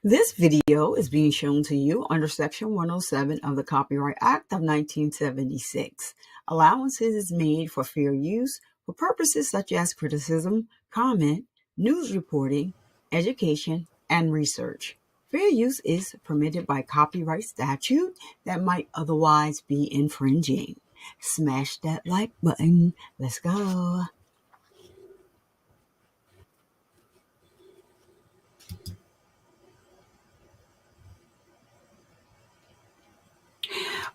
This video is being shown to you under Section 107 of the Copyright Act of 1976. Allowances is made for fair use for purposes such as criticism, comment, news reporting, education, and research. Fair use is permitted by copyright statute that might otherwise be infringing. Smash that like button. Let's go.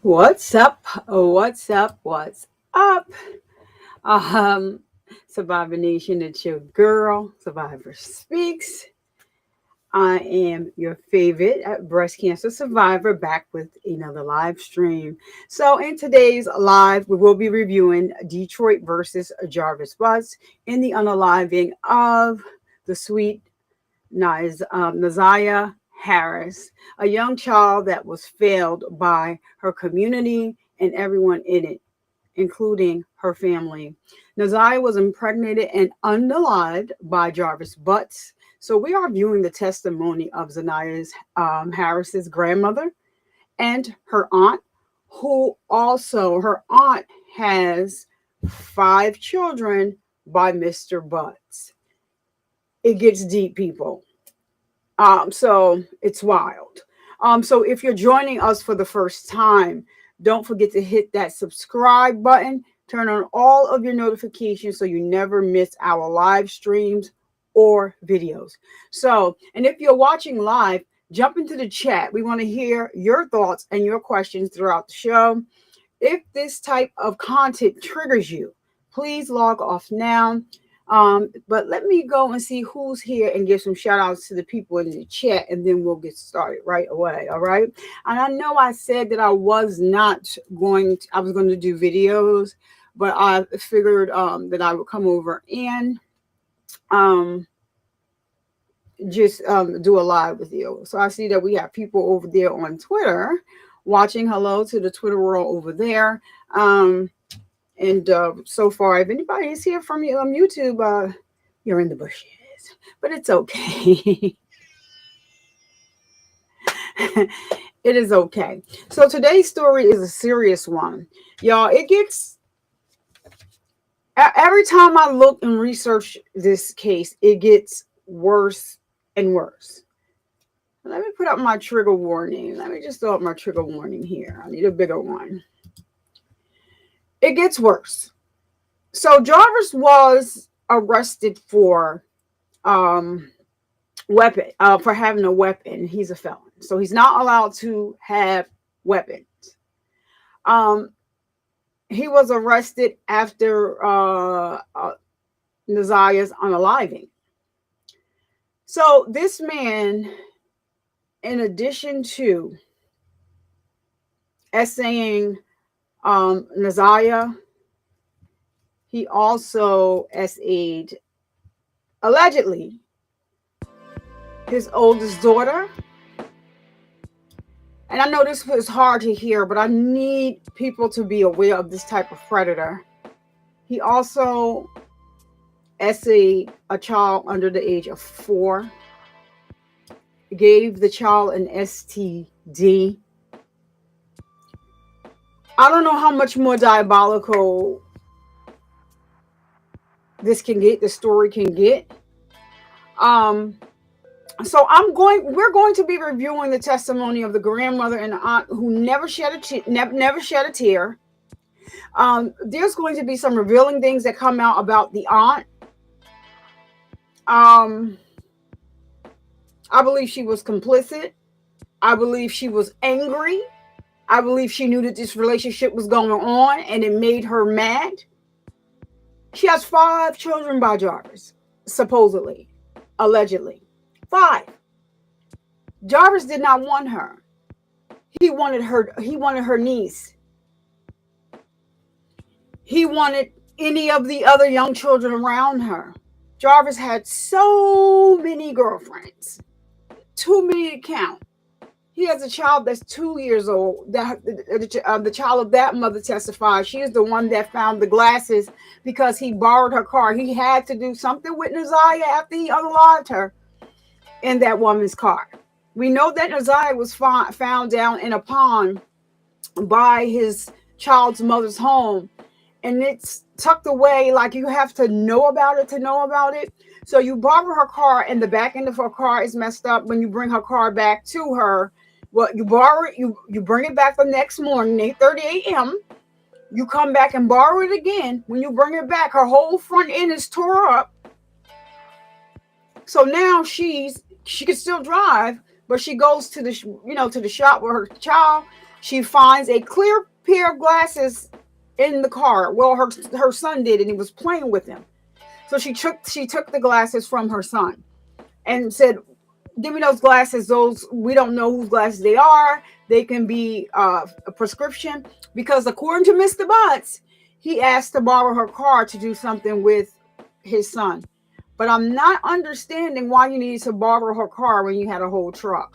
What's up? What's up? What's up? Um, Survivor Nation, it's your girl, Survivor Speaks. I am your favorite breast cancer survivor, back with another live stream. So in today's live, we will be reviewing Detroit versus Jarvis Butts in the unaliving of the sweet Naziah Harris, a young child that was failed by her community and everyone in it, including her family. Naziah was impregnated and unalived by Jarvis Butts. So we are viewing the testimony of Zaniyah Harris's grandmother and her aunt, her aunt has 5 children by Mr. Butts. It gets deep, people. So it's wild. So if you're joining us for the first time, don't forget to hit that subscribe button. Turn on all of your notifications so you never miss our live streams or videos. So, and if you're watching live, jump into the chat. We want to hear your thoughts and your questions throughout the show. If this type of content triggers you, please log off now. But let me go and see who's here and give some shout outs to the people in the chat, and then we'll get started right away. All right. And I know I said that I was going to do videos, but I figured that I would come over and just do a live with you. So I see that we have people over there on Twitter watching. Hello to the Twitter world over there. And so far, if anybody is here from YouTube, you're in the bushes, but it's okay. It is okay. So today's story is a serious one. Y'all, every time I look and research this case, it gets worse and worse. Let me put up my trigger warning. Let me just throw up my trigger warning here. I need a bigger one. It gets worse. So Jarvis was arrested for for having a weapon. He's a felon, so he's not allowed to have weapons. He was arrested after Naziah's unaliving. So this man, in addition to essaying Naziah, he also essayed, allegedly, his oldest daughter. And I know this is hard to hear, but I need people to be aware of this type of predator. He also essayed a child under the age of 4, gave the child an STD. I don't know how much more diabolical this story can get. So we're going to be reviewing the testimony of the grandmother and the aunt who never shed a tear. There's going to be some revealing things that come out about the aunt. I believe she was complicit. I believe she was angry. I believe she knew that this relationship was going on and it made her mad. She has 5 children by Jarvis, supposedly, allegedly. 5. Jarvis did not want her. He wanted her niece. He wanted any of the other young children around her. Jarvis had so many girlfriends, too many to count. He has a child that's 2 years old. The child of that mother testified. She is the one that found the glasses because he borrowed her car. He had to do something with Naziah after he unalived her in that woman's car. We know that Uzziah was found down in a pond by his child's mother's home, and it's tucked away. Like, you have to know about it to know about it. So you borrow her car, and the back end of her car is messed up. When you bring her car back to her, well, you borrow it, you bring it back the next morning, 8:30 a.m. You come back and borrow it again. When you bring it back, her whole front end is tore up. So now she can still drive, but she goes to the to the shop with her child. She finds a clear pair of glasses in the car. Well, her son did, and he was playing with them. So she took the glasses from her son and said, "Give me those glasses. Those, we don't know whose glasses they are. They can be a prescription." Because according to Mr. Butts, he asked to borrow her car to do something with his son. But I'm not understanding why you needed to borrow her car when you had a whole truck.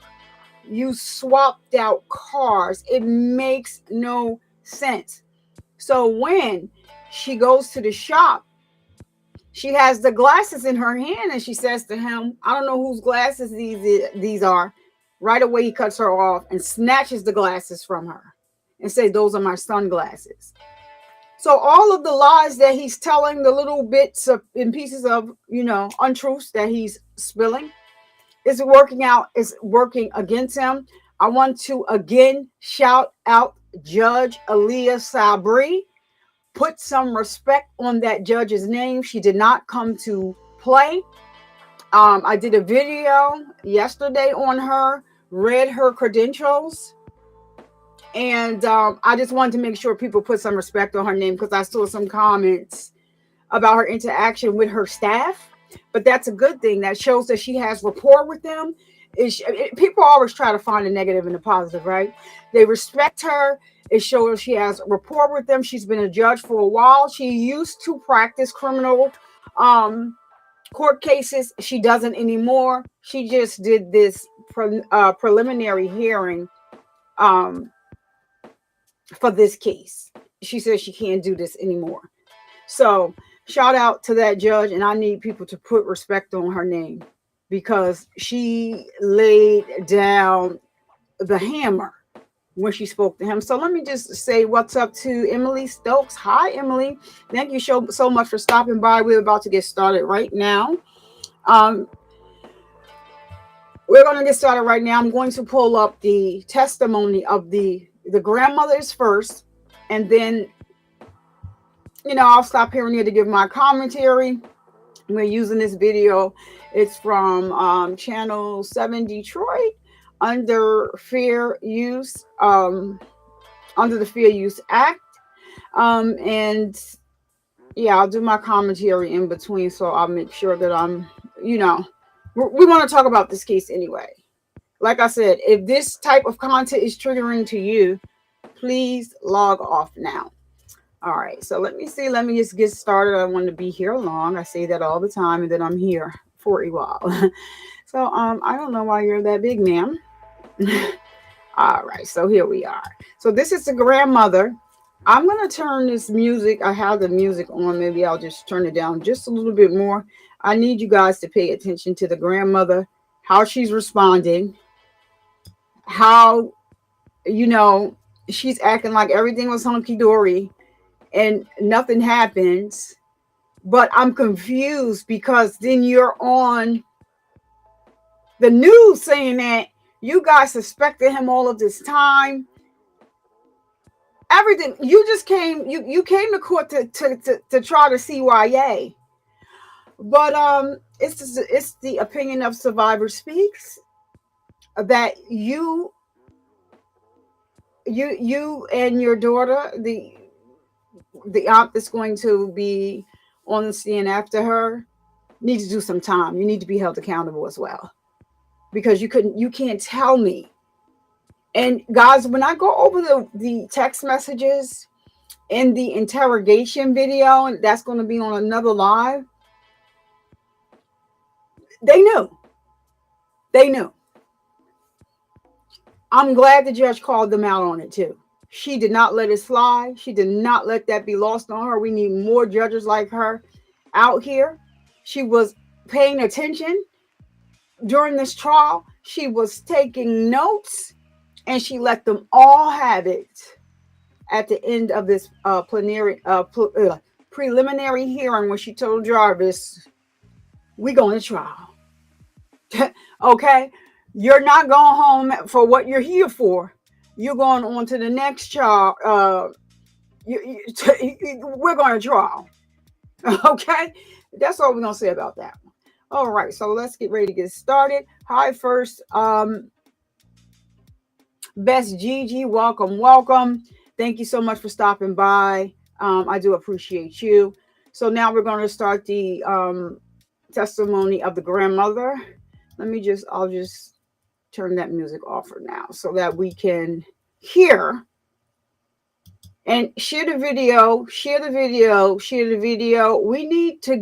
You swapped out cars. It makes no sense. So when she goes to the shop, she has the glasses in her hand, and she says to him, "I don't know whose glasses these are." Right away, he cuts her off and snatches the glasses from her and says, "Those are my sunglasses." So all of the lies that he's telling, the little bits of in pieces of untruths that he's spilling, is working against him. I want to again shout out Judge Aaliyah Sabri. Put some respect on that judge's name. She did not come to play. I did a video yesterday on her, read her credentials, and I just wanted to make sure people put some respect on her name, because I saw some comments about her interaction with her staff. But that's a good thing. That shows that she has rapport with them. People always try to find the negative and the positive, right? They respect her. It shows she has rapport with them. She's been a judge for a while. She used to practice criminal court cases. She doesn't anymore. She just did this preliminary hearing for this case. She says she can't do this anymore. So shout out to that judge, and I need people to put respect on her name, because she laid down the hammer when she spoke to him. So let me just say what's up to Emily Stokes. Hi, Emily. Thank you so much for stopping by. We're about to get started right now. We're going to get started right now. I'm going to pull up the testimony of the grandmothers first, and then I'll stop here and here to give my commentary. We're using this video. It's from Channel 7 Detroit, under fair use, under the Fair Use Act. And yeah, I'll do my commentary in between, so I'll make sure that we want to talk about this case anyway. Like I said, if this type of content is triggering to you, please log off now. All right, so let me just get started. I want to be here long. I say that all the time, and then I'm here for a while. So I don't know why you're that big, ma'am. All right, so here we are. So this is the grandmother. I'm going to turn this music. I have the music on. Maybe I'll just turn it down just a little bit more. I need you guys to pay attention to the grandmother, how she's responding, how, she's acting like everything was hunky-dory and nothing happens. But I'm confused, because then you're on the news saying that you guys suspected him all of this time. Everything. You just came, you came to court to try to CYA. But it's the opinion of Survivor Speaks that you and your daughter, the aunt that's going to be on the stand after her, need to do some time. You need to be held accountable as well, because you can't tell me. And guys, when I go over the text messages in the interrogation video, and that's going to be on another live, they knew. I'm glad the judge called them out on it too. She did not let it slide. She did not let that be lost on her. We need more judges like her out here. She was paying attention during this trial. She was taking notes, and she let them all have it at the end of this preliminary hearing when she told Jarvis, "We going to trial." Okay, you're not going home for what you're here for. You're going on to the next trial. We're going to trial. Okay, that's all we're gonna say about that one. All right, so let's get ready to get started. Hi, first, Best Gigi, welcome, welcome. Thank you so much for stopping by. I do appreciate you. So now we're going to start the testimony of the grandmother. I'll just turn that music off for now so that we can hear and share the video, share the video, share the video. We need to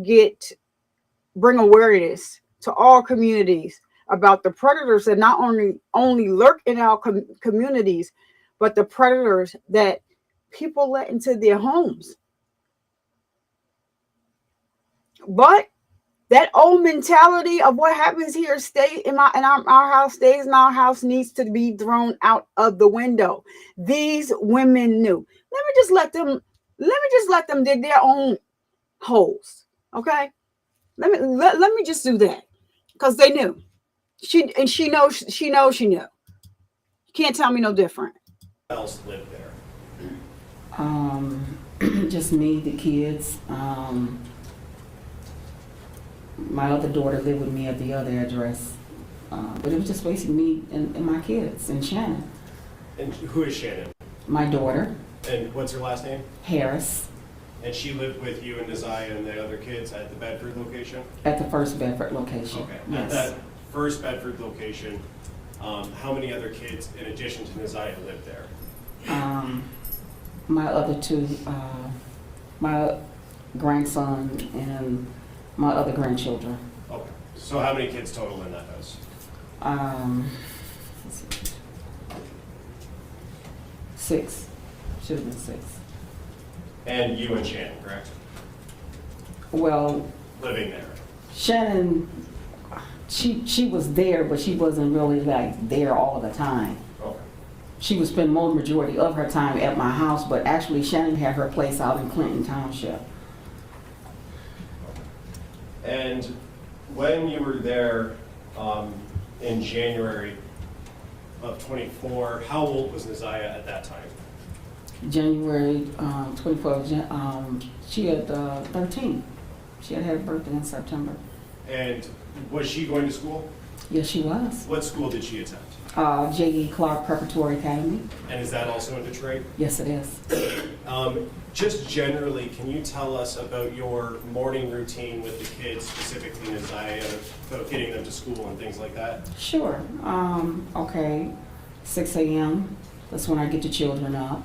bring awareness to all communities about the predators that not only lurk in our communities, but the predators that people let into their homes. But that old mentality of what happens here stay in our house, stays in our house, needs to be thrown out of the window. These women knew. Let me just let them dig their own holes. Okay? Let me just do that. Because they knew. She knows she knew. You can't tell me no different. Who else lived there? Just me, the kids. My other daughter lived with me at the other address. But it was just basically me and my kids and Shannon. And who is Shannon? My daughter. And what's her last name? Harris. And she lived with you and Neziah and the other kids at the Bedford location? At the first Bedford location. Okay. Yes. At that first Bedford location, how many other kids in addition to Neziah lived there? My other two, my grandson and my other grandchildren. Okay. So how many kids total in that house? Let's see. 6. Should have been 6. And you and Shannon, correct? Well, Living there. Shannon, she was there, but she wasn't really like there all the time. Okay. She would spend more majority of her time at my house, but actually Shannon had her place out in Clinton Township. And when you were there in January of 24, how old was Neziah at that time? January 24th, she had 13. She had her birthday in September. And was she going to school? Yes, she was. What school did she attend? J.E. Clark Preparatory Academy. And is that also in Detroit? Yes, it is. Just generally, can you tell us about your morning routine with the kids, specifically Neziah, about getting them to school and things like that? Sure. Okay. 6 a.m. That's when I get the children up.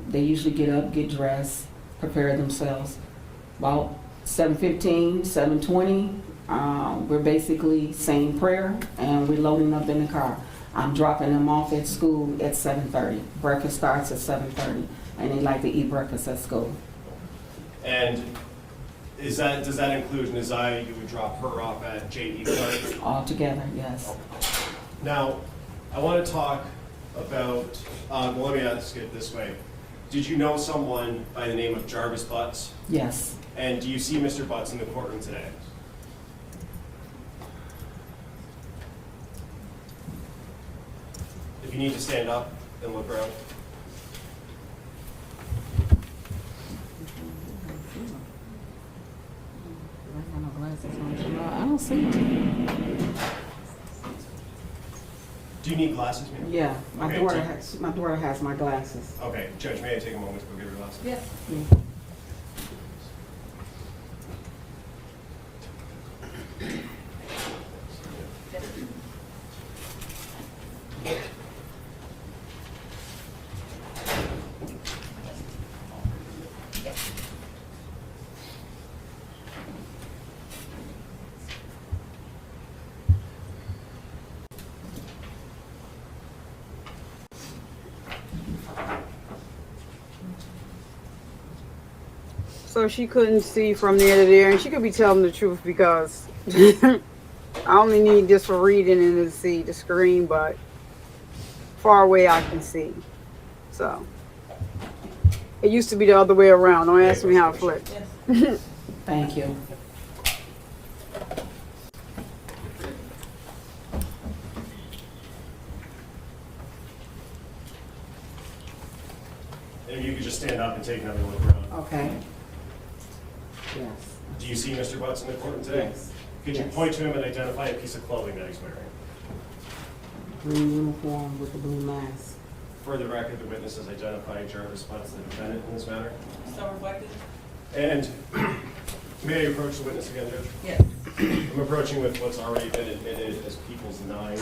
They usually get up, get dressed, prepare themselves. About 7:15, 7:20, we're basically saying prayer and we're loading up in the car. I'm dropping them off at school at 7:30. Breakfast starts at 7:30, and they like to eat breakfast at school. And does that include Neziah? You would drop her off at J.E. Clark? All together, yes. Now, I want to talk about, let me ask it this way. Did you know someone by the name of Jarvis Butts? Yes. And do you see Mr. Butts in the courtroom today? If you need to stand up and look around. I don't see them. Do you need glasses, ma'am? Yeah, my Okay, daughter has my glasses. Okay, Judge, may I take a moment to go get her glasses? Yes. So she couldn't see from there to there, and she could be telling the truth because I only need this for reading and to see the screen, but far away I can see. So it used to be the other way around. Don't ask me how it flipped. Yes. Thank you. And if you could just stand up and take another look around. Okay. Yes. Do you see Mr. Butts in the courtroom today? Yes. Could you Yes. point to him and identify a piece of clothing that he's wearing? Green uniform with the blue mask. For the record, the witness has identified Jarvis Butts, the defendant in this matter. So reflected? And may I approach the witness again, Judge? Yes. I'm approaching with what's already been admitted as People's 9.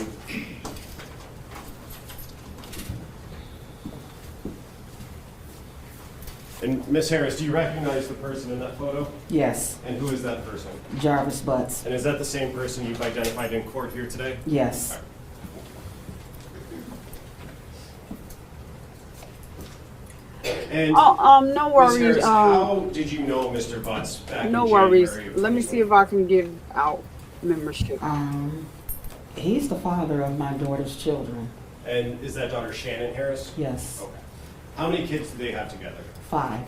And Ms. Harris, do you recognize the person in that photo? Yes. And who is that person? Jarvis Butts. And is that the same person you've identified in court here today? Yes. And No Ms. worries. Harris, how did you know Mr. Butts back No in worries. January of Let me see 2020? if I can give out membership. He's the father of my daughter's children. And is that daughter Shannon Harris? Yes. Okay. How many kids do they have together? 5.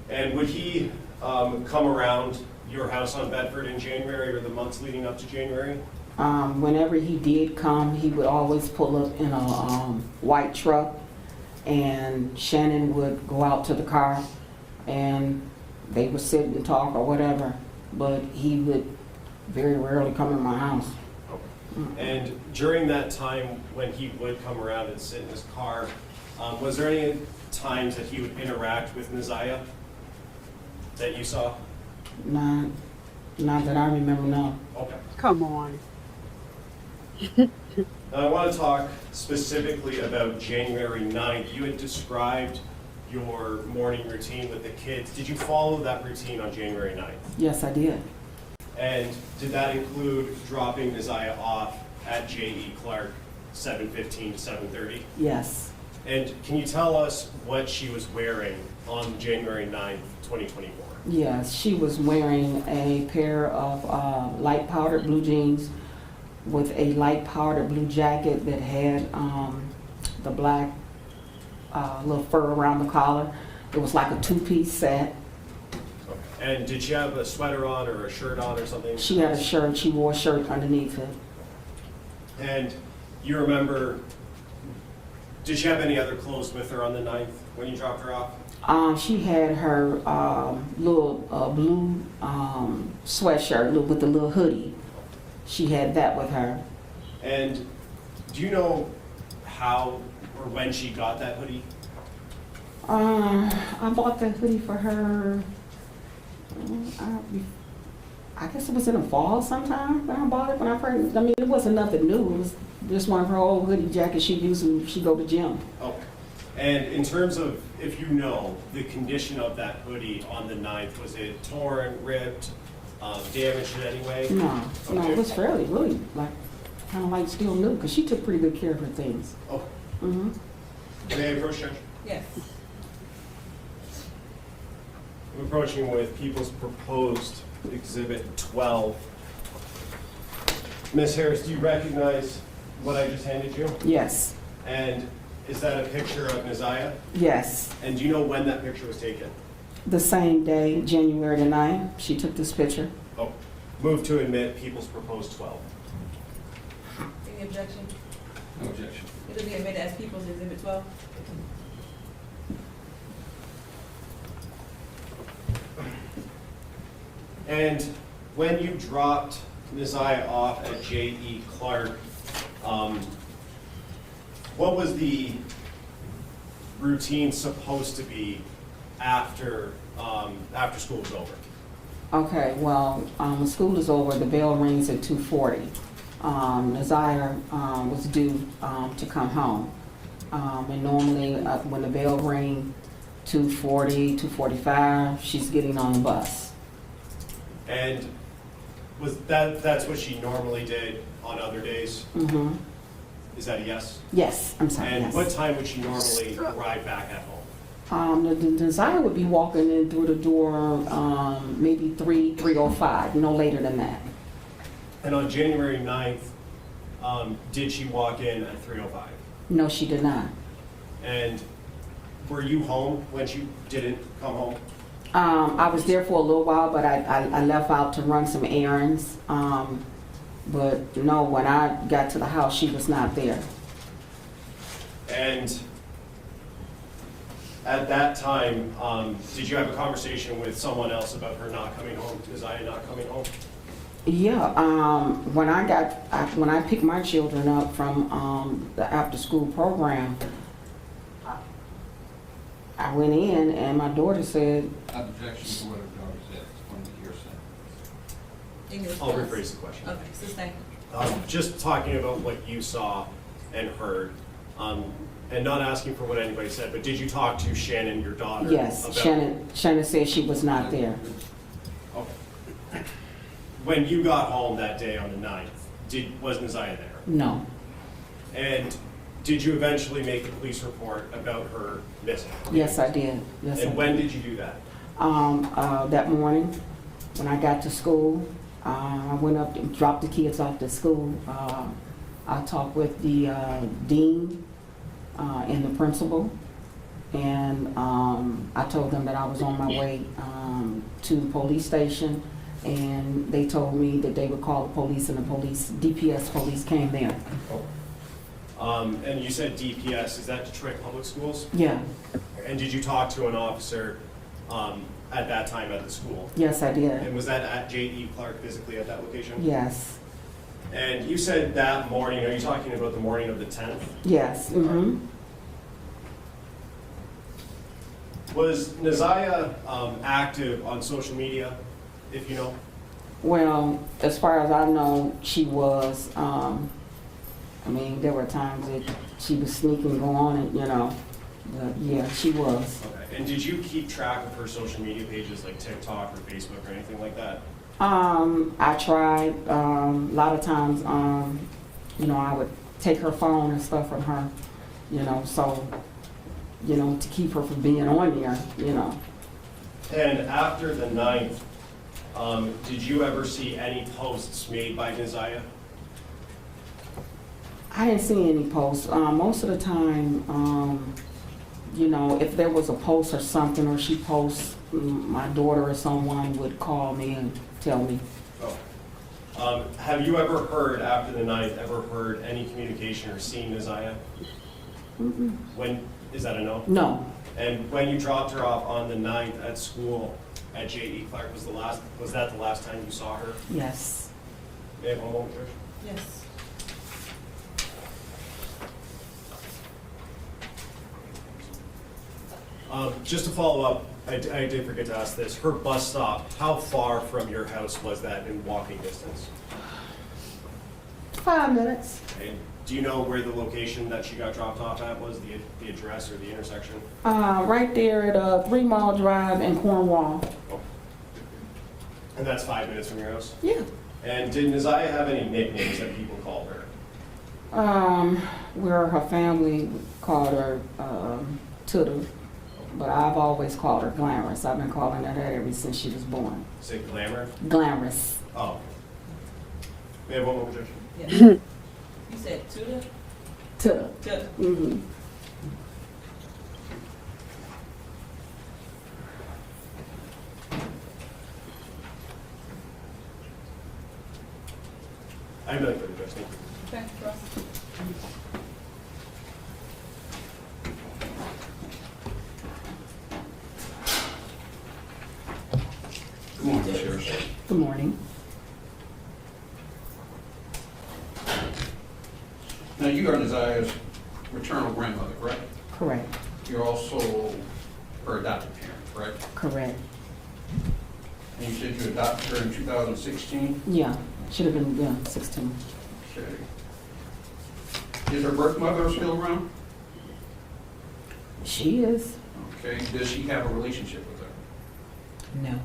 And would he come around your house on Bedford in January or the months leading up to January? Whenever he did come, he would always pull up in a white truck, and Shannon would go out to the car, and they would sit and talk or whatever, but he would very rarely come in my house. And during that time when he would come around and sit in his car, was there any times that he would interact with Naziah that you saw? Not that I remember, no. Okay. Come on. Now, I want to talk specifically about January 9th. You had described your morning routine with the kids. Did you follow that routine on January 9th? Yes, I did. And did that include dropping Naziah off at J.E. Clark 7:15 to 7:30? Yes. And can you tell us what she was wearing on January 9th, 2024? Yes, she was wearing a pair of light powdered blue jeans with a light powdered blue jacket that had the black little fur around the collar. It was like a 2-piece set. And did she have a sweater on or a shirt on or something? She had a shirt. She wore a shirt underneath it. And you remember, did she have any other clothes with her on the 9th when you dropped her off? She had her little blue sweatshirt with the little hoodie. She had that with her. And do you know how or when she got that hoodie? I bought that hoodie for her. I guess it was in the fall sometime when I bought it. When I first, I mean, it wasn't nothing new. It was just one of her old hoodie jackets she used when she go to gym. Okay. And in terms of, if you know, the condition of that hoodie on the 9th, was it torn, ripped, damaged in any way? No, Okay. it was fairly, really, like, kind of like still new, because she took pretty good care of her things. Oh, Mm-hmm. may I approach, Judge? Yes. I'm approaching with People's Proposed Exhibit 12. Ms. Harris, do you recognize what I just handed you? Yes, And is that a picture of Naziah? yes. And do you know when that picture was taken? The same day, January the 9th, she took this picture. Oh, move to admit People's Proposed 12. Any objection? No objection. It'll be admitted as People's Exhibit 12. And when you dropped Naziah off at J.E. Clark, what was the routine supposed to be after school was over? Okay, well, when school is over, the bell rings at 2:40. Naziah was due to come home. And normally when the bell rings, 2:40, 2:45, she's getting on the bus. And was that's what she normally did on other days? Mm-hmm. Is that a yes? Yes, I'm sorry, And yes. what time would she normally arrive back at home? The Naziah would be walking in through the door maybe 3:05, no later than that. And on January 9th, did she walk in at 3:05? No, she did not. And were you home when she didn't come home? I was there for a little while, but I left out to run some errands. But no, when I got to the house, she was not there. And at that time, did you have a conversation with someone else about her not coming home, Isaiah not coming home? Yeah, when I picked my children up from the after-school program, I went in and my daughter said, Objection to what the daughter said, from the hearsay. I'll rephrase the question. Okay, sustain. Just talking about what you saw and heard, and not asking for what anybody said, but did you talk to Shannon, your daughter? yes, Shannon said she was not there. Okay. When you got home that day on the 9th, was Isaiah there? No. And did you eventually make a police report about her missing? Yes, I did. Yes, I And did. when did you do that? That morning, when I got to school, I went up and dropped the kids off to school. I talked with the dean and the principal, and I told them that I was on my way to the police station, and they told me that they would call the police, and the police, DPS police came there. And you said DPS, is that Detroit Public Schools? Yeah, And did you talk to an officer at that time at the school? yes, I did. And was that at J.E. Clark physically at that location? Yes, And you said that morning, are you talking about the morning of the 10th? yes, mm-hmm. Was Naziah active on social media, if you know? Well, as far as I know, she was, I mean, there were times that she was sneaking, go on and, but yeah, she was. Okay. And did you keep track of her social media pages like TikTok or Facebook or anything like that? I tried, a lot of times, I would take her phone and stuff from her, so, to keep her from being on there, And after the 9th, did you ever see any posts made by Naziah? I didn't see any posts. Most of the time, if there was a post or something, or she posts, my daughter or someone would call me and tell me. Oh. Have you ever heard, after the 9th, heard any communication or seen Naziah? Mm-mm. When, is that a no? No, And when you dropped her off on the 9th at school at J.E. Clark, was that the last time you saw her? yes. May I have one moment, Trish? Yes. Just to follow up, I did forget to ask this. Her bus stop, how far from your house was that in walking distance? 5 minutes. And do you know where the location that she got dropped off at was, the address or the intersection? Right there at 3 Mile Drive in Cornwall. Oh. And that's 5 minutes from your house? Yeah. And did Naziah have any nicknames that people called her? Where her family called her Tuda, but I've always called her Glamorous. I've been calling her that ever since she was born. Is it Glamour? Glamorous. Oh. May I have one more, Trish? Yes. You said Tuda? Tuda. Tuda. Mm-hmm. I have nothing further, Trish. Thank you. Okay, Ross. Good morning, Sheriff. Good morning. Now, you are Naziah's maternal grandmother, correct? Correct. You're also her adopted parent, correct? Correct. And you said you adopted her in 2016? Yeah. Should have been 16. Okay. Is her birth mother still around? She is. Okay. Does she have a relationship with her? No.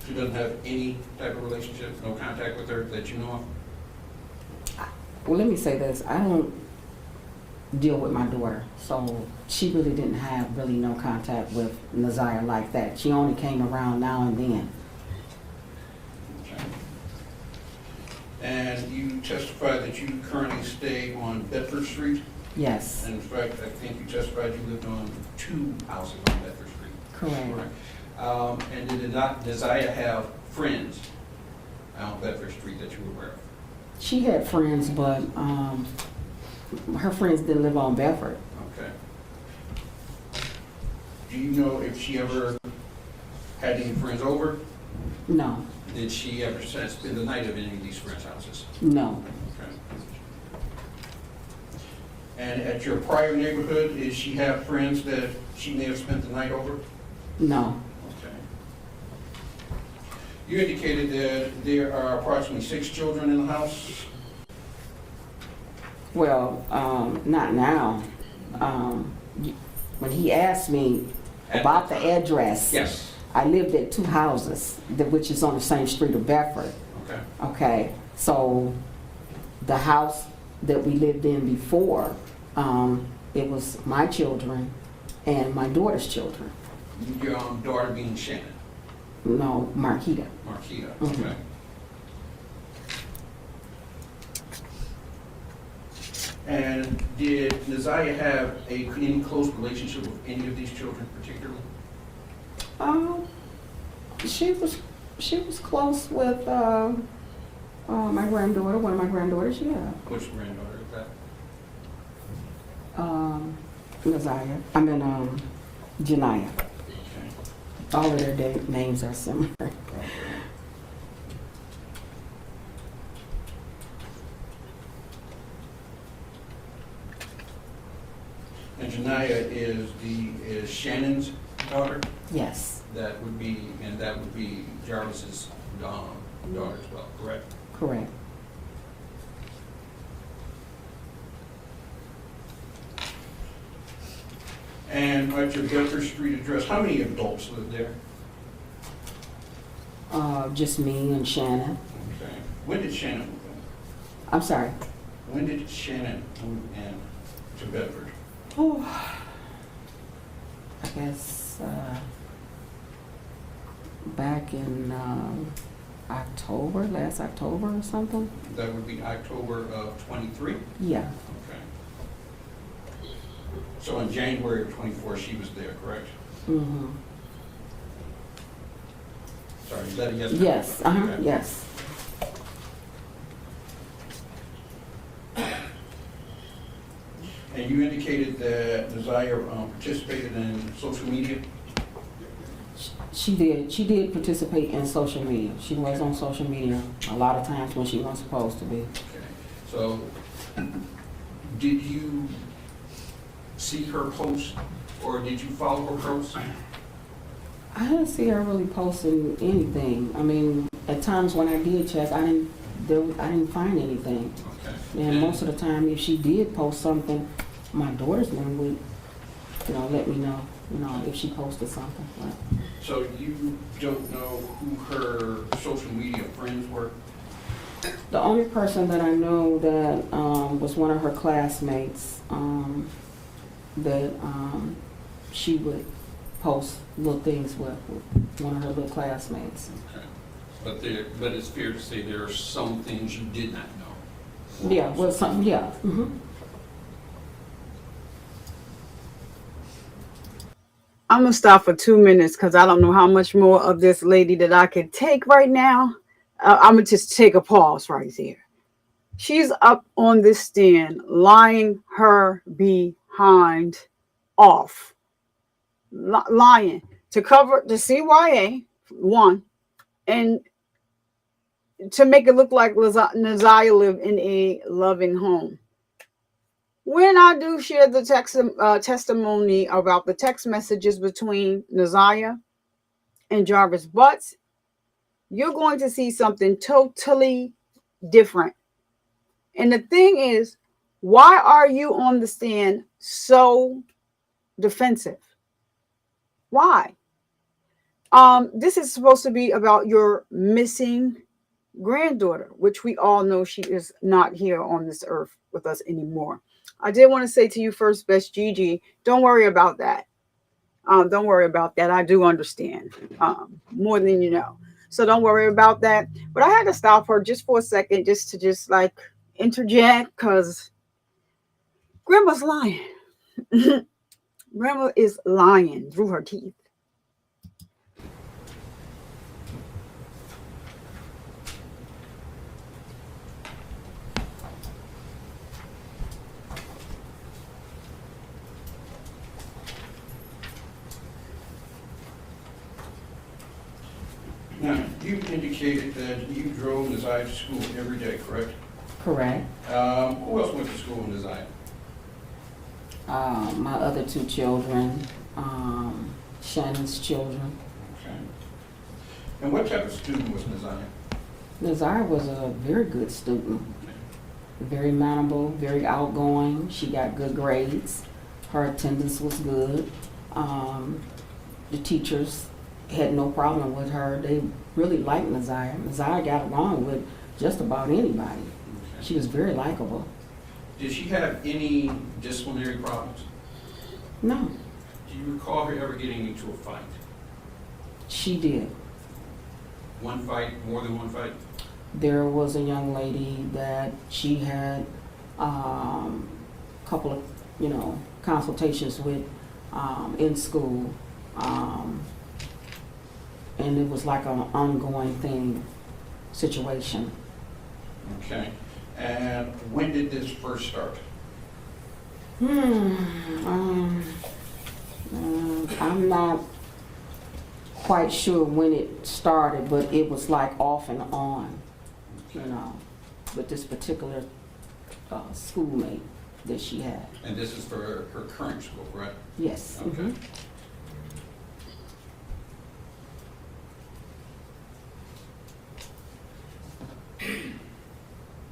She doesn't have any type of relationship, no contact with her that you know of? Well, let me say this. I don't deal with my daughter, so she really didn't have no contact with Naziah like that. She only came around now and then. Okay. And you testified that you currently stay on Bedford Street? Yes, And in fact, I think you testified you lived on 2 houses on Bedford Street. correct. And did not Desire have friends on Bedford Street that you were aware of? She had friends, but her friends didn't live on Bedford. Okay. Do you know if she ever had any friends over? No, Did she ever spend the night at any of these friends' houses? no, Okay. And at your prior neighborhood, did she have friends that she may have spent the night over? no. Okay. You indicated that there are approximately 6 children in the house? Well, not now. When he asked me about the address, Yes. I lived at 2 houses, which is on the same street of Bedford. Okay. Okay, so the house that we lived in before, it was my children and my daughter's children. Your daughter being Shannon, No, Marquita. Marquita, Mhm. okay. And did Naziah have any close relationship with any of these children particularly? She was close with my granddaughter, one of my granddaughters, yeah. Which granddaughter is that? Naziah. I mean, Janiyah. Okay. All of their names are similar. And Janiyah is Shannon's daughter? Yes, That would be Jarvis's daughter as well, correct? correct. And at your Bedford Street address, how many adults live there? Just me and Shannon. Okay. When did Shannon move in? I'm sorry. When did Shannon move in to Bedford? Oh, I guess back in October, last October or something. That would be October of '23? Yeah, Okay. So in January of '24, she was there, correct? mm-hmm. Sorry, is that a yes? Yes, Okay. yes. And you indicated that Desire participated in social media? She did participate in social media. She was on social media a lot of times when she wasn't supposed to be. Okay. So, did you see her post, or did you follow her post? I didn't see her really posting anything. I mean, at times when I did check, I didn't find anything. Okay. And most of the time, if she did post something, my daughter's one would, let me know, if she posted something. But So you don't know who her social media friends were? the only person that I know that was one of her classmates that she would post little things with one of her little classmates. Okay. But it's fair to say there are some things you did not know. Yeah, well, something, yeah. Mm-hmm. I'm gonna stop for 2 minutes because I don't know how much more of this lady that I can take right now. I'm gonna just take a pause right there. She's up on this stand, lying her behind off, lying to cover the CYA one, and to make it look like Naziah lived in a loving home. When I do share the testimony about the text messages between Naziah and Jarvis Butts, you're going to see something totally different. And the thing is, why are you on the stand so defensive? Why? This is supposed to be about your missing granddaughter, which we all know she is not here on this earth with us anymore. I did want to say to you first, Best Gigi, don't worry about that. Don't worry about that. I do understand more than you know. So don't worry about that. But I had to stop her just for a second, just to just like interject, because Grandma's lying. Grandma is lying through her teeth. Now, you indicated that you drove Nazai to school every day, correct? Correct. Who else went to school in Nazai? My other two children, Shannon's children. Okay. And what type of student was Nazai? Nazar was a very good student, very manable, very outgoing. She got good grades. Her attendance was good. The teachers had no problem with her. They really liked Nazar. Nazar got along with just about anybody. She was very likable. Did she have any disciplinary problems? No, Do you recall her ever getting into a fight? she did. One fight, more than one fight? There was a young lady that she had couple of, consultations with in school. And it was like an ongoing situation. Okay. And when did this first start? I'm not quite sure when it started, but it was like off and on, with this particular schoolmate that she had. And this is for her current school, right? Yes. Okay. Mhm.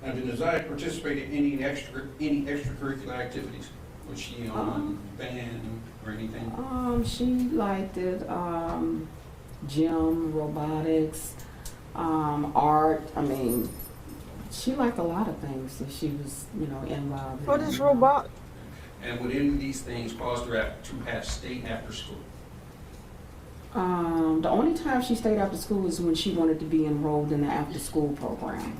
Now, did Nazai participate in any extracurricular activities? Was she on band or anything? She liked it, gym, robotics, art. I mean, she liked a lot of things that she was, involved in. What is robot? And would any of these things cause her to have stayed after school? The only time she stayed after school was when she wanted to be enrolled in the after-school program.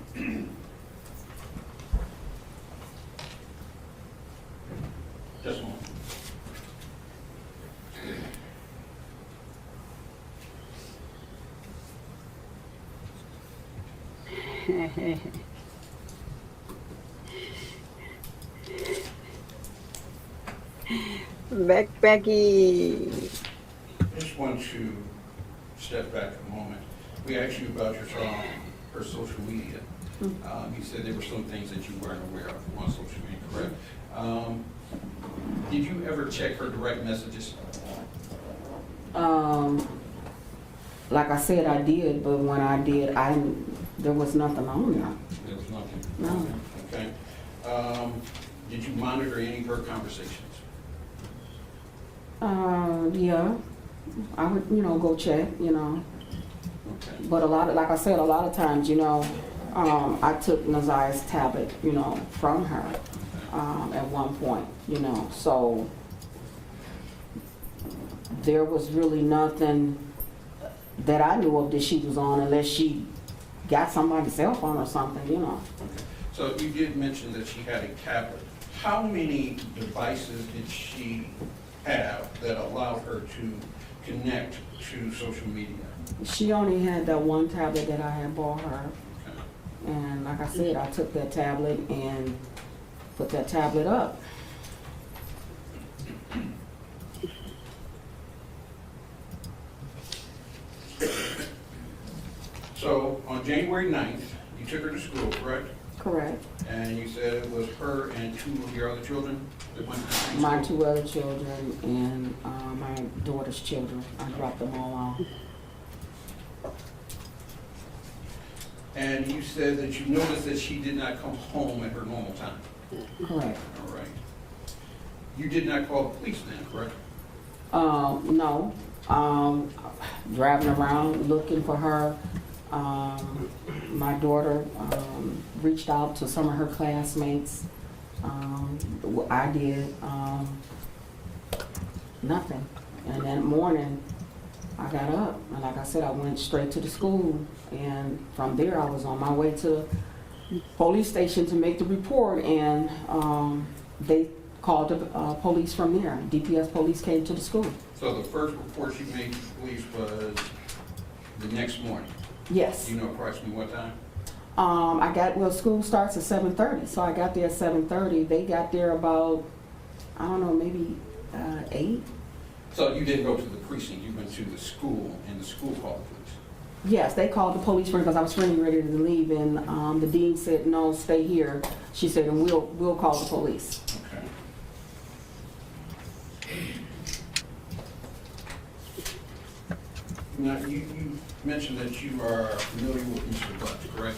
Just one. Becky. I just want to step back a moment. We asked you about her social media. You said there were some things that you weren't aware of on social media, correct? Did you ever check her direct messages? Like I said, I did, but when I did, there was nothing on there. There was nothing? No. Okay. Did you monitor any of her conversations? Yeah, I would, go check, Okay. But like I said, a lot of times, I took Nazai's tablet, from her, at one point, so there was really nothing that I knew of that she was on unless she got somebody's cell phone or something. Okay. So you did mention that she had a tablet. How many devices did she have that allowed her to connect to social media? She only had that one tablet that I had bought her. Okay. And like I said, I took that tablet and put that tablet up. So on January 9th, you took her to school, correct? Correct. And you said it was her and two of your other children that went to the same My school? two other children and my daughter's children. I dropped them all off. And you said that you noticed that she did not come home at her normal time. Correct. All right. You did not call the police then, correct? No. Driving around looking for her. My daughter reached out to some of her classmates. I did. Nothing. And that morning, I got up, and like I said, I went straight to the school, and from there I was on my way to police station to make the report, and they called the police from there. DPS police came to the school. So the first report you made to police was the next morning? Yes. Do you know approximately what time? School starts at 7:30, so I got there at 7:30. They got there about, I don't know, maybe 8. So you didn't go to the precinct, you went to the school, and the school called the police? Yes, they called the police because I was getting ready to leave, and the dean said, "No, stay here." She said, "And we'll call the police." Okay. Now, you mentioned that you are familiar with Mr. Butts, correct?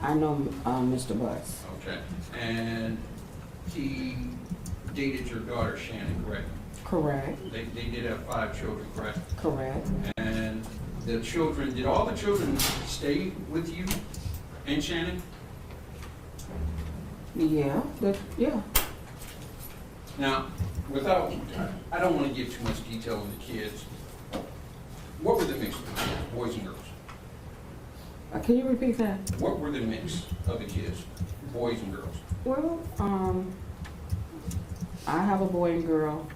I know Mr. Butts. Okay. And he dated your daughter Shannon, correct? Correct. They did have 5 children, correct? Correct. And the children, did all the children stay with you and Shannon? Yeah. Yeah. Now, I don't want to give too much detail on the kids. What were the mix of the kids, boys and girls? Can you repeat that? What were the mix of the kids, boys and girls? Well, I have a boy and girl,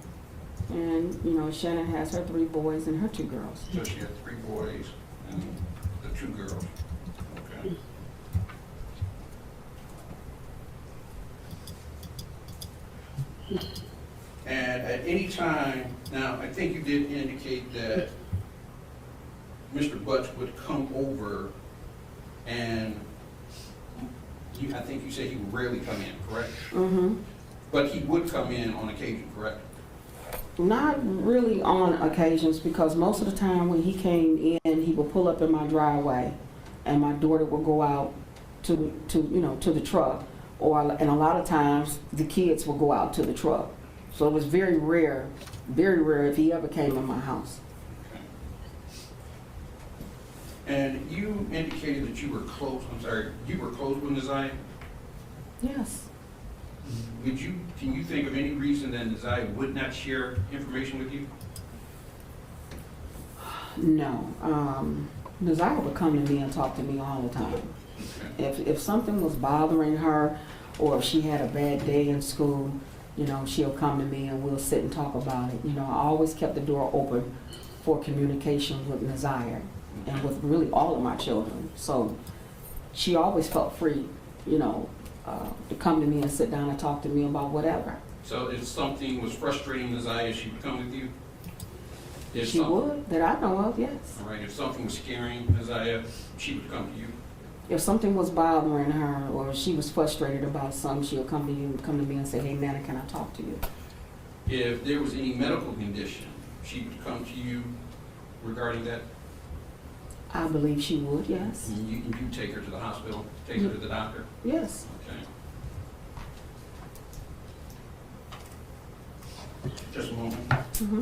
and Shannon has her 3 boys and her 2 girls. So she had 3 boys and the 2 girls. Okay. And at any time, now I think you did indicate that Mr. Butts would come over and I think you said he would rarely come in, correct? Mm-hmm. But he would come in on occasion, correct? Not really on occasions, because most of the time when he came in, he would pull up in my driveway, and my daughter would go out to the truck, and a lot of times the kids would go out to the truck. So it was very rare if he ever came in my house. Okay. And you indicated that you were close, you were close with Neziah? Yes. Can you think of any reason that Neziah would not share information with you? No. Neziah would come to me and talk to me all the time. Okay. If something was bothering her, or if she had a bad day in school, she'll come to me and we'll sit and talk about it. I always kept the door open for communication with Neziah and with really all of my children. So she always felt free, to come to me and sit down and talk to me about whatever. So if something was frustrating Neziah, she would come with you? She would, that I know of, yes. All right, if something was scaring Neziah, she would come to you? If something was bothering her or she was frustrated about something, she'll come to me and say, "Hey, Nana, can I talk to you?" If there was any medical condition, she would come to you regarding that? I believe she would, yes. And you take her to the hospital, take her to the doctor? Yes. Okay. Just a moment. Mm-hmm.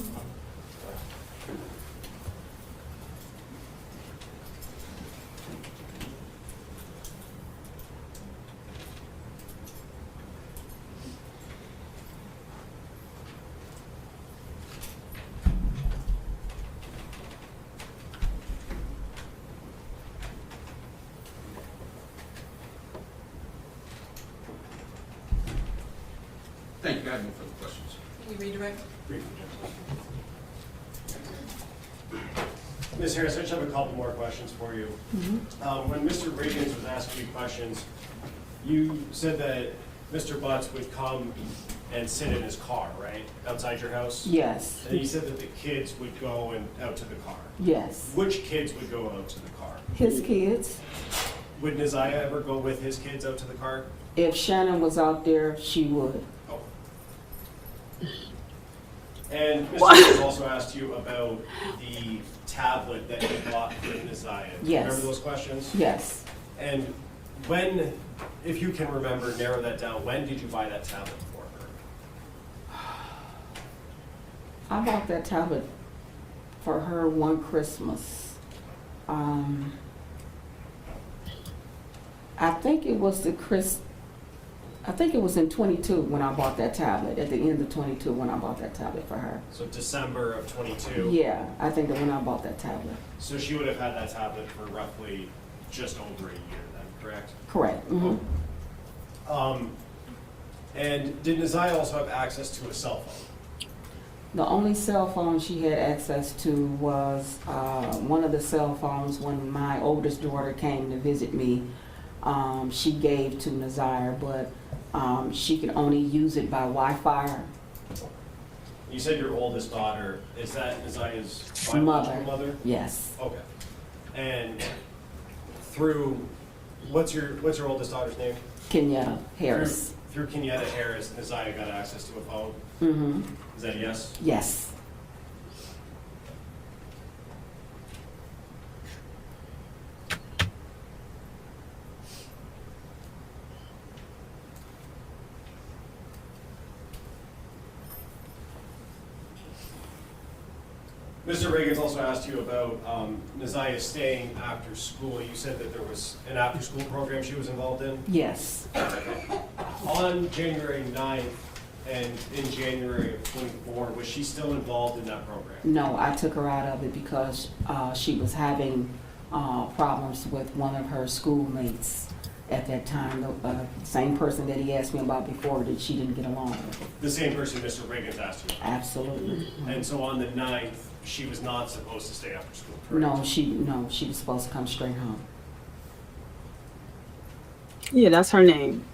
Thank you. I have no further questions. Can you redirect? Ms. Harris, I just have a couple more questions for you. Mm-hmm. When Mr. Riggins was asking you questions, you said that Mr. Butts would come and sit in his car, right, outside your house? Yes. And you said that the kids would go out to the car. Yes. Which kids would go out to the car? His kids. Would Neziah ever go with his kids out to the car? If Shannon was out there, she would. Oh. And Mr. Riggins also asked you about the tablet that you bought for Neziah. Do you Yes. remember those questions? Yes. And when, if you can remember, narrow that down, when did you buy that tablet for her? I bought that tablet for her one Christmas. I think it was the I think it was in 22 when I bought that tablet, at the end of 22 when I bought that tablet for her. So December of 22. Yeah, I think that when I bought that tablet. So she would have had that tablet for roughly just over a year then, correct? Correct. Mhm. And did Naziah also have access to a cell phone? The only cell phone she had access to was one of the cell phones when my oldest daughter came to visit me. She gave to Naziah, but she could only use it by Wi-Fi. You said your oldest daughter, is that Naziah's Mother. biological mother? Yes. Okay. And through, what's your oldest daughter's name? Kenyatta Harris. Through Kenyatta Harris, Naziah got access to a phone? Mm-hmm. Is that a yes? Yes. Mr. Reagan's also asked you about Naziah staying after school. You said that there was an after-school program she was involved in? Yes. On January 9th and in January of 24, was she still involved in that program? No, I took her out of it because she was having problems with one of her schoolmates at that time. The same person that he asked me about before that she didn't get along with. The same person Mr. Reagan's asked you about? Absolutely. And so on the 9th, she was not supposed to stay after school, correct? No, she was supposed to come straight home. Yeah, that's her name.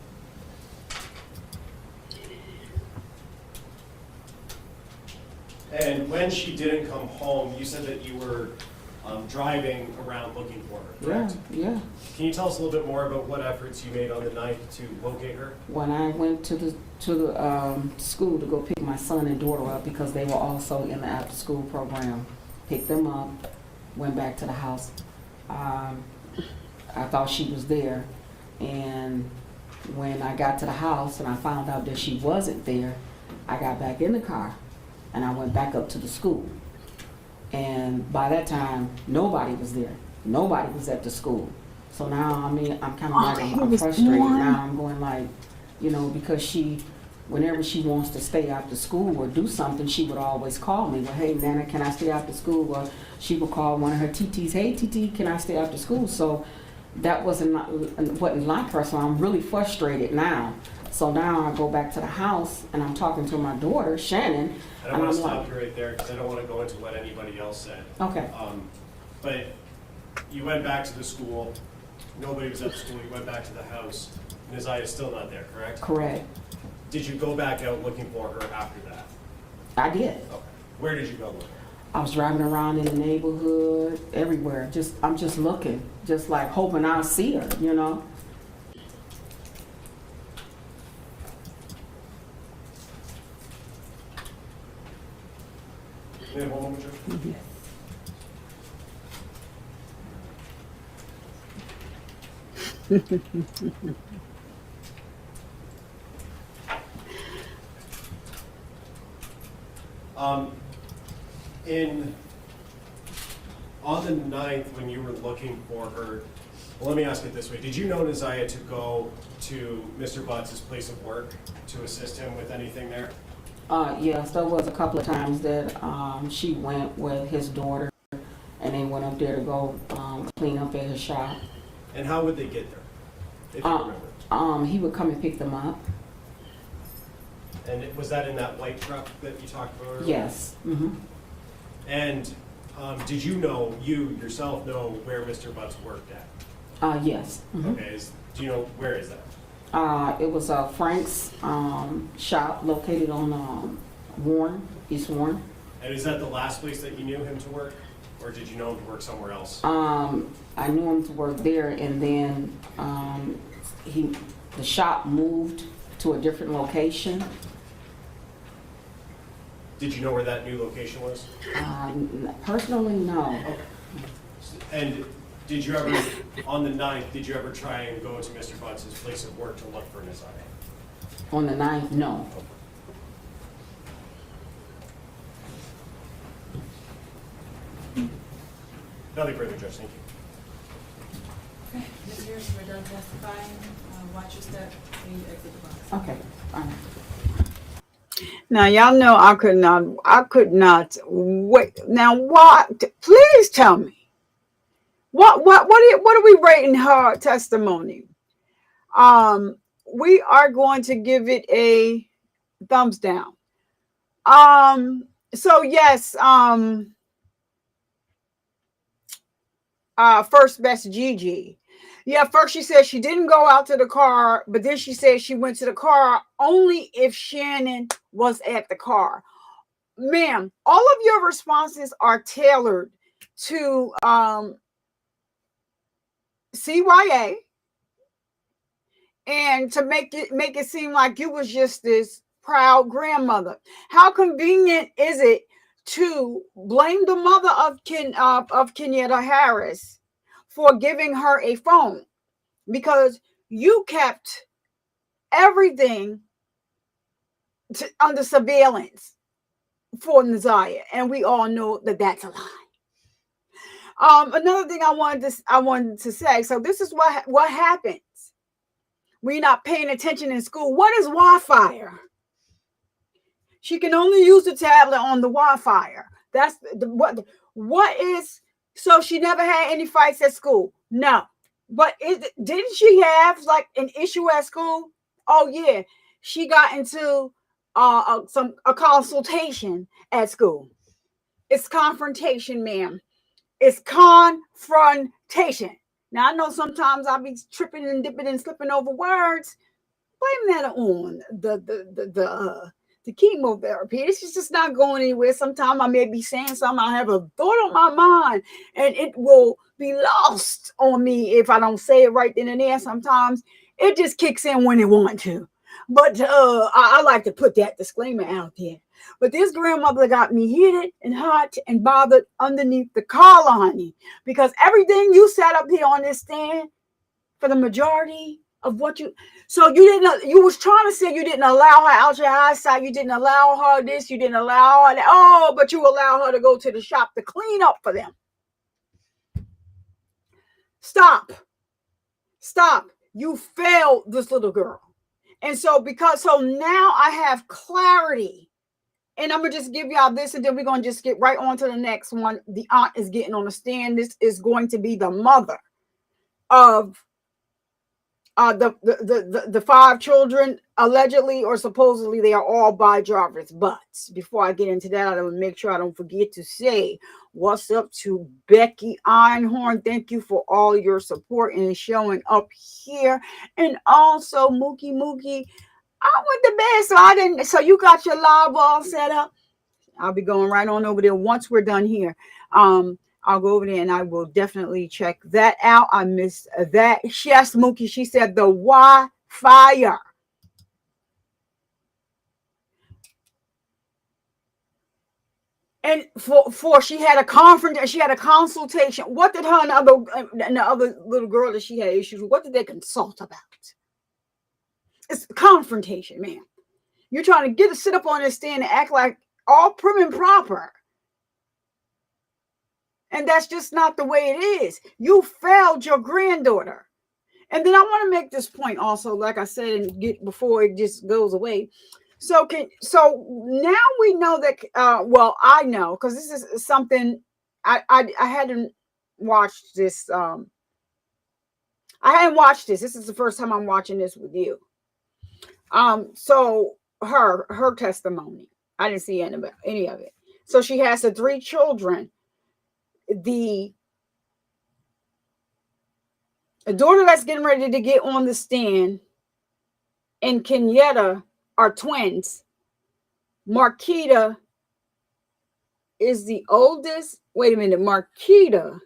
And when she didn't come home, you said that you were driving around looking for her, correct? Yeah. Can you tell us a little bit more about what efforts you made on the 9th to locate her? When I went to the school to go pick my son and daughter up because they were also in the after school program, picked them up, went back to the house. I thought she was there, and when I got to the house and I found out that she wasn't there, I got back in the car and I went back up to the school. And by that time, nobody was there. Nobody was at the school. So now, I mean, I'm kind of like, I'm frustrated now. I'm going like, you know, because whenever she wants to stay after school or do something, she would always call me. Well, hey, Nana, can I stay after school? Or she would call one of her TTs, hey, TT, can I stay after school? So that wasn't like her, so I'm really frustrated now. So now I go back to the house and I'm talking to my daughter, Shannon. And I want to stop you right there because I don't want to go into what anybody else said. Okay. But you went back to the school, nobody was at the school, you went back to the house, Naziah is still not there, correct? Correct. Did you go back out looking for her after that? I did. Okay. Where did you go looking? I was driving around in the neighborhood, everywhere. I'm just looking, just like hoping I'll see her, you know? You have one more, Joe? On the 9th, when you were looking for her, well, let me ask it this way. Did you know Naziah to go to Mr. Butts' place of work to assist him with anything there? Yes, there was a couple of times that she went with his daughter and they went up there to go clean up at his shop. And how would they get there, if you remember? He would come and pick them up. And was that in that white truck that you talked about earlier? Yes. Mm-hmm. And did you yourself know where Mr. Butts worked at? Yes. Mm-hmm. Okay, do you know, where is that? It was Frank's shop located on Warren, East Warren. And is that the last place that you knew him to work? Or did you know him to work somewhere else? I knew him to work there, and then the shop moved to a different location. Did you know where that new location was? Personally, no. Okay. And did you ever, on the 9th, did you ever try and go to Mr. Butts' place of work to look for Naziah? On the 9th, no. Nothing further, Judge. Thank you. Okay, Ms. Harris, we're done testifying. Watch your step when you exit the box. Okay, fine. Now y'all know I could not wait. Now what? Please tell me what are we rating her testimony? Um, we are going to give it a thumbs down. So yes, first best Gigi. Yeah, first she said she didn't go out to the car, but then she said she went to the car only if Shannon was at the car. Ma'am, all of your responses are tailored to CYA and to make it seem like you was just this proud grandmother. How convenient is it to blame the mother of Kenyatta Harris for giving her a phone? Because you kept everything under surveillance for Naziah, and we all know that that's a lie. Another thing I wanted to say. So this is what happens when you're not paying attention in school. What is Wi-Fi? She can only use the tablet on the Wi-Fi. That's what is. So she never had any fights at school. No, but didn't she have like an issue at school? Oh yeah, she got into a consultation at school. It's confrontation, ma'am. It's confrontation. Now I know sometimes I'll be tripping and dipping and slipping over words. Blame that on the chemotherapy. This is just not going anywhere. Sometimes I may be saying something, I have a thought on my mind, and it will be lost on me if I don't say it right then and there. Sometimes it just kicks in when it wants to. But I like to put that disclaimer out there. But this grandmother got me heated and hot and bothered underneath the collar, honey, because everything you sat up here on this stand for the majority of what you, so you was trying to say you didn't allow her out your eyesight, you didn't allow her this, you didn't allow her that, oh, but you allow her to go to the shop to clean up for them. Stop. You failed this little girl. And so now I have clarity. And I'm going to just give y'all this, and then we're going to just get right on to the next one. The aunt is getting on the stand. This is going to be the mother of the 5 children. Allegedly or supposedly, they are all by Jarvis Butts. Before I get into that, I want to make sure I don't forget to say what's up to Becky Einhorn. Thank you for all your support and showing up here. And also Mookie. I went to bed, so I didn't. So you got your live all set up. I'll be going right on over there once we're done here. I'll go over there and I will definitely check that out. I missed that. Yes, Mookie. She said the Wi-Fi. And for she had a conference, she had a consultation. What did her and the other little girl that she had issues with? What did they consult about? It's confrontation, man. You're trying to sit up on this stand and act like all prim and proper. And that's just not the way it is. You failed your granddaughter. And then I want to make this point also, like I said, and get before it just goes away. So now we know that, well, I know, because this is something I hadn't watched this. I hadn't watched this. This is the first time I'm watching this with you. So her testimony, I didn't see any of it. So she has the 3 children. The daughter that's getting ready to get on the stand and Kenyatta are twins. Marquita is the oldest. Wait a minute, Marquita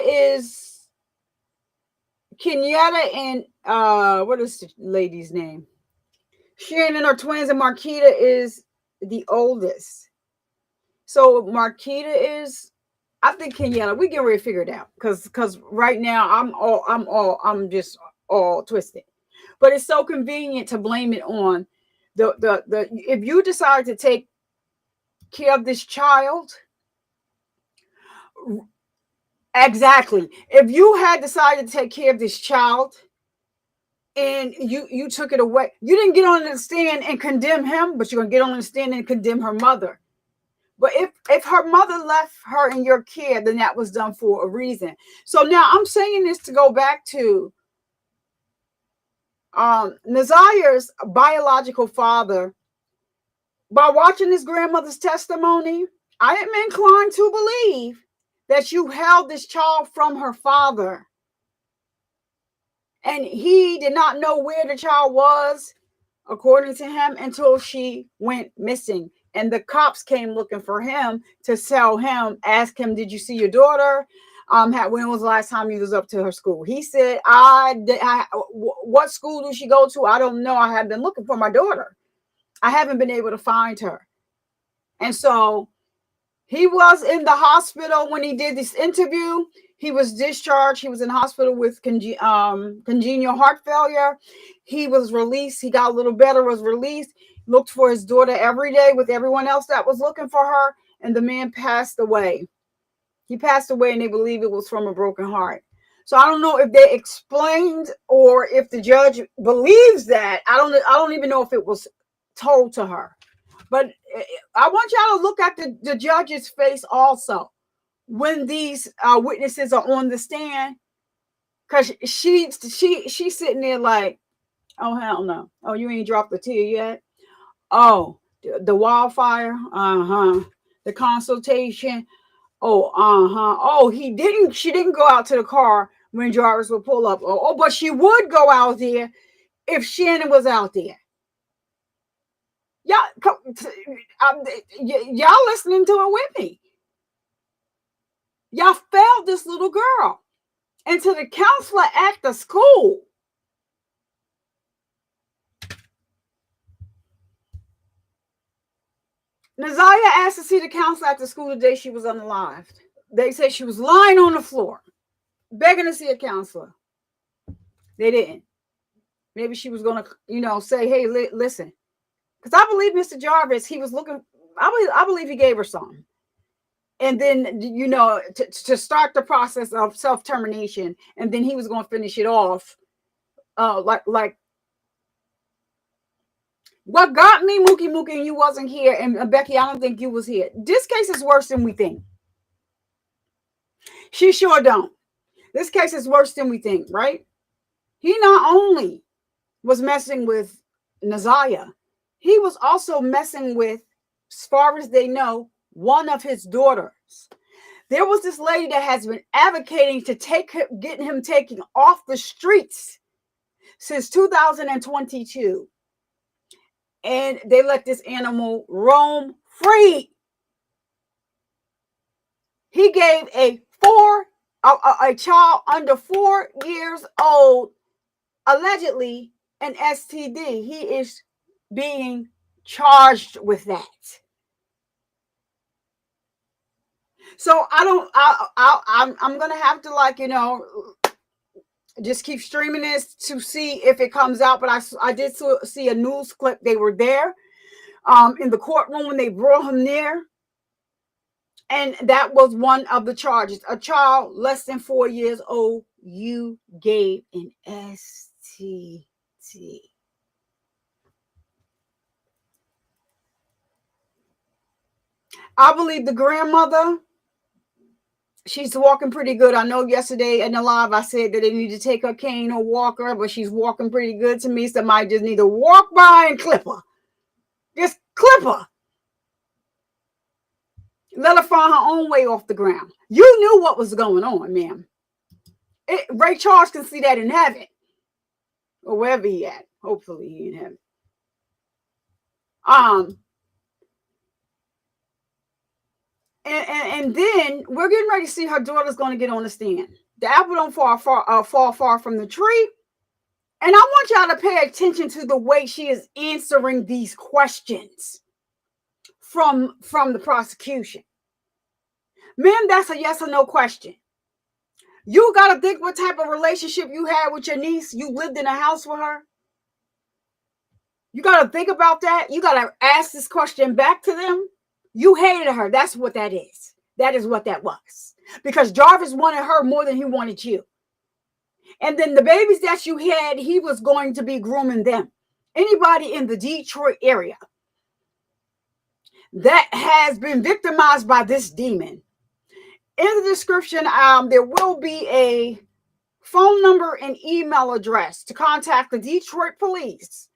is Kenyatta and what is the lady's name? Shannon are twins, and Marquita is the oldest. So Marquita is, I think Kenyatta. We get ready to figure it out because right now I'm just all twisted. But it's so convenient to blame it on the if you decide to take care of this child, Exactly. If you had decided to take care of this child and you took it away, you didn't get on the stand and condemn him, but you're gonna get on the stand and condemn her mother. But if her mother left her in your care, then that was done for a reason. So now I'm saying this to go back to Nazaya's biological father. By watching his grandmother's testimony, I am inclined to believe that you held this child from her father. And he did not know where the child was, according to him, until she went missing. And the cops came looking for him to tell him, ask him, did you see your daughter? When was the last time you was up to her school? He said, what school does she go to? I don't know. I have been looking for my daughter. I haven't been able to find her. And so he was in the hospital when he did this interview. He was discharged. He was in hospital with congenital heart failure. He was released. He got a little better, was released, looked for his daughter every day with everyone else that was looking for her. And the man passed away. He passed away, and they believe it was from a broken heart. So I don't know if they explained or if the judge believes that. I don't even know if it was told to her. But I want y'all to look at the judge's face also when these witnesses are on the stand, because she's sitting there like, oh hell no, oh you ain't dropped a tear yet, oh the wildfire, the consultation, oh she didn't go out to the car when Jarvis would pull up, but she would go out there if Shannon was out there. Y'all listening to it with me. Y'all failed this little girl. And to the counselor at the school, Nazaya asked to see the counselor at the school the day she was unalived. They said she was lying on the floor, begging to see a counselor. They didn't. Maybe she was going to, say, hey, listen. Because I believe Mr. Jarvis, he was looking, I believe he gave her something. And then, to start the process of self-termination, and then he was going to finish it off. Like what got me, Mookie, and you wasn't here, and Becky, I don't think you was here. This case is worse than we think. She sure don't. This case is worse than we think, right? He not only was messing with Nazaya, he was also messing with, as far as they know, one of his daughters. There was this lady that has been advocating to getting him taken off the streets since 2022. And they let this animal roam free. He gave a child under 4 years old, allegedly, an STD. He is being charged with that. So I'm gonna have to just keep streaming this to see if it comes out. But I did see a news clip. They were there in the courtroom when they brought him there, and that was one of the charges. A child less than 4 years old, you gave an STD. I believe the grandmother, she's walking pretty good. I know yesterday in the live I said that they need to take her cane or walker, but she's walking pretty good to me. Somebody just need to walk by and clip her. Just clip her. Let her find her own way off the ground. You knew what was going on, ma'am. Ray Charles can see that in heaven. Or wherever he at. Hopefully he in heaven. And then we're getting ready to see her daughter's going to get on the stand. The apple don't fall far from the tree. And I want y'all to pay attention to the way she is answering these questions from the prosecution. Ma'am, that's a yes or no question. You got to think what type of relationship you had with your niece. You lived in a house with her. You got to think about that. You got to ask this question back to them. You hated her. That's what that is. That is what that was. Because Jarvis wanted her more than he wanted you. And then the babies that you had, he was going to be grooming them. Anybody in the Detroit area that has been victimized by this demon, in the description, there will be a phone number and email address to contact the Detroit police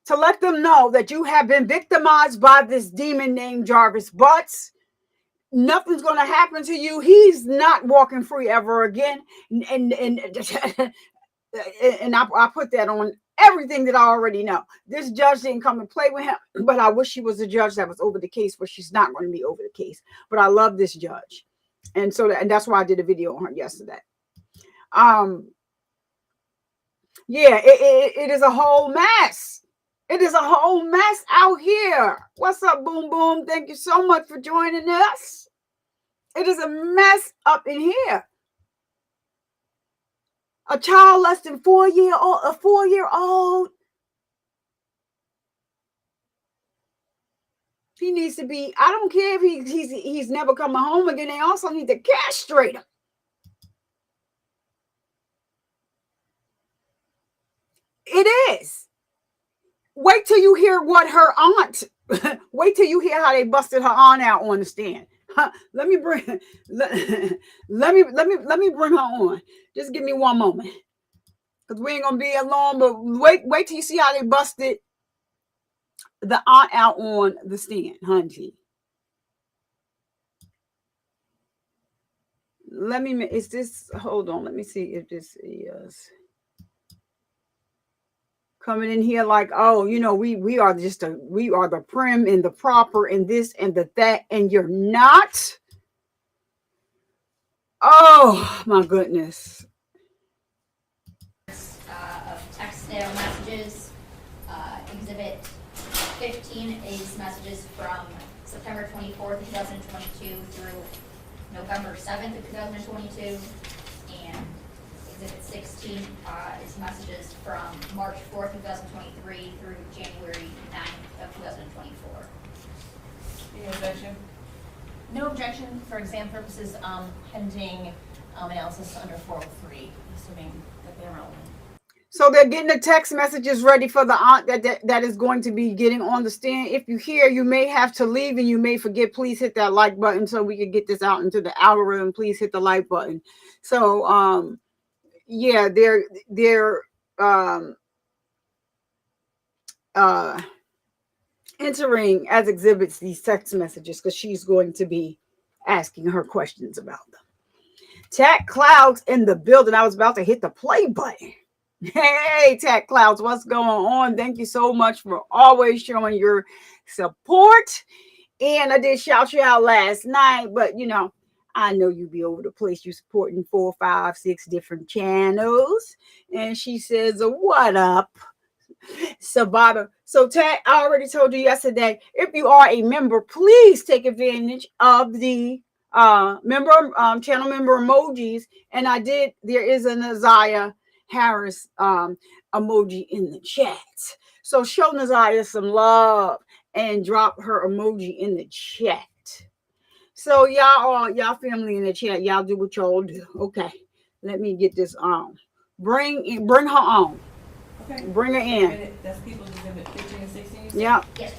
to let them know that you have been victimized by this demon named Jarvis Butts. Nothing's going to happen to you. He's not walking free ever again. And I put that on everything that I already know. This judge didn't come and play with him, but I wish she was a judge that was over the case, but she's not going to be over the case. But I love this judge. And that's why I did a video on her yesterday. Yeah, it is a whole mess. It is a whole mess out here. What's up, Boom Boom? Thank you so much for joining us. It is a mess up in here. A child less than 4 year old, a 4-year-old. He needs to be, I don't care if he's never coming home again. They also need to castrate him. It is. Wait till you hear what her aunt, wait till you hear how they busted her aunt out on the stand. Let me bring her on. Just give me one moment. Because we ain't gonna be alone, but wait till you see how they busted the aunt out on the stand, honey. Hold on, let me see if this is coming in here like, oh, you know, we are the prim and the proper and this and that, and you're not. Oh my goodness. Of text messages. Exhibit 15 is messages from September 24th, 2022 through November 7th of 2022. And Exhibit 16 is messages from March 4th, 2023 through January 9th of 2024. Any objection? No objection for exam purposes, pending analysis under 403, assuming that they're relevant. So they're getting the text messages ready for the aunt that is going to be getting on the stand. If you hear, you may have to leave and you may forget, please hit that like button so we can get this out into the algorithm. Please hit the like button. So, yeah, they're entering as exhibits these text messages because she's going to be asking her questions about them. Tech Clouds in the building. I was about to hit the play button. Hey, Tech Clouds, what's going on? Thank you so much for always showing your support. And I did shout you out last night, but you know, I know you be over the place. You supporting 4, 5, 6 different channels. And she says, what up? Survivor. So Tech, I already told you yesterday, if you are a member, please take advantage of the channel member emojis. And there is an Isaiah Harris emoji in the chat. So show Naziah some love and drop her emoji in the chat. So y'all family in the chat, y'all do what y'all do. Okay, let me get this on. Bring her on. Okay. Bring her in. That's people exhibit 15 and 16. Yeah. Yes,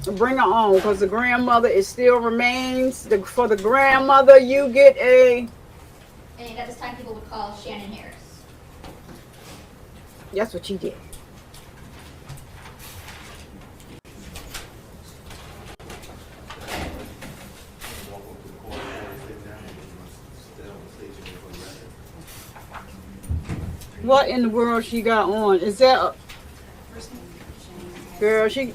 that's Bring her on because the grandmother still remains. For the grandmother, you get a. And at this time, people would call Shannon Harris. That's what she did. What in the world she got on? Is that girl? She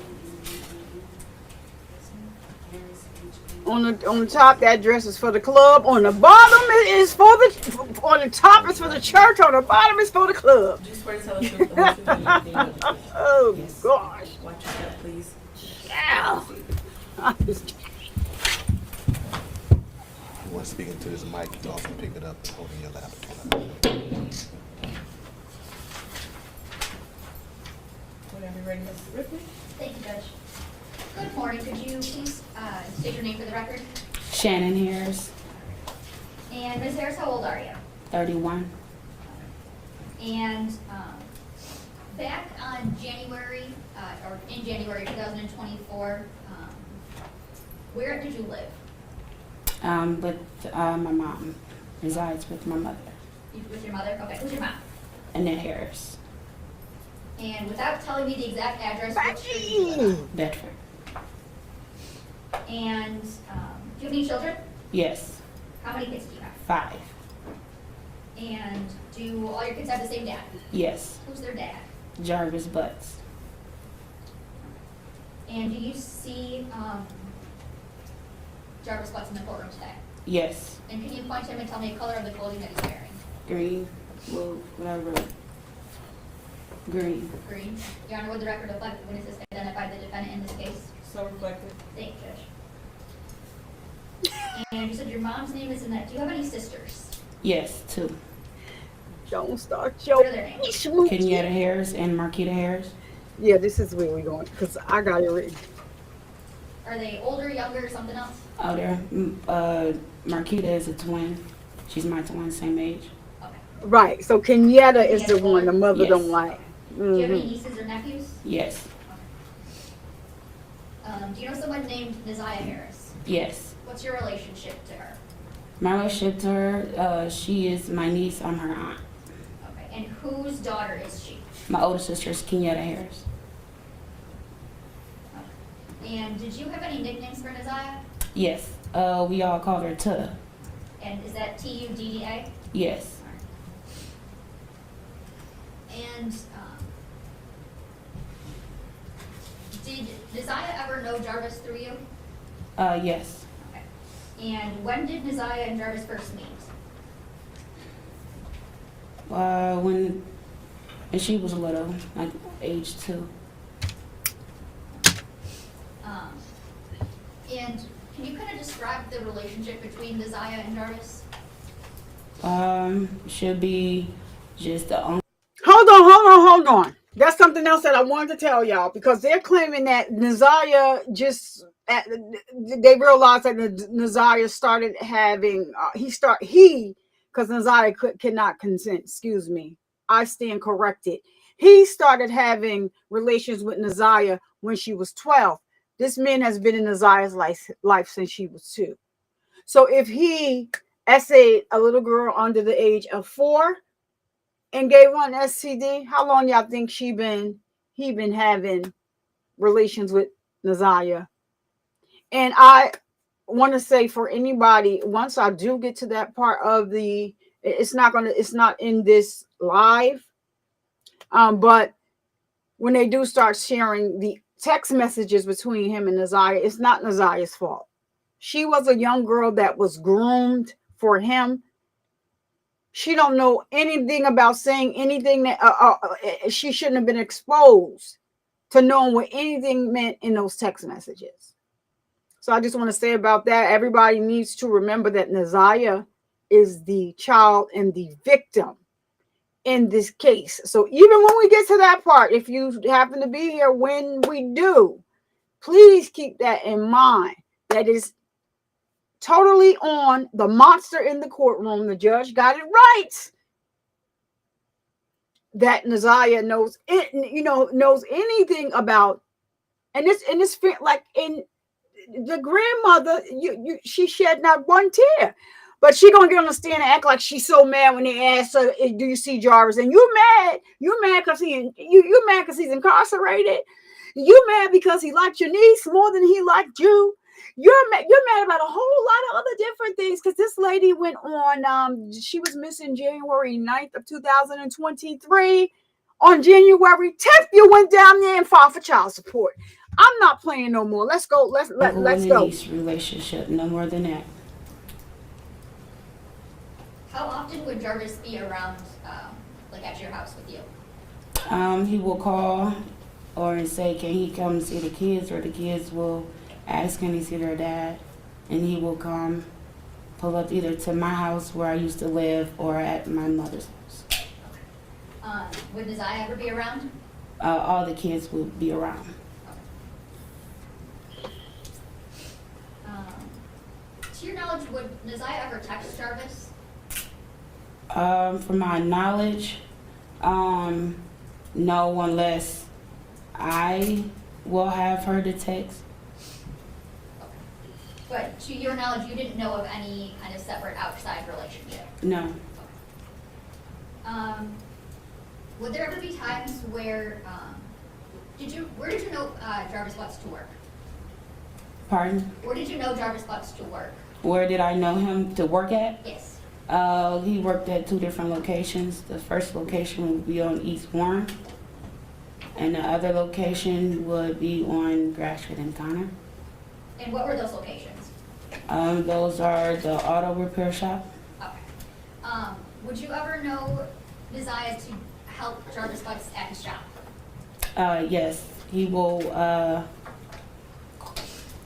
on the top, that dress is for the club. On the bottom, it is for the. On the top, it's for the church. On the bottom, it's for the club. Just swear to tell us the whole truth and anything but the truth. Oh Yes. gosh! Watch your step, please. Yeah. You want to speak into this mic, you can also pick it up and hold in your lap. Whenever you're ready, Mrs. Ripley. Thank you, Judge. Good morning. Could you please state your name for the record? Shannon Harris, And Ms. Harris, how old are you? 31. And back on January, or in January 2024, where did you live? With my mom. Resides with my mother, With your mother? Okay, who's your mom? Annette Harris, And without telling me the exact address, what street do you live on? Bedford. And do you have any children? Yes, How many kids do you have? 5. And do all your kids have the same dad? Yes, Who's their dad? Jarvis Butts. And do you see Jarvis Butts in the courtroom today? Yes, And can you point to him and tell me the color of the clothing that he's wearing? green, blue, whatever. Green. Green. Your Honor, would the record reflect the witnesses identified the defendant in this case? So reflected. Thank you, Judge. And you said your mom's name is Annette. Do you have any sisters? Yes, 2. Don't start What are your their names? Kenyatta Harris and Marquita Harris. Yeah, this is where we're going because I got it written. Are they older, younger, something else? Oh, there. Marquita is a twin. She's my twin, same age. Okay. Right. So Kenyatta is the one the mother Yes. don't like. Do you have any Mhm. nieces or nephews? Yes, Do you know someone named Neziah Harris? yes. What's your relationship to her? My relationship to her, she is my niece. I'm her aunt. Okay. And whose daughter is she? My older sister is Kenyatta Harris. And did you have any nicknames for Neziah? Yes, we all called her Tudda. And is that Tudda? Yes, And did Neziah ever know Jarvis through you? yes. Okay. And when did Neziah and Jarvis first meet? When she was little, like age 2. And can you kind of describe the relationship between Neziah and Jarvis? Should be just the only. Hold on. That's something else that I wanted to tell y'all because they're claiming that Neziah they realized that Neziah started having because Neziah cannot consent. Excuse me, I stand corrected. He started having relations with Neziah when she was 12. This man has been in Neziah's life since she was 2. So if he essayed a little girl under the age of 4 and gave one STD, how long y'all think he been having relations with Neziah? And I want to say for anybody, once I do get to that part of it's not in this live, but when they do start sharing the text messages between him and Neziah, it's not Neziah's fault. She was a young girl that was groomed for him. She don't know anything about saying anything that she shouldn't have been exposed to knowing what anything meant in those text messages. So I just want to say about that, everybody needs to remember that Neziah is the child and the victim in this case. So even when we get to that part, if you happen to be here when we do, please keep that in mind. That is totally on the monster in the courtroom. The judge got it right. That Neziah knows anything about, and this like in the grandmother, she shed not one tear. But she gonna get on the stand and act like she's so mad when they ask her, "Do you see Jarvis?" And you mad because you mad because he's incarcerated. You mad because he liked your niece more than he liked you. You're mad about a whole lot of other different things because this lady went on. She was missing January 9th of 2023. On January 10th, you went down there and filed for child support. I'm not playing no more. Let's go. Let's go. Relationship, no more than that. How often would Jarvis be around, like at your house with you? He will call or say, "Can he come see the kids?" Or the kids will ask, "Can he see their dad?" And he will come, pull up either to my house where I used to live or at my mother's house. Would Neziah ever be around? All the kids will be around. To your knowledge, would Nazaya ever text Jarvis? From my knowledge, no, unless I will have her to text. But to your knowledge, you didn't know of any kind of separate outside relationship? No. Would there ever be times where, where did you know Jarvis Butts to work? Pardon? Where did you know Jarvis Butts to work? Where did I know him to work at? Yes. He worked at 2 different locations. The first location would be on East Warren, and the other location would be on Grashford and Connor. And what were those locations? Those are the auto repair shop. Okay. Would you ever know Nazaya to help Jarvis Butts at his shop? Yes, he will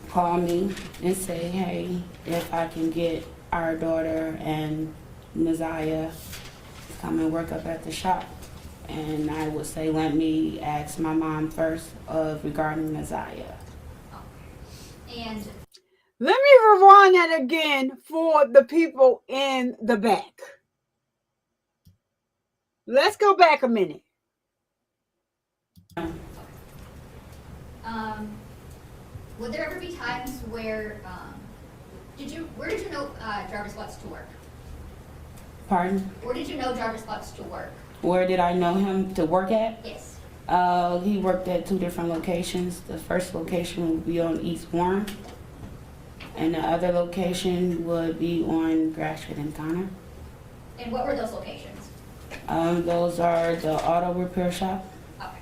call me and say, hey, if I can get our daughter and Nazaya to come and work up at the shop. And I would say, let me ask my mom first regarding Nazaya. And Let me rewind that again for the people in the back. Let's go back a minute. would there ever be times where, where did you know Jarvis Butts to work? Pardon? Where did you know Jarvis Butts to work? Where did I know him to work at? Yes. He worked at 2 different locations. The first location would be on East Warren, and the other location would be on Grashford and Connor. And what were those locations? Those are the auto repair shop. Okay.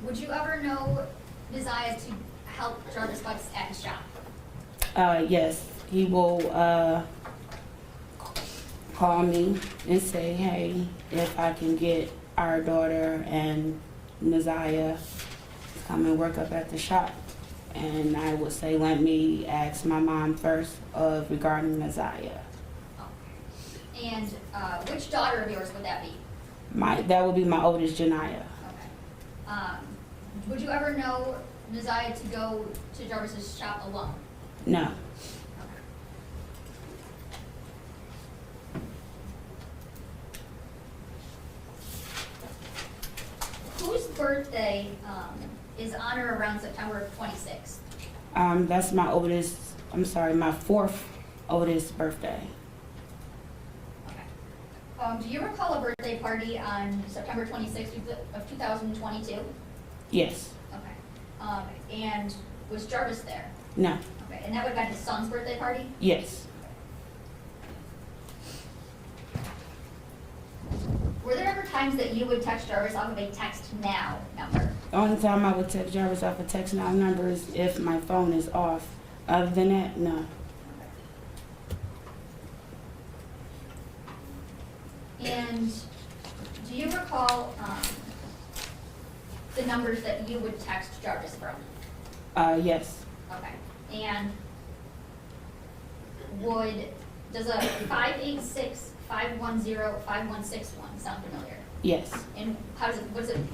Would you ever know Nazaya to help Jarvis Butts at his shop? Yes, he will call me and say, hey, if I can get our daughter and Nazaya to come and work up at the shop. And I would say, let me ask my mom first regarding Nazaya. And which daughter of yours would that be? That would be my oldest, Janaya. Okay. Would you ever know Nazaya to go to Jarvis's shop alone? No. Whose birthday is on or around September 26th? That's my my 4th oldest birthday. Okay. Do you recall a birthday party on September 26th of 2022? Yes. Okay. And was Jarvis there? No. Okay. And that would have been his son's birthday party? Yes. Were there ever times that you would text Jarvis off of a text now number? The only time I would text Jarvis off a text now number is if my phone is off. Other than that, no. And do you recall the numbers that you would text Jarvis from? Yes. Okay. And does a 586-510-5161 sound familiar? Yes. And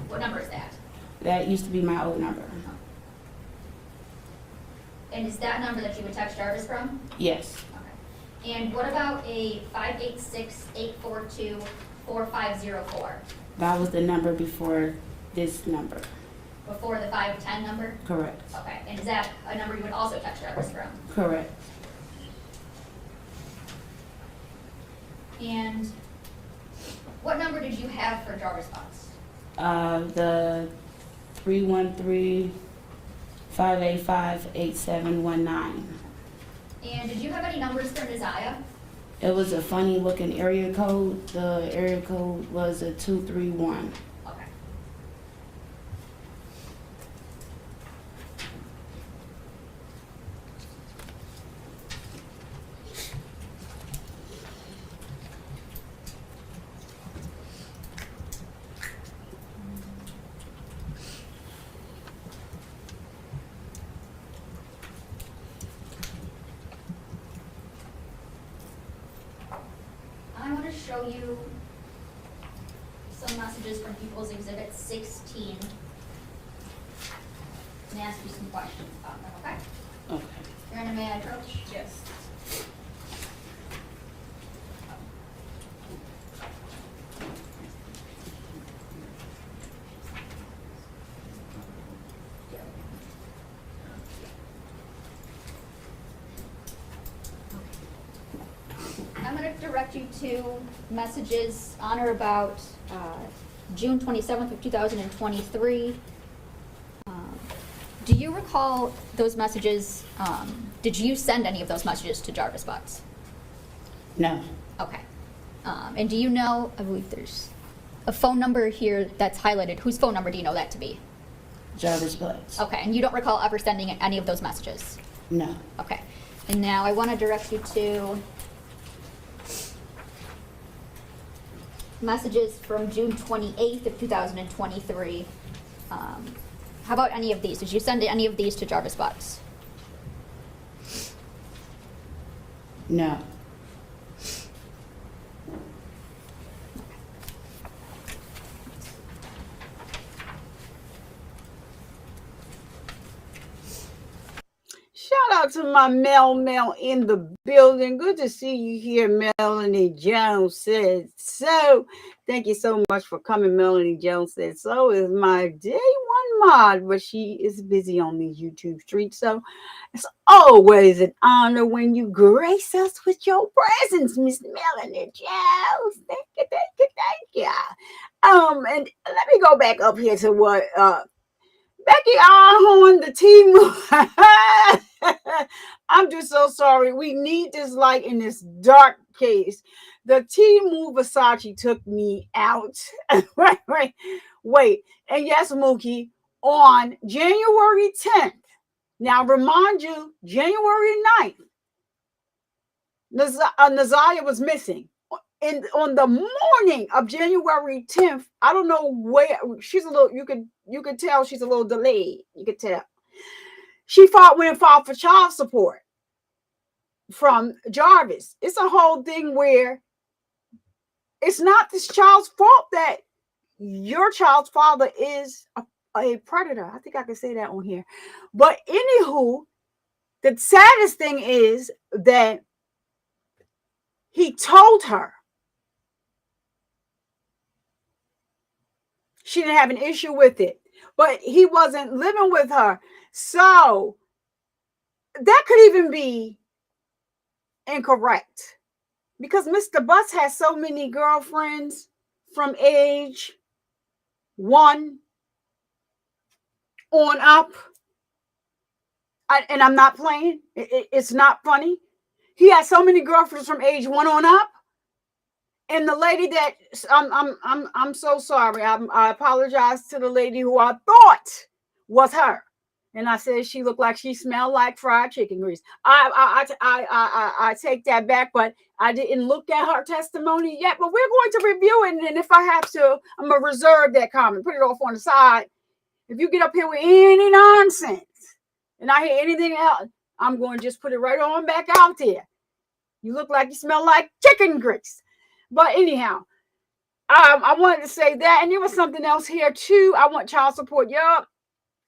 what number is that? That used to be my old number. And is that number that you would text Jarvis from? Yes. Okay. And what about a 586-842-4504? That was the number before this number. Before the 510 number? Correct. Okay. And is that a number you would also text Jarvis from? Correct. And what number did you have for Jarvis Butts? The 313-585-8719. And did you have any numbers for Nazaya? It was a funny looking area code. The area code was a 231. Okay. I want to show you some messages from People's Exhibit 16 and ask you some questions about them, okay? Okay. Miranda, may I approach? Yes. direct you to messages on or about June 27th of 2023. Do you recall those messages? Did you send any of those messages to Jarvis Butts? No. Okay. And do you know, I believe there's a phone number here that's highlighted. Whose phone number do you know that to be? Jarvis Butts. Okay, and you don't recall ever sending any of those messages? No. Okay. And now I want to direct you to messages from June 28th of 2023. How about any of these? Did you send any of these to Jarvis Butts? No. Shout out to my Mel in the building. Good to see you here, Melanie Jones said so. Thank you so much for coming, Melanie Jones said so. Is my day one mod, but she is busy on the YouTube street. So it's always an honor when you grace us with your presence, Miss Melanie Jones. Thank you, thank you, thank you. And let me go back up here to what Becky Ahorn, the team. I'm just so sorry. We need this light in this dark case. The Timu Versace took me out. Wait. And yes, Mookie, on January 10th. Now, remind you, January 9th, Nazaria was missing. On the morning of January 10th, I don't know where she's a little, you could tell she's a little delayed. You could tell. She went and filed for child support from Jarvis. It's a whole thing where it's not this child's fault that your child's father is a predator. I think I can say that on here. But anywho, the saddest thing is that he told her she didn't have an issue with it, but he wasn't living with her. So that could even be incorrect because Mr. Butts has so many girlfriends from age 1 on up. And I'm not playing. It's not funny. He has so many girlfriends from age 1 on up. And the lady that I'm so sorry. I apologize to the lady who I thought was her, and I said she looked like she smelled like fried chicken grease. I take that back, but I didn't look at her testimony yet. But we're going to review it, and if I have to, I'm gonna reserve that comment, put it off on the side. If you get up here with any nonsense, and I hear anything else, I'm going to just put it right on back out there. You look like you smell like chicken grease. But anyhow, I wanted to say that. And there was something else here too. I want child support. Yup.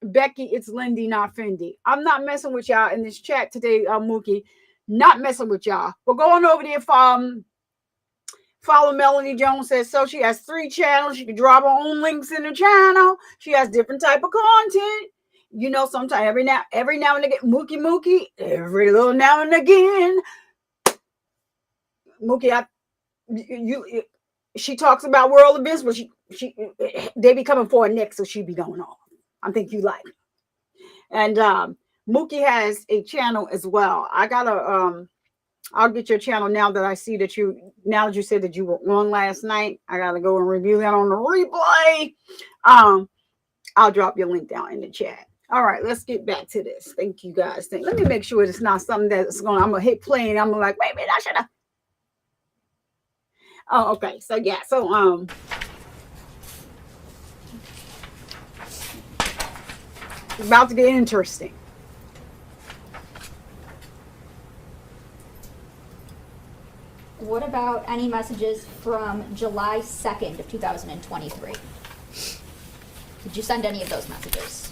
Becky, it's Lindy, not Fendi. I'm not messing with y'all in this chat today, Mookie. Not messing with y'all. But going over there, follow Melanie Jones says so. She has 3 channels. She can drop her own links in the channel. She has different type of content. You know, sometimes every now and again, Mookie, every little now and again. Mookie, she talks about world events, but they be coming for her next, so she be going on. I think you like it. And Mookie has a channel as well. I gotta I'll get your channel now that I see that you said that you were on last night. I gotta go and review that on the replay. I'll drop your link down in the chat. All right, let's get back to this. Thank you guys. Let me make sure it's not something that's I'm gonna hit play and I'm like, wait a minute, I should have. Oh, okay. So yeah, so it's about to get interesting. What about any messages from July 2nd of 2023? Did you send any of those messages?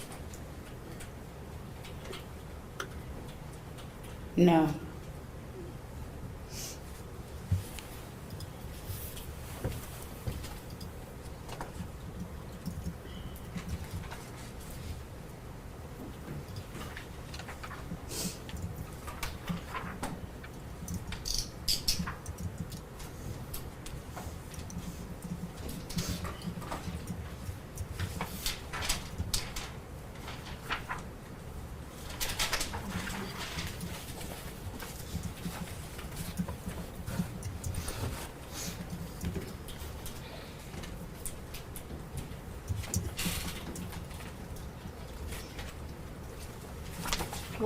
No.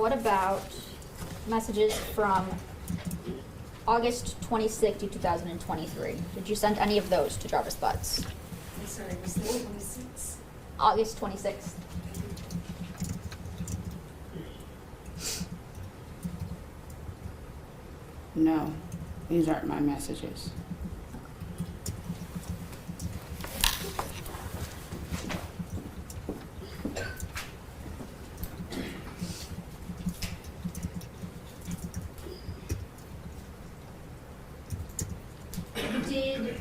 What about messages from August 26th, 2023? Did you send any of those to Jarvis Butts? I'm sorry, was this 26? August 26th. No, these aren't my messages. Did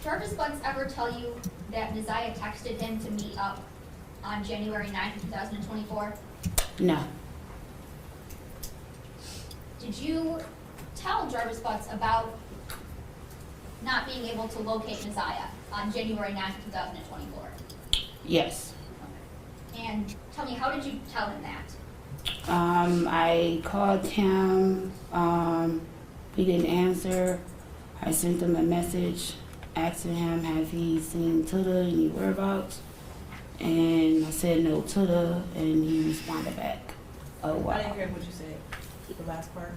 Jarvis Butts ever tell you that Messiah texted him to meet up on January 9th, 2024? No, Did you tell Jarvis Butts about not being able to locate Messiah on January 9th, 2024? yes. And tell me, how did you tell him that? I called him, he didn't answer. I sent him a message asking him, have he seen Tuda, any whereabouts? And I said no Tuda, and he responded back, oh wow. I didn't hear what you said, the last part.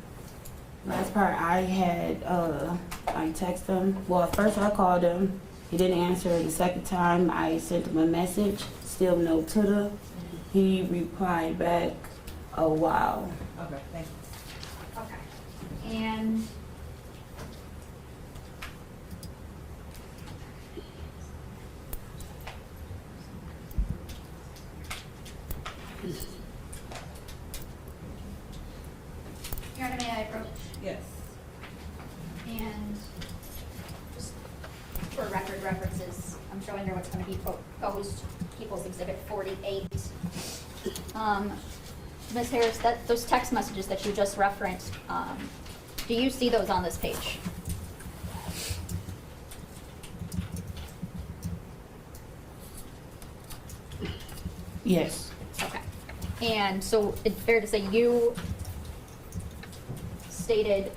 Last part, I had, I texted him. Well, at first I called him. He didn't answer. The second time, I sent him a message. Still no Tuda. He replied back, oh, wow. Okay, thank you. Okay. And Your Honor, may I approach? Yes. And just for record references, I'm showing her what's going to be proposed, People's Exhibit 48. Ms. Harris, those text messages that you just referenced, do you see those on this page? Yes. Okay. And so it's fair to say you stated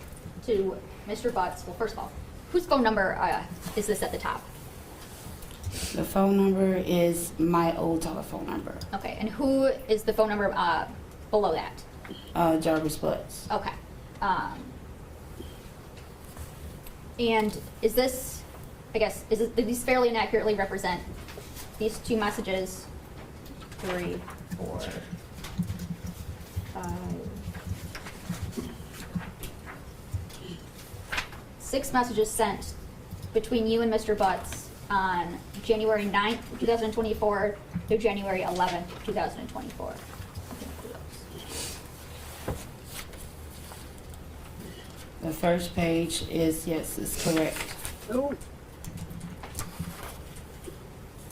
to Mr. Butts, well, first of all, whose phone number is this at the top? The phone number is my old telephone number. Okay, and who is the phone number below that? Jarvis Butts. Okay. And is this, I guess, do these fairly and accurately represent these two messages? 3, 4, 5, 6 messages sent between you and Mr. Butts on January 9th, 2024 through January 11th, 2024. The first page is, yes, it's correct. Oh,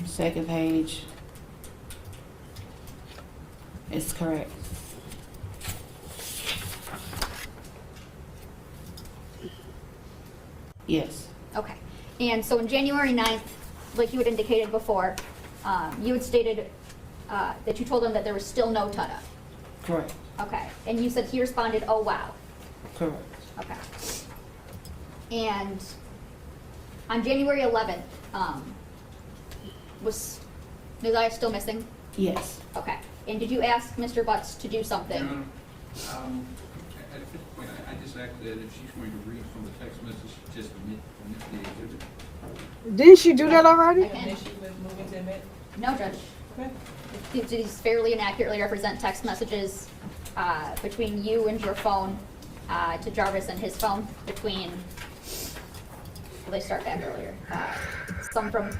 Second page is correct. Yes. Okay. And so on January 9th, like you had indicated before, you had stated that you told him that there was still no Tutta. Correct. Okay. And you said he responded, oh, wow. Correct. Okay. And on January 11th, was Messiah still missing? Yes. Okay. And did you ask Mr. Butts to do something? Your Honor, at this point, I just asked that if she's going to read from the text message, just omit the exhibit. didn't she do that already? Okay. An issue with moving to admit? No, Judge. Okay. Do these fairly and accurately represent text messages between you and your phone to Jarvis and his phone between, well, they start back earlier. Some from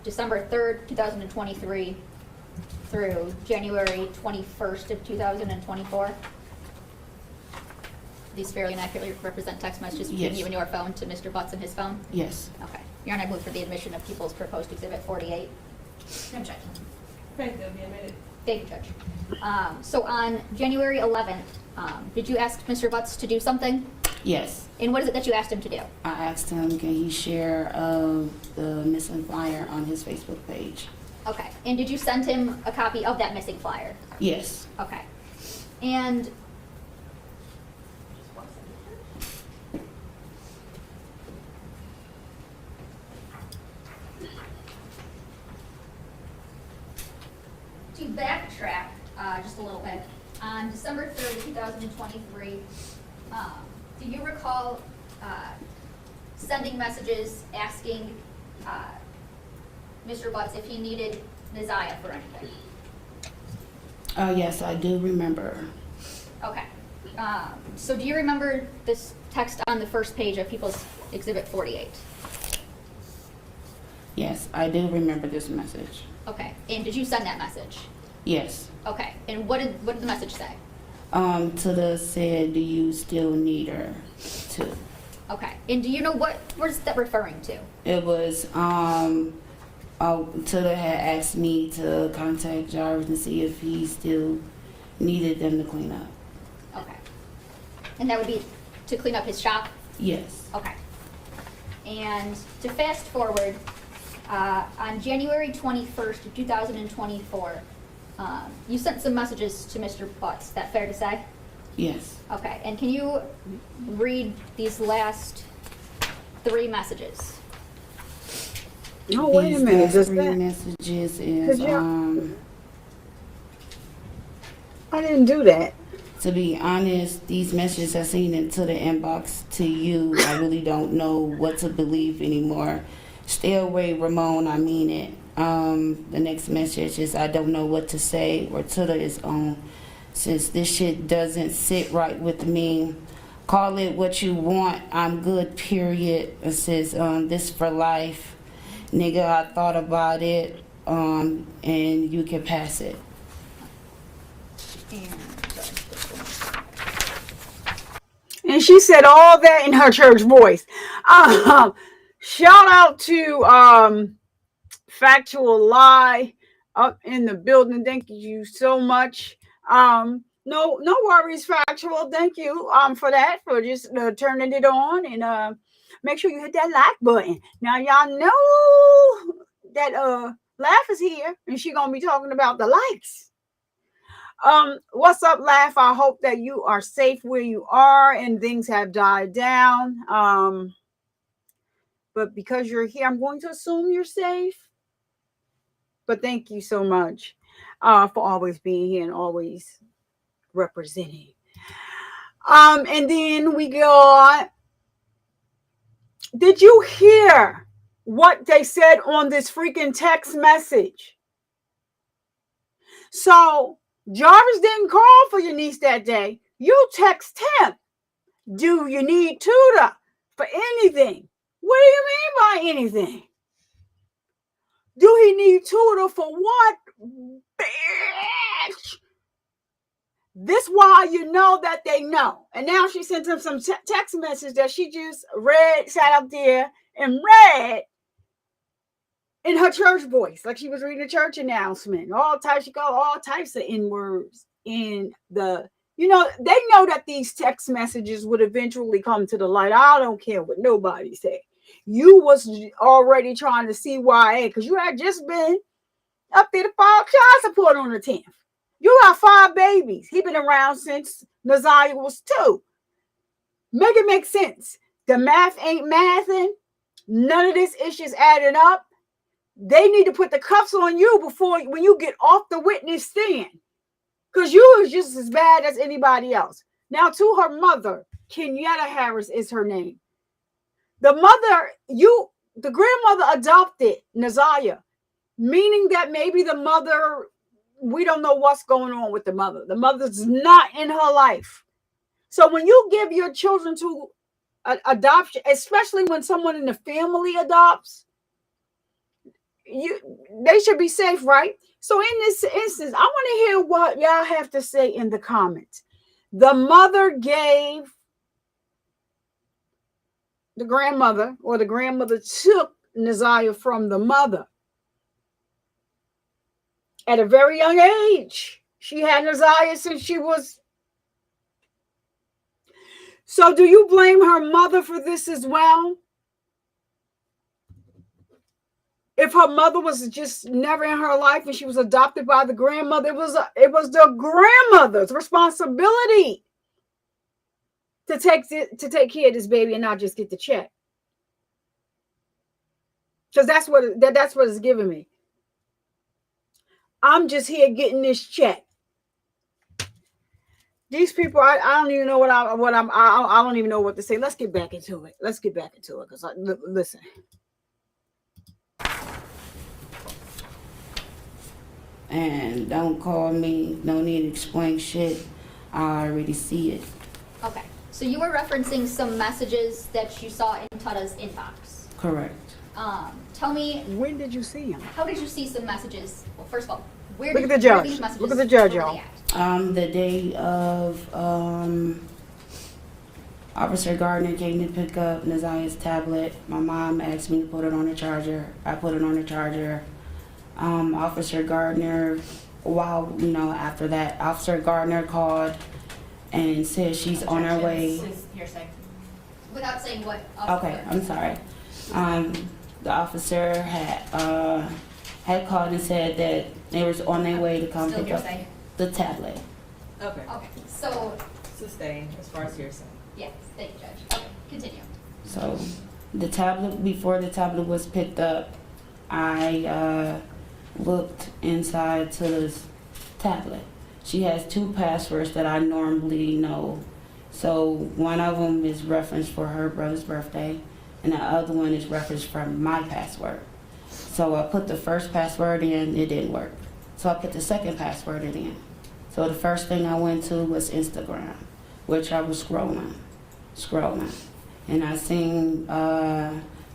December 3rd, 2023 through January 21st of 2024. These fairly and accurately represent text messages between Yes. you and your phone to Mr. Butts and his phone? Yes. Okay. Your Honor, I move for the admission of People's Proposed Exhibit 48. No objection. Okay, they'll be admitted. Thank you, Judge. So on January 11th, did you ask Mr. Butts to do something? Yes. And what is it that you asked him to do? I asked him, can he share the missing flyer on his Facebook page? Okay. And did you send him a copy of that missing flyer? Yes. Okay. And to backtrack just just a little bit. On December 3rd, 2023, do you recall sending messages asking Mr. Butts if he needed Neziah for anything? Yes, I do remember. Okay. So do you remember this text on the first page of People's Exhibit 48? Yes, I do remember this message. Okay. And did you send that message? Yes. Okay. And what did the message say? Tilla said, do you still need her to? Okay. And do you know what is that referring to? It was, Tilla had asked me to contact Jarvis and see if he still needed them to clean up. Okay. And that would be to clean up his shop? Yes. Okay. And to fast forward, on January 21st, 2024, you sent some messages to Mr. Butts. Is that fair to say? Yes. Okay. And can you read these last 3 messages? Oh, wait a These minute. last Does 3 that, messages is, I didn't do that. to be honest, these messages I seen into the inbox to you, I really don't know what to believe anymore. Stay away, Ramon, I mean it. The next message is, I don't know what to say, or Tilla is on. Since this shit doesn't sit right with me, call it what you want, I'm good, period. It says, this for life. Nigga, I thought about it, and you can pass it. And she said all that in her church voice. Shout out to Factual Lie up in the building. Thank you so much. No worries, Factual. Thank you for that, for just turning it on, and make sure you hit that like button. Now y'all know that Laugh is here, and she gonna be talking about the likes. What's up, Laugh? I hope that you are safe where you are and things have died down. But because you're here, I'm going to assume you're safe. But thank you so much for always being here and always representing. And then we go on. Did you hear what they said on this freaking text message? So Jarvis didn't call for your niece that day. You text him. Do you need tutor for anything? What do you mean by anything? Do he need tutor for what? Bitch. This why you know that they know. And now she sent him some text message that she just read, sat up there and read in her church voice, like she was reading a church announcement. She got all types of N-words in the, they know that these text messages would eventually come to the light. I don't care what nobody said. You was already trying to CYA because you had just been up there to file child support on the 10th. You got 5 babies. He been around since Neziah was 2. Make it make sense. The math ain't mathing. None of this issue's adding up. They need to put the cuffs on you when you get off the witness stand. Because you is just as bad as anybody else. Now, to her mother, Kenyatta Harris is her name. The grandmother adopted Neziah, meaning that maybe the mother, we don't know what's going on with the mother. The mother's not in her life. So when you give your children to adoption, especially when someone in the family adopts, they should be safe, right? So in this instance, I want to hear what y'all have to say in the comments. The mother gave the grandmother, or the grandmother took Neziah from the mother at a very young age. She had Neziah since she was. So do you blame her mother for this as well? If her mother was just never in her life and she was adopted by the grandmother, it was the grandmother's responsibility to take care of this baby and not just get the check. Because that's what it's giving me. I'm just here getting this check. These people, I don't even know I don't even know what to say. Let's get back into it. Let's get back into it because listen. And don't call me, no need to explain shit. I already see it. Okay. So you were referencing some messages that you saw in Tada's inbox. Correct. Tell me, When did you see him? how did you see some messages? Well, first of all, where Look did at the where judge. these messages? Look at the judge, where were y'all. they at? The day of Officer Gardner came to pick up Nazia's tablet. My mom asked me to put it on the charger. I put it on the charger. Officer Gardner, after that, Officer Gardner called and said she's on her way. This is hearsay. Without saying what. Okay, I'm sorry. The officer had called and said that they was on their way to come Still pick up hearsay. the tablet. Okay, Okay. So sustained as far as hearsay. yes, thank you, Judge. Okay, continue. So before the tablet was picked up, I looked inside to this tablet. She has 2 passwords that I normally know. So one of them is referenced for her brother's birthday, and the other one is referenced for my password. So I put the first password in, it didn't work. So I put the second password in. So the first thing I went to was Instagram, which I was scrolling. And I seen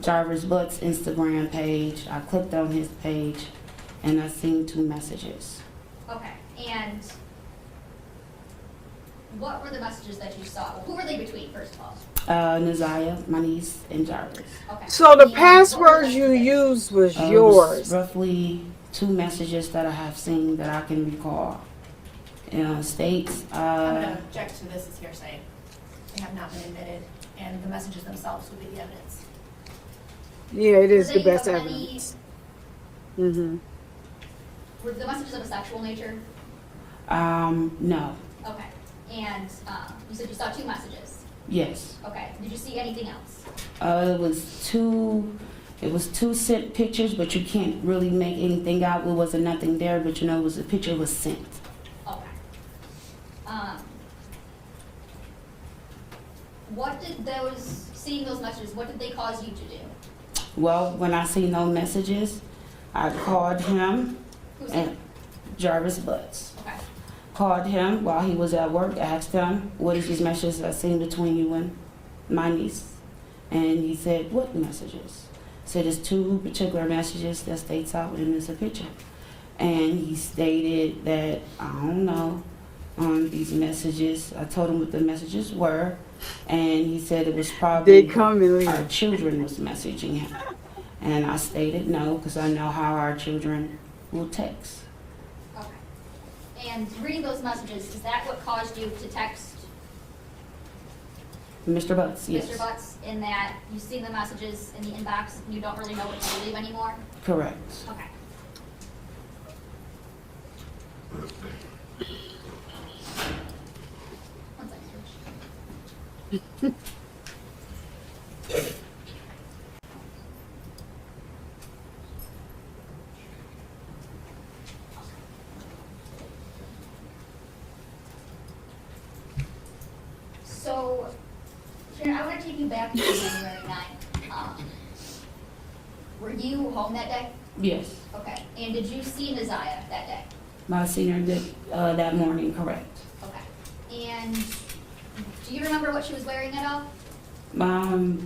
Jarvis Butts' Instagram page. I clicked on his page, and I seen 2 messages. Okay, and what were the messages that you saw? Who were they between, first of all? Nazia, my niece, and Jarvis. Okay. So the And passwords you what were the messages? used was It was yours. roughly 2 messages that I have seen that I can recall. States, I'm gonna object to this as hearsay. They have not been admitted, and the messages themselves would be the evidence. Yeah, it is Were the they best of evidence. Mm-hmm. Were the messages of a sexual nature? no, Okay. And you said you saw 2 messages. yes. Okay. Did you see anything else? It was two sent pictures, but you can't really make anything out. It wasn't nothing there, but it was a picture was sent. Okay. What did seeing those messages, what did they cause you to do? Well, when I seen those messages, I called him, Who's and Jarvis Butts. Okay. Called him while he was at work, asked him, what is these messages I seen between you and my niece? And he said, what messages? Said it's 2 particular messages that states out and it's a picture. And he stated that, I don't know, these messages, I told him what the messages were, and he said it was probably They come and our leave. children was messaging him. And I stated no, because I know how our children will text. Okay. And reading those messages, is that what caused you to text Mr. Butts, yes. Mr. Butts, in that you see the messages in the inbox and you don't really know what to believe anymore? Correct. Okay. One second, Rich. So, Sharon, I want to take you back to January 9th. Were you home that day? Yes. Okay. And did you see Naziah that day? My senior did that morning, correct. Okay. And do you remember what she was wearing at all?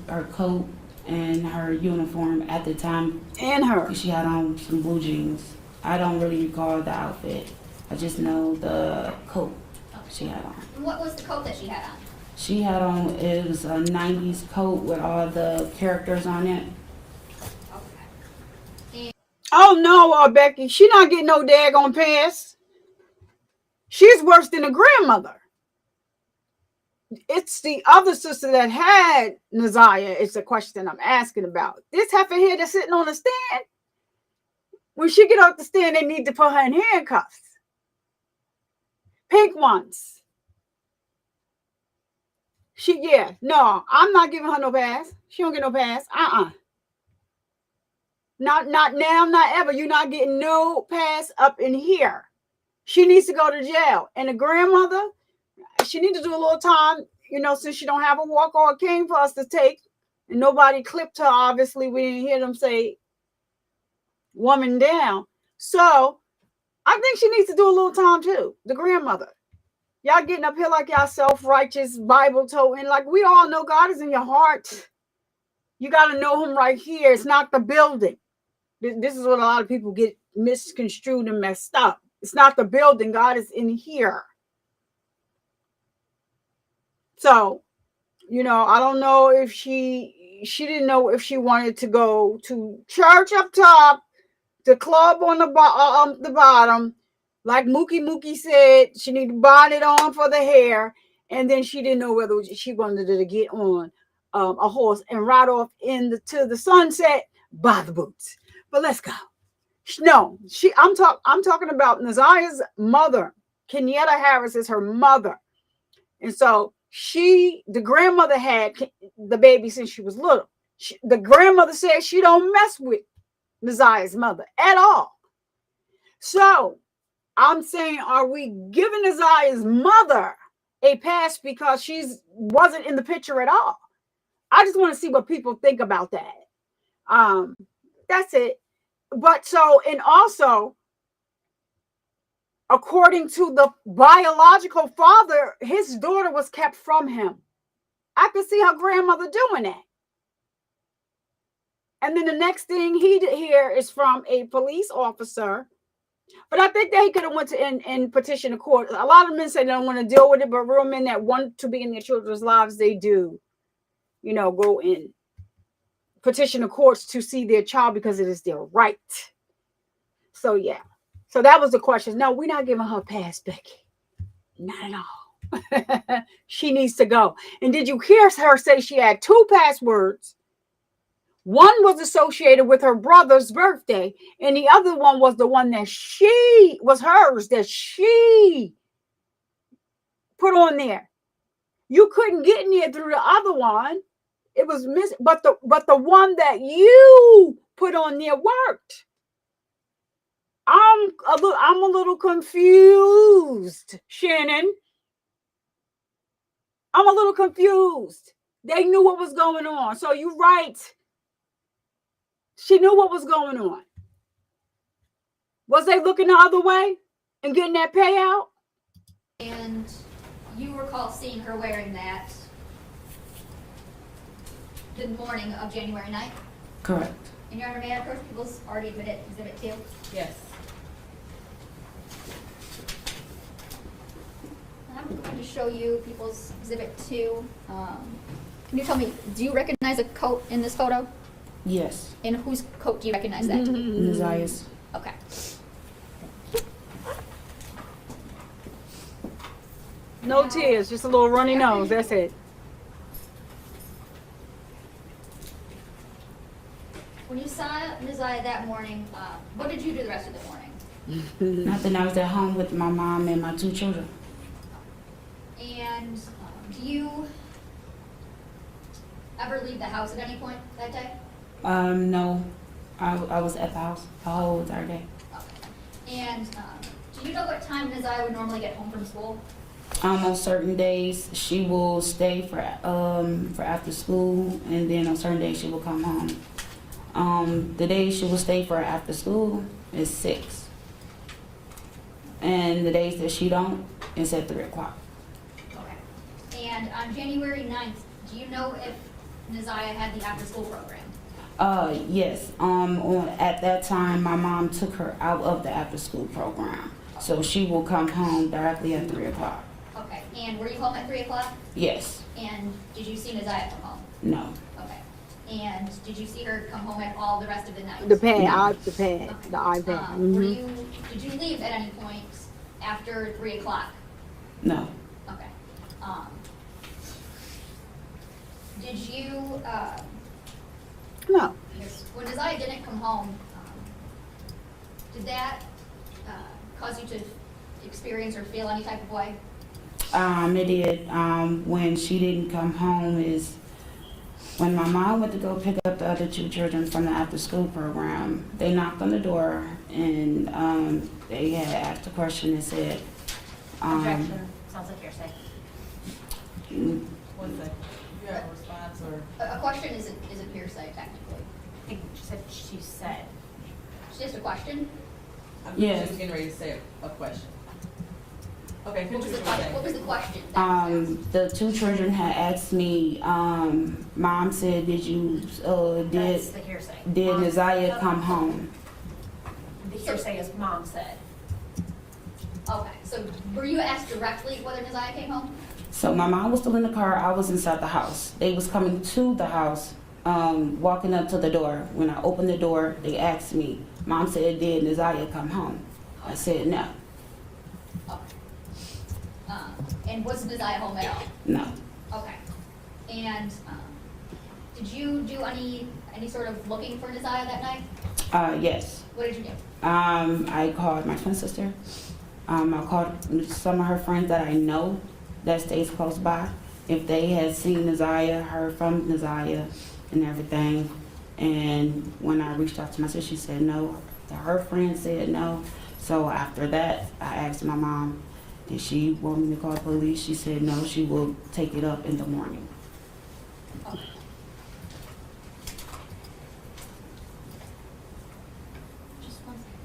Her coat and her uniform at the time, And her. she had on some blue jeans. I don't really recall the outfit. I just know the coat she had on. And what was the coat that she had on? She had on, it was a 90s coat with all the characters on it. Okay. Oh no, Becky, she not getting no daggone pass. She's worse than a grandmother. It's the other sister that had Naziah. It's a question I'm asking about. This heifer here that's sitting on the stand. When she get off the stand, they need to put her in handcuffs. Pink ones. No, I'm not giving her no pass. She don't get no pass. Not now, not ever. You're not getting no pass up in here. She needs to go to jail. And the grandmother, she need to do a little time, since she don't have a walker or a cane for us to take, and nobody clipped her. Obviously, we didn't hear them say woman down. So I think she needs to do a little time too. The grandmother. Y'all getting up here like y'all self-righteous, Bible-toting. Like, we all know God is in your heart. You got to know him right here. It's not the building. This is what a lot of people get misconstrued and messed up. It's not the building. God is in here. So, I don't know if she didn't know if she wanted to go to church up top, the club on the bottom. Like Mookie said, she needed to bonnet on for the hair. And then she didn't know whether she wanted to get on a horse and ride off to the sunset by the boots. But let's go. No, I'm talking about Nazia's mother. Kenyatta Harris is her mother. And so the grandmother had the baby since she was little. The grandmother said she don't mess with Nazia's mother at all. So I'm saying, are we giving Nazia's mother a pass because she wasn't in the picture at all? I just want to see what people think about that. That's it. But and also, according to the biological father, his daughter was kept from him. I could see her grandmother doing that. And then the next thing he did hear is from a police officer. But I think they could have went to and petition the court. A lot of men say they don't want to deal with it, but real men that want to be in their children's lives, they do, go in petition the courts to see their child because it is their right. So yeah. So that was the question. No, we're not giving her a pass, Becky. Not at all. She needs to go. And did you hear her say she had 2 passwords? One was associated with her brother's birthday, and the other one was the one that was hers, that she put on there. You couldn't get in there through the other one. It was missing, but the one that you put on there worked. I'm a little confused, Shannon. I'm a little confused. They knew what was going on. So you're right. She knew what was going on. Was they looking the other way and getting that payout? And you recall seeing her wearing that the morning of January 9th? Correct. And Your Honor, may I approach people's already admitted exhibit 2? Yes. I'm going to show you people's exhibit 2. Can you tell me, do you recognize a coat in this photo? Yes. And whose coat do you recognize that to be? Nazia's. Okay. No tears, just a little runny nose. That's it. When you saw Nazia that morning, what did you do the rest of the morning? Nothing. I was at home with my mom and my 2 children. And do you ever leave the house at any point that day? No. I was at the house the whole entire day. Okay. And do you know what time Nazia would normally get home from school? On certain days, she will stay for after school, and then on certain days she will come home. The days she will stay for after school is 6, and the days that she don't is at 3 o'clock. Okay. And on January 9th, do you know if Nazia had the after-school program? Yes. At that time, my mom took her out of the after-school program, so she will come home directly at 3 o'clock. Okay. And were you home at 3 o'clock? Yes. And did you see Nazia come home? No. Okay. And did you see her come home at all the rest of the night? The pad, No. the iPad. Did you leave at any point after 3 o'clock? No. Okay. Did you, No. when Nazia didn't come home, did that cause you to experience or feel any type of way? It did. When she didn't come home is when my mom went to go pick up the other 2 children from the after-school program. They knocked on the door and they had asked a question and said, Objection, sounds like hearsay. What's that? You have a response or? A question is a hearsay technically. I think she said she said. It's just a question. I'm Yes. just getting ready to say a question. Okay, What finish was the what you're question? saying. What was the question? that was asked? The two children had asked me, Mom said, That's the hearsay. did Mom- Nasiah come home? The hearsay is mom said. Okay, so were you asked directly whether Nasiah came home? So my mom was still in the car, I was inside the house. They was coming to the house, walking up to the door. When I opened the door, they asked me, Mom said, did Nasiah come home? I said, no, Okay. And was Nasiah home at all? no. Okay. And did you do any sort of looking for Nasiah that night? Yes. What did you do? I called my twin sister. I called some of her friends that I know that stays close by. If they had seen Nasiah, heard from Nasiah and everything. And when I reached out to my sister, she said no. Her friend said no. So after that, I asked my mom, did she want me to call the police? She said no, she will take it up in the morning. Okay. Just one second.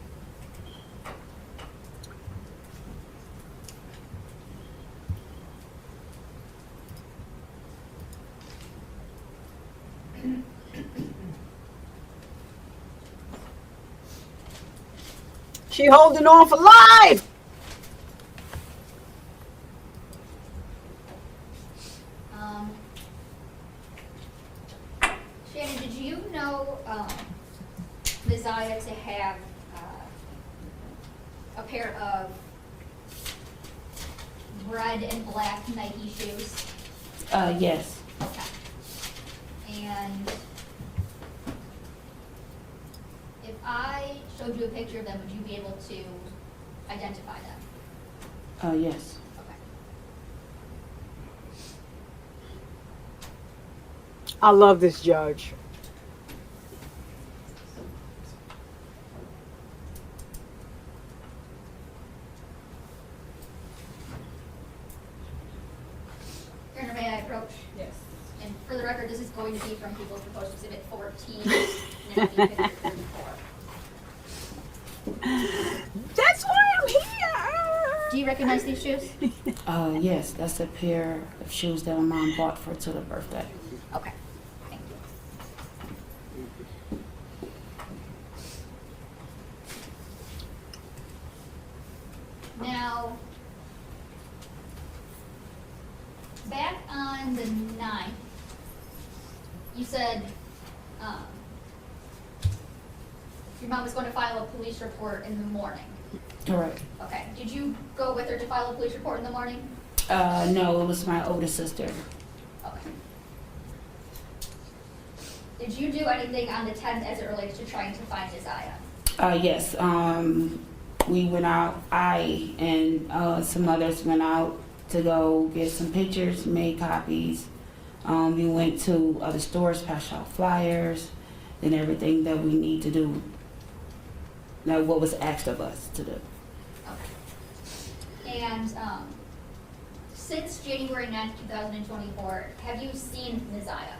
She holding on for life. Shannon, did you know Nasiah to have a pair of red and black Nike shoes? Yes. Okay. And if I showed you a picture of them, would you be able to identify them? Yes. Okay. I love this judge. Your Honor, may I approach? Yes. And for the record, this is going to be from People's Proposed Exhibit 14, and it'll be picture 34. That's why I'm here. Do you recognize these shoes? Yes, that's a pair of shoes that my mom bought for to the birthday. Okay, thank you. Now, back on the 9th, you said your mom was going to file a police report in the morning. Correct. Okay, did you go with her to file a police report in the morning? No, it was my older sister. Okay. Did you do anything on the 10th as it relates to trying to find Nasiah? Yes, we went out, I and some others went out to go get some pictures, made copies. We went to other stores, passed out flyers, and everything that we need to do. Now, what was asked of us to do. Okay. And since January 9th, 2024, have you seen Nasiah?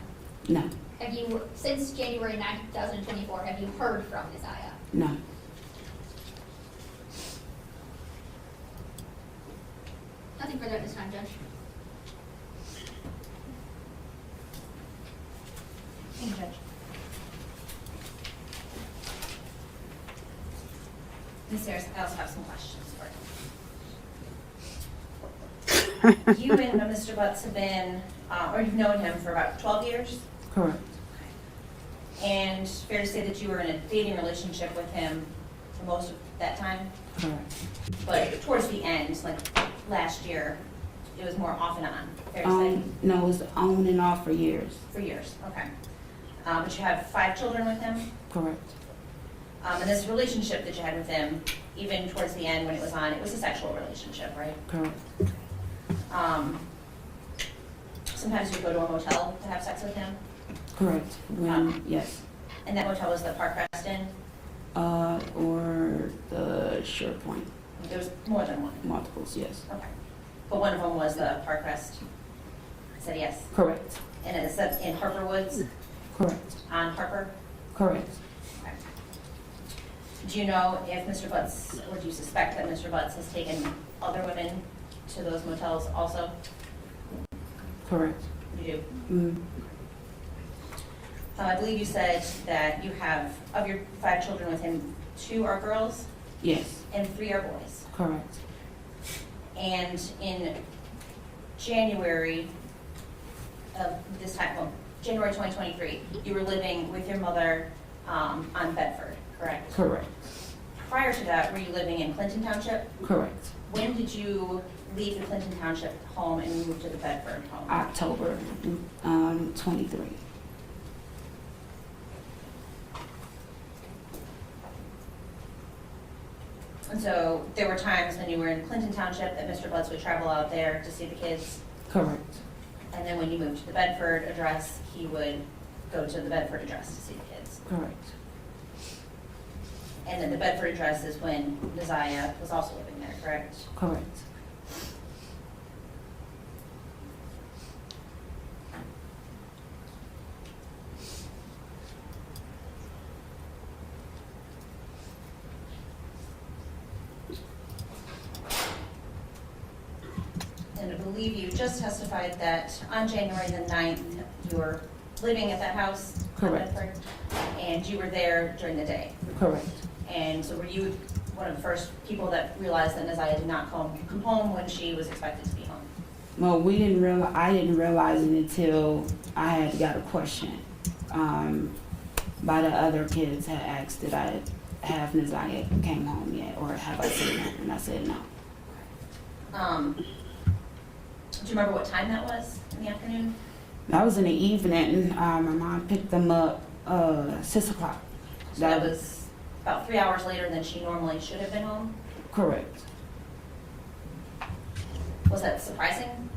No, Have you, since January 9th, 2024, have you heard from Nasiah? no. Nothing further at this time, Judge. Thank you, Judge. Ms. Harris, I also have some questions for you. You and Mr. Butts have been, or you've known him for about 12 years? Correct. And fair to say that you were in a dating relationship with him for most of that time? Correct. But towards the end, like last year, it was more off and on, fair to say? No, it was on and off for years. For years, okay. But you have 5 children with him? Correct. And this relationship that you had with him, even towards the end when it was on, it was a sexual relationship, right? Correct. Sometimes you go to a motel to have sex with him, Correct. When, yes. and that motel was the Park Crest Inn? Or the Shore Point. There was more than one? Multiples, yes. Okay. But one of them was the Park Crest? said yes. Correct. And it's in Harper Woods, Correct. on Harper? Correct. Okay. Do you know if Mr. Butts, or do you suspect that Mr. Butts has taken other women to those motels also? Correct. You do? Mm, I believe you said that you have, of your 5 children with him, 2 are girls yes. and 3 are boys. Correct. And in January of this time, well, January 2023, you were living with your mother on Bedford, correct? Correct. Prior to that, were you living in Clinton Township? Correct. When did you leave the Clinton Township home and move to the Bedford home? October 23. And so there were times when you were in Clinton Township that Mr. Butts would travel out there to see the kids, Correct. and then when you moved to the Bedford address, he would go to the Bedford address to see the kids. Correct. And then the Bedford address is when Neziah was also living there, correct? Correct. And I believe you just testified that on January the 9th, you were living at that house in Correct. Bedford, and you were there during the day. Correct. And so were you one of the first people that realized that Neziah did not come home when she was expected to be home? Well, I didn't realize it until I had got a question. By the other kids had asked, did I have Neziah came home yet, or have I seen her? And I said no. Do you remember what time that was in the afternoon? That was in the evening. My mom picked them up 6 o'clock. So that was about 3 hours later than she normally should have been home? Correct. Was that surprising?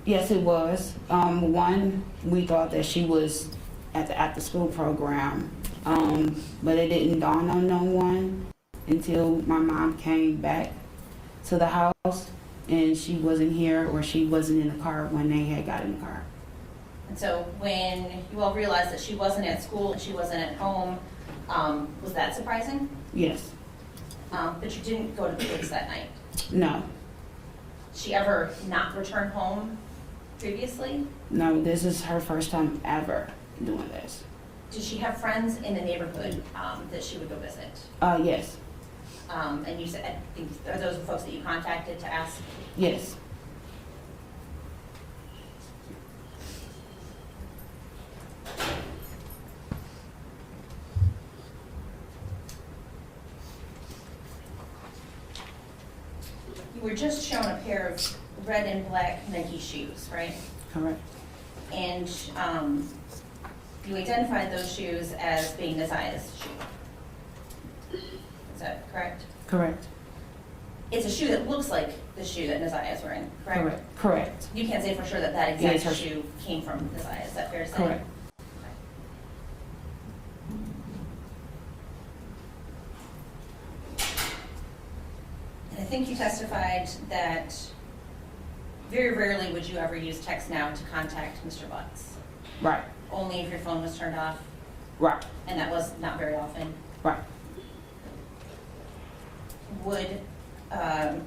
Yes, it was. One, we thought that she was at the after school program, but it didn't dawn on no one until my mom came back to the house and she wasn't here, or she wasn't in the car when they had got in the car. And so when you all realized that she wasn't at school and she wasn't at home, was that surprising? Yes. But you didn't go to the police that night. No. She ever not returned home previously? No, this is her first time ever doing this. Did she have friends in the neighborhood that she would go visit? Yes. And you said, I think, are those the folks that you contacted to ask? Yes. You were just shown a pair of red and black Nike shoes, right? Correct. And you identified those shoes as being Neziah's shoe. Is that correct? Correct. It's a shoe that looks like the shoe that Neziah is wearing, correct? Correct. Correct. You can't say for sure that that Yes, exact her- shoe came from Neziah, is that fair to say? Correct. And I think you testified that very rarely would you ever use text now to contact Mr. Butts. Right. Only if your phone was turned off, Right. and that was not very often. Right. Would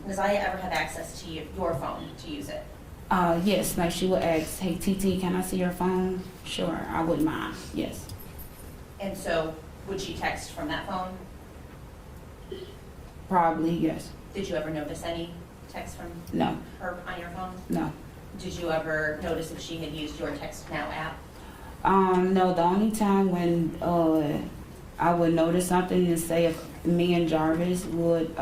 Neziah ever have access to your phone to use it? Yes, like she would ask, hey, TT, can I see your phone? Sure, I wouldn't mind, yes. And so would she text from that phone? Probably, yes. Did you ever notice any text from No, her on your phone? no. Did you ever notice if she had used your Text Now app? No, the only time when I would notice something and say if me and Jarvis would,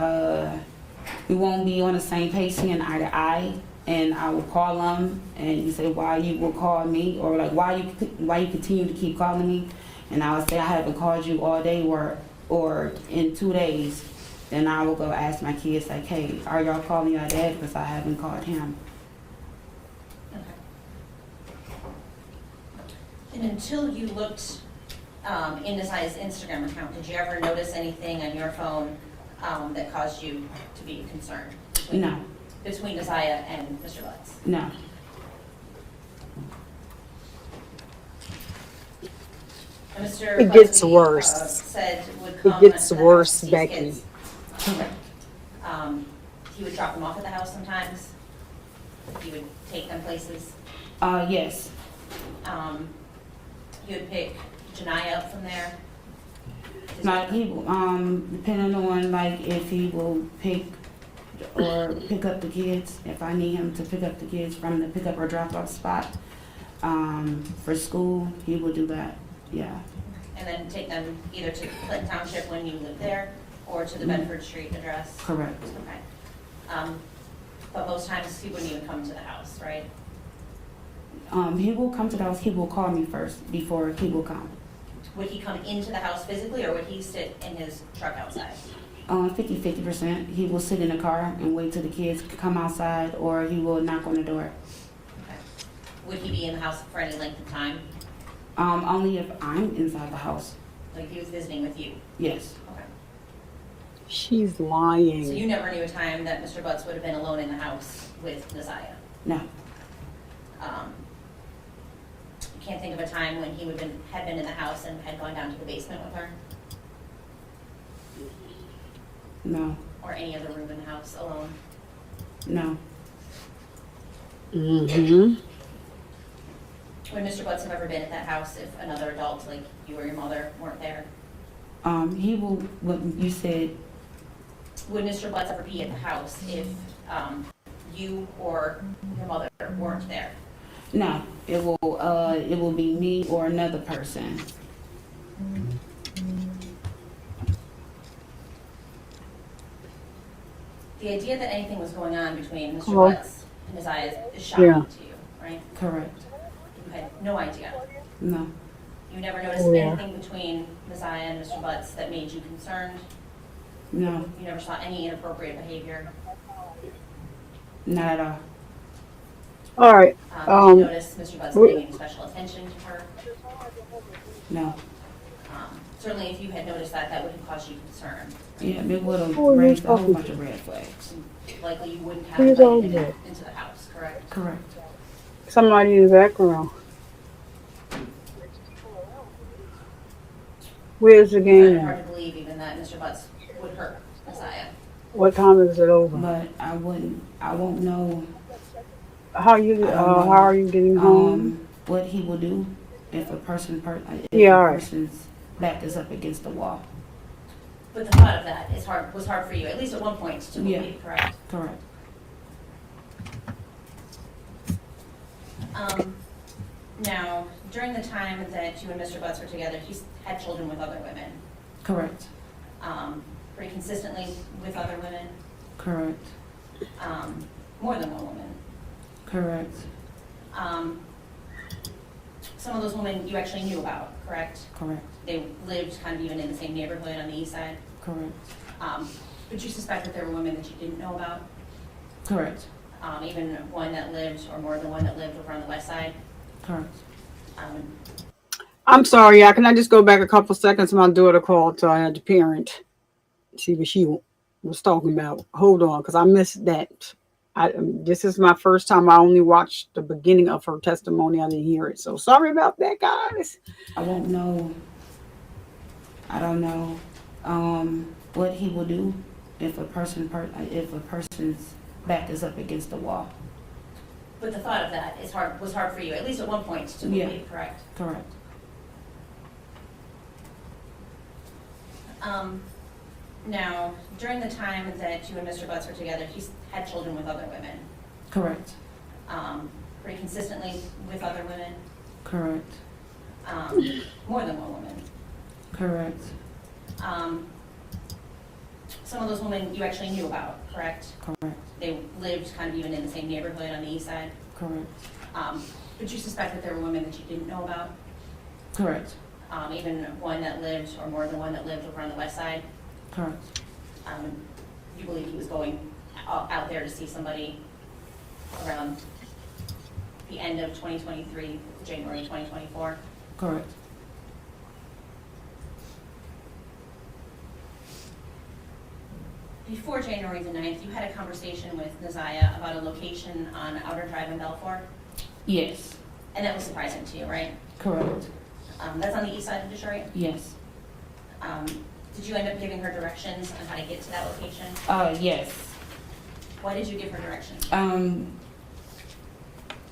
we won't be on the same page seeing eye to eye, and I would call him and he say, why you will call me, or like why you continue to keep calling me, and I would say I haven't called you all day or in 2 days. Then I will go ask my kids like, hey, are y'all calling your dad because I haven't called him? Okay. And until you looked in Neziah's Instagram account, did you ever notice anything on your phone that caused you to be concerned? No. between Desire and Mr. Butts? No. And Mr. It gets Butts, worse. said would come gets to the worse, house to see his Becky. kids. Correct. He would drop them off at the house sometimes. He would take them places. Yes. He would pick Janiyah up from there. Like he, depending on like if he will pick up the kids, if I need him to pick up the kids from the pickup or drop off spot, for school, he will do that, yeah. And then take them either to Clinton Township when you lived there, or to the Bedford Street address? Correct. Okay. But most times he wouldn't even come to the house, right? He will come to the house, he will call me first before he will come. Would he come into the house physically, or would he sit in his truck outside? 50%. He will sit in the car and wait till the kids come outside, or he will knock on the door. Okay. Would he be in the house for any length of time? Only if I'm inside the house, Like he was visiting with you? yes. Okay. She's So lying. you never knew a time that Mr. Butts would have been alone in the house with Nasiah? No, You can't think of a time when he had been in the house and had gone down to the basement with her? no, Or any other room in the house alone? no. Mm-hmm. Would Mr. Butts have ever been at that house if another adult, like you or your mother, weren't there? He will, what you said, Would Mr. Butts ever be at the house if you or your mother weren't there? no, it will be me or another person. The idea that anything was going on between Mr. Hello? Butts and his eyes is shocking Yeah. to you, right? Correct. You had no idea. No, You never noticed Oh, yeah. anything between Messiah and Mr. Butts that made you concerned? no, You never saw any inappropriate behavior? not at all. All right. Did you notice Mr. Butts we- paying any special attention to her? No. Certainly, if you had noticed that, that would have caused you concern. Yeah, it would have Oh, you're raised a whole talking- bunch of red flags. Likely, you wouldn't have Who's invited him over there? into the house, correct? Correct. Somebody in the background. Where's the It's game hard at? to believe even that Mr. Butts would hurt Messiah. What time is it over? But I won't know, How are you getting home? what he will do if a person's Yeah, all right. person's back is up against the wall. But the thought of that was hard for you, at least at one point, to Yeah. believe, correct? Correct. Now, during the time that you and Mr. Butts were together, he had children with other women, Correct. pretty consistently with other women, Correct. more than one woman. Correct. Some of those women you actually knew about, correct? Correct. They lived kind of even in the same neighborhood on the east side. Correct. But you suspect that there were women that you didn't know about? Correct. Even one that lived, or more than one that lived over on the west side? Correct. I'm sorry, yeah. Can I just go back a couple seconds? My daughter called to the parent. See what she was talking about. Hold on, because I missed that. This is my first time. I only watched the beginning of her testimony. I didn't hear it. So sorry about that, guys. I won't know. I don't know what he will do if a person's back is up against the wall. But the thought of that was hard for you, at least at one point, to Yeah. believe, correct? Correct. Now, during the time that you and Mr. Butts were together, he had children with other women, Correct. pretty consistently with other women, Correct. more than one woman. Correct. Some of those women you actually knew about, correct? Correct. They lived kind of even in the same neighborhood on the east side. Correct. But you suspect that there were women that you didn't know about? Correct. Even one that lived, or more than one that lived over on the west side? Correct. You believe he was going out there to see somebody around the end of 2023, January 2024? Correct. before January the 9th, you had a conversation with Naziah about a location on Outer Drive in Belfour, Yes, and that was surprising to you, right? correct. That's on the east side of Detroit. Yes. Did you end up giving her directions on how to get to that location? Yes. Why did you give her directions?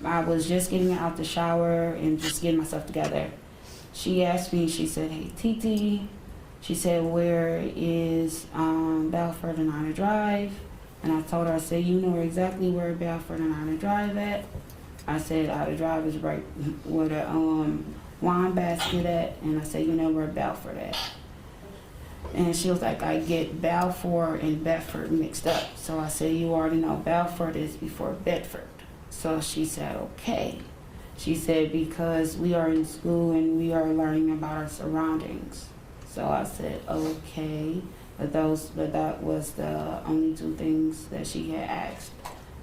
I was just getting out the shower and just getting myself together. She asked me, she said, "Hey, Titi," she said, "where is Balfour and Honor Drive?" And I told her, I said, "You know exactly where Balfour and Honor Drive at." I said, "Honor Drive is right where the wine basket at." And I said, "You know where Balfour at?" And she was like, "I get Balfour and Bedford mixed up." So I said, "You already know Balfour is before Bedford." So she said, "Okay." She said, "Because we are in school and we are learning about our surroundings." So I said, "Okay." But that was the only two things that she had asked,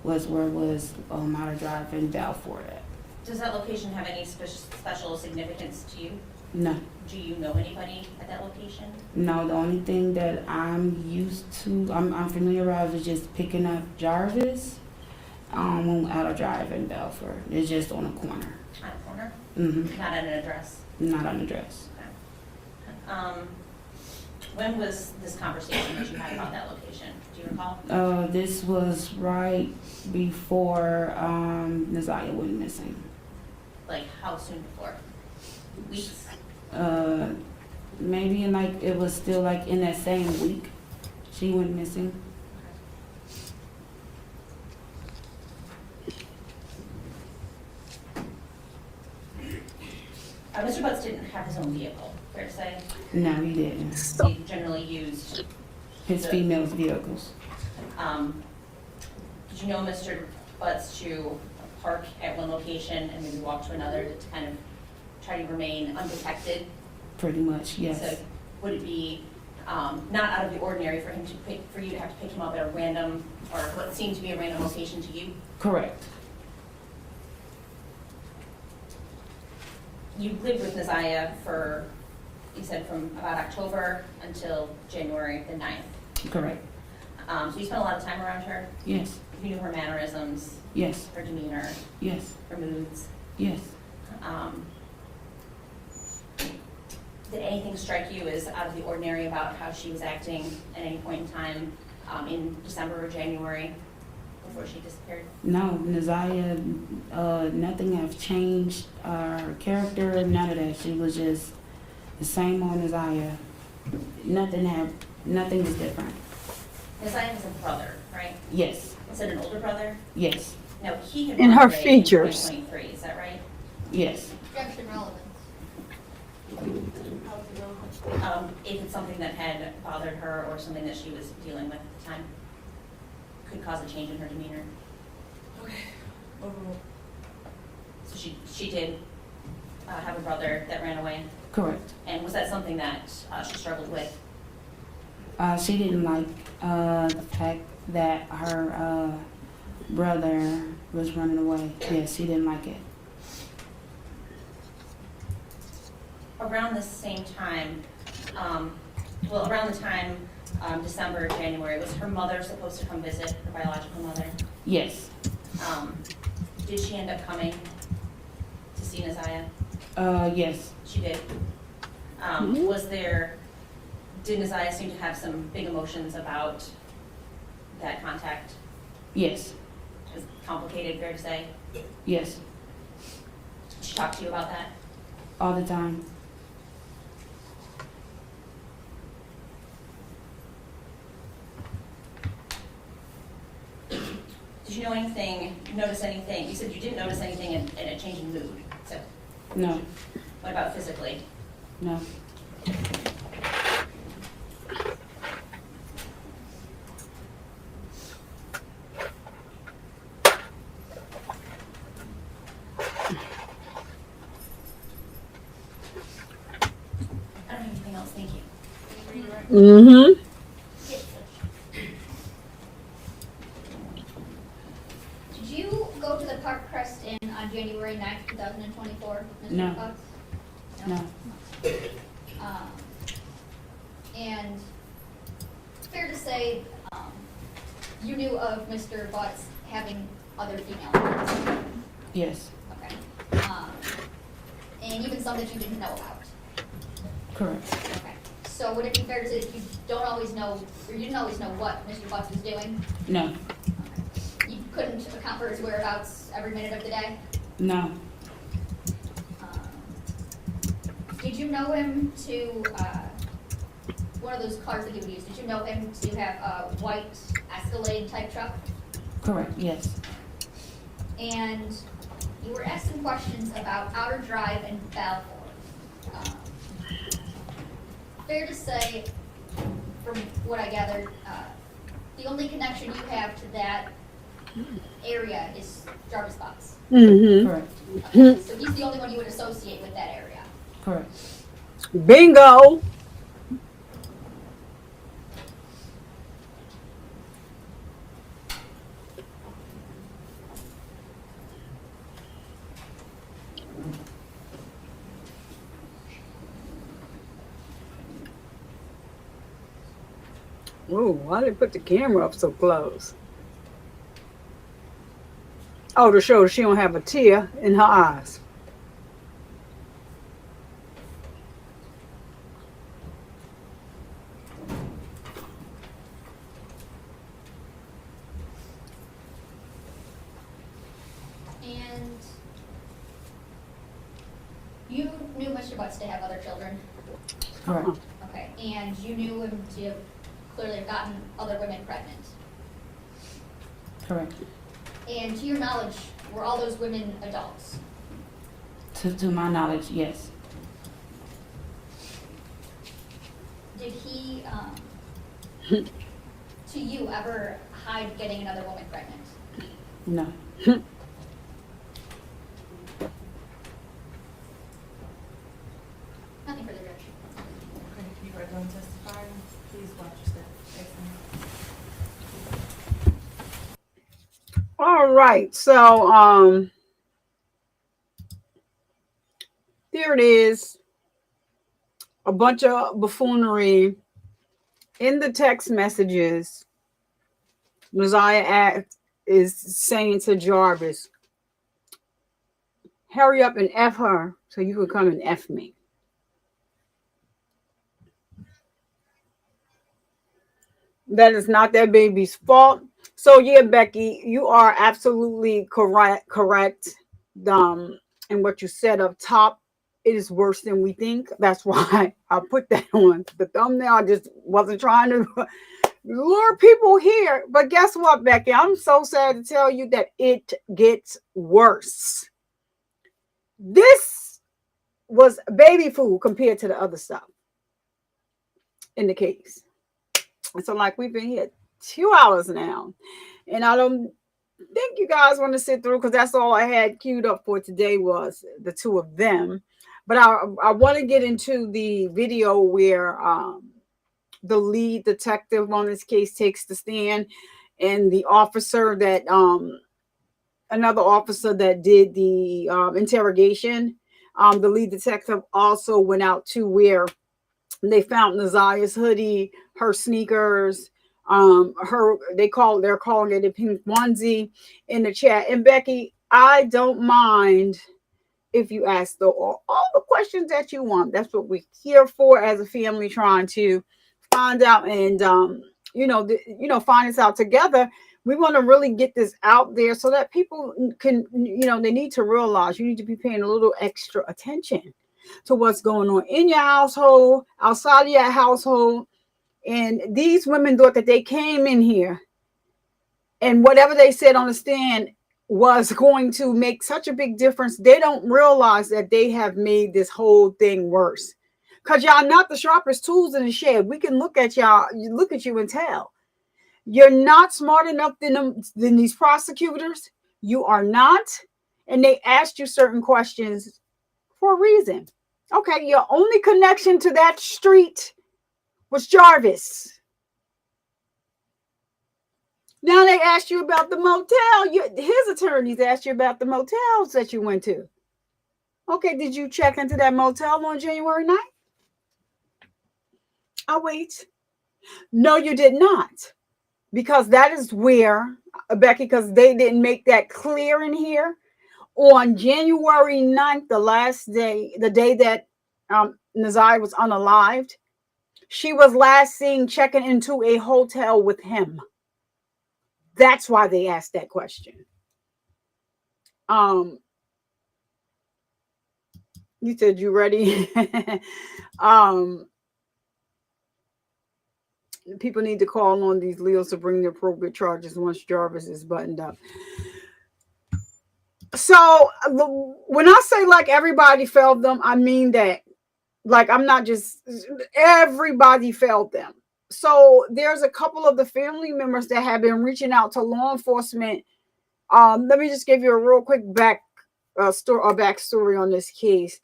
was where was Outer Drive and Balfour at. Does that location have any special significance to you? No. Do you know anybody at that location? No, the only thing that I'm used to, I'm familiarized with just picking up Jarvis Outer Drive in Belfour. It's just on a corner. On a corner? Mm-hmm. Not at an address? Not on the dress. Okay. When was this conversation that you had about that location? Do you recall? This was right before Naziah went missing. Like, how soon before? Weeks? Maybe it was still in that same week she went missing. Mr. Butts didn't have his own vehicle, fair to say? No, he didn't. He generally used, His female's vehicles. did you know Mr. Butts to park at one location and maybe walk to another to kind of try to remain undetected? Pretty much, yes. So would it be not out of the ordinary for you to have to pick him up at a random, or what seemed to be a random location to you? Correct. You lived with Naziah for, you said, from about October until January the 9th. Correct. So you spent a lot of time around her? Yes. You knew her mannerisms, Yes. her demeanor, Yes. her moods. Yes. Did anything strike you as out of the ordinary about how she was acting at any point in time in December or January before she disappeared? No, Naziah, nothing have changed her character, none of that. She was just the same old Naziah. Nothing is different. Naziah has a brother, right? Yes. Is it an older brother? Yes. No, he had In her passed away features. in 2023, is that right? Yes. Objection relevance. If it's something that had bothered her or something that she was dealing with at the time, could cause a change in her demeanor. Okay. Overruled. So she did have a brother that ran away, Correct. and was that something that she struggled with? She didn't like the fact that her brother was running away. Yes, she didn't like it. Around the same time, around the time December, January, was her mother supposed to come visit, her biological mother? Yes. Did she end up coming to see Naziah? Yes. She did. Did Naziah seem to have some big emotions about that contact? Yes. It was complicated, fair to say? Yes. Did she talk to you about that? All the time. Did you notice anything? You said you didn't notice anything in a change in mood. So No. what about physically? No. I don't have anything else, thank you. Mm-hmm. Did you go to the Park Crest Inn on January 9th, 2024, Mr. No. Butts? No. And fair to say, you knew of Mr. Butts having other female friends? Yes, Okay. And even some that you didn't know about? correct. Okay. So would it be fair to say that you don't always know, or you didn't always know what Mr. Butts was doing? No, Okay. You couldn't account for his whereabouts every minute of the day? no, Did you know him to, one of those cars that he would use, did you know him to have a white Escalade type truck? correct, yes, And you were asked some questions about Outer Drive and Balfour. Fair to say, from what I gathered, the only connection you have to that area is Jarvis Butts. Mm-hmm. correct, Okay, so he's the only one you would associate with that area. correct. Bingo. Ooh, why did they put the camera up so close? Oh, to show she don't have a tear in her eyes. And you knew Mr. Butts to have other children? Correct. Okay, and you knew him to have clearly have gotten other women pregnant? Correct. And to your knowledge, were all those women adults? To my knowledge, yes. Did he, to you, ever hide getting another woman pregnant? No. Nothing further, Judge. Okay, you are done testifying. Please watch your step. Excellent. All right, so there it is. A bunch of buffoonery in the text messages. Messiah is saying to Jarvis, hurry up and F her so you can come and F me. That is not that baby's fault. So yeah, Becky, you are absolutely correct. In what you said up top, it is worse than we think. That's why I put that on the thumbnail. I just wasn't trying to lure people here. But guess what, Becky? I'm so sad to tell you that it gets worse. This was baby food compared to the other stuff in the case. So like we've been here 2 hours now, and I don't think you guys want to sit through because that's all I had queued up for today was the two of them. But I want to get into the video where the lead detective on this case takes the stand, and the officer that another officer that did the interrogation, the lead detective also went out to where they found Nazia's hoodie, her sneakers, they're calling it a pink onesie in the chat. And Becky, I don't mind if you ask all the questions that you want. That's what we're here for as a family, trying to find out and find this out together. We want to really get this out there so that people can, they need to realize you need to be paying a little extra attention to what's going on in your household, outside of your household. And these women thought that they came in here and whatever they said on the stand was going to make such a big difference. They don't realize that they have made this whole thing worse. Because y'all not the sharpest tools in the shed. We can look at you and tell. You're not smart enough than these prosecutors. You are not. And they asked you certain questions for a reason. Okay, your only connection to that street was Jarvis. Now they asked you about the motel. His attorneys asked you about the motels that you went to. Okay, did you check into that motel on January 9th? I'll wait. No, you did not. because that is where, Becky, because they didn't make that clear in here. On January 9th, the last day, the day that Naziah was unalived, she was last seen checking into a hotel with him. That's why they asked that question. You said you ready? People need to call on these Leos to bring the appropriate charges once Jarvis is buttoned up. So when I say like everybody failed them, I mean that. Like, I'm not just, everybody failed them. So there's a couple of the family members that have been reaching out to law enforcement. Let me just give you a real quick backstory on this case.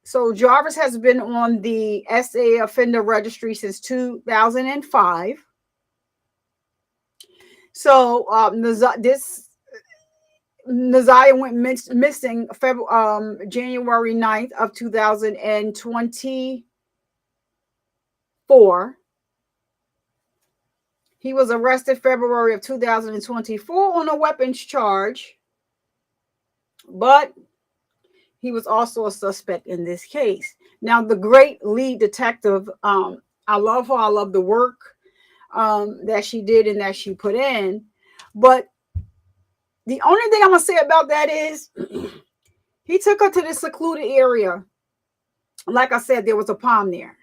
So Jarvis has been on the SA offender registry since 2005. So Naziah went missing January 9th of 2024. He was arrested February of 2024 on a weapons charge, but he was also a suspect in this case. Now, the great lead detective, I love her. I love the work that she did and that she put in. But the only thing I'm going to say about that is he took her to this secluded area. Like I said, there was a pond there.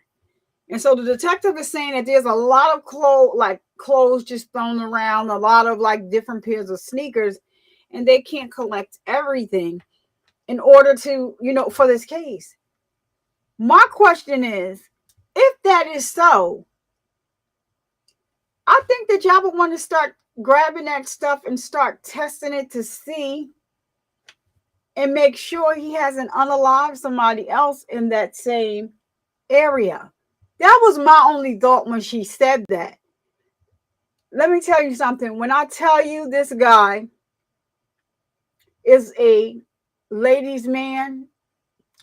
And so the detective is saying that there's a lot of clothes just thrown around, a lot of like different pairs of sneakers, and they can't collect everything in order to, for this case. My question is, if that is so, I think that y'all would want to start grabbing that stuff and start testing it to see and make sure he hasn't unalived somebody else in that same area. That was my only thought when she said that. Let me tell you something. When I tell you this guy is a ladies' man,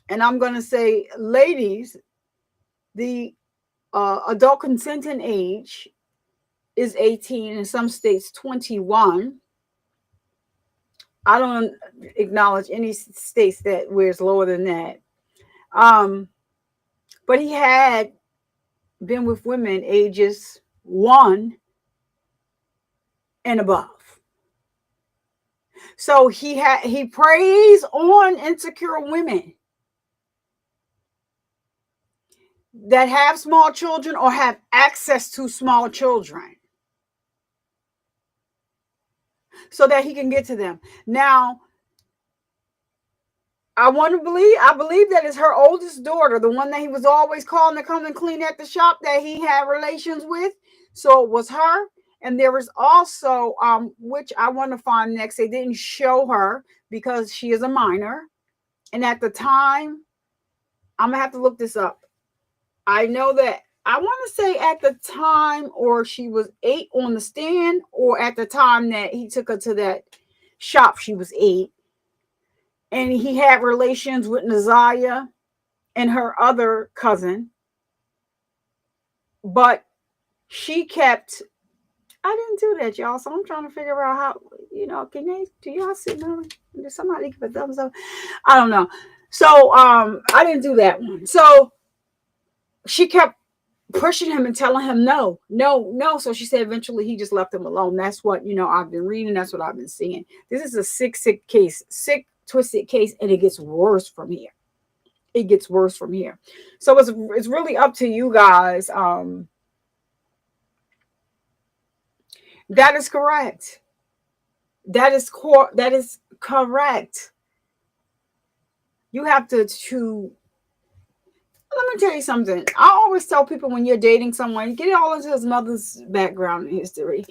and I'm going to say ladies, the adult consenting age is 18, in some states 21. I don't acknowledge any states that where it's lower than that. But he had been with women ages 1 and above. So he preys on insecure women that have small children or have access to small children so that he can get to them. Now, I believe that is her oldest daughter, the one that he was always calling to come and clean at the shop that he had relations with. So it was her. And there is also, which I want to find next, they didn't show her because she is a minor. And at the time, I'm going to have to look this up. I know that, I want to say at the time, or she was 8 on the stand, or at the time that he took her to that shop, she was 8. And he had relations with Naziah and her other cousin. But she kept, I didn't do that, y'all. So I'm trying to figure out how, do y'all see me? Did somebody give a thumbs up? I don't know. So I didn't do that one. So she kept pushing him and telling him no. So she said eventually he just left him alone. That's what, I've been reading. That's what I've been seeing. This is a sick case, twisted case, and it gets worse from here. So it's really up to you guys. That is correct. That is correct. You have to let me tell you something. I always tell people when you're dating someone, get all into his mother's background and history.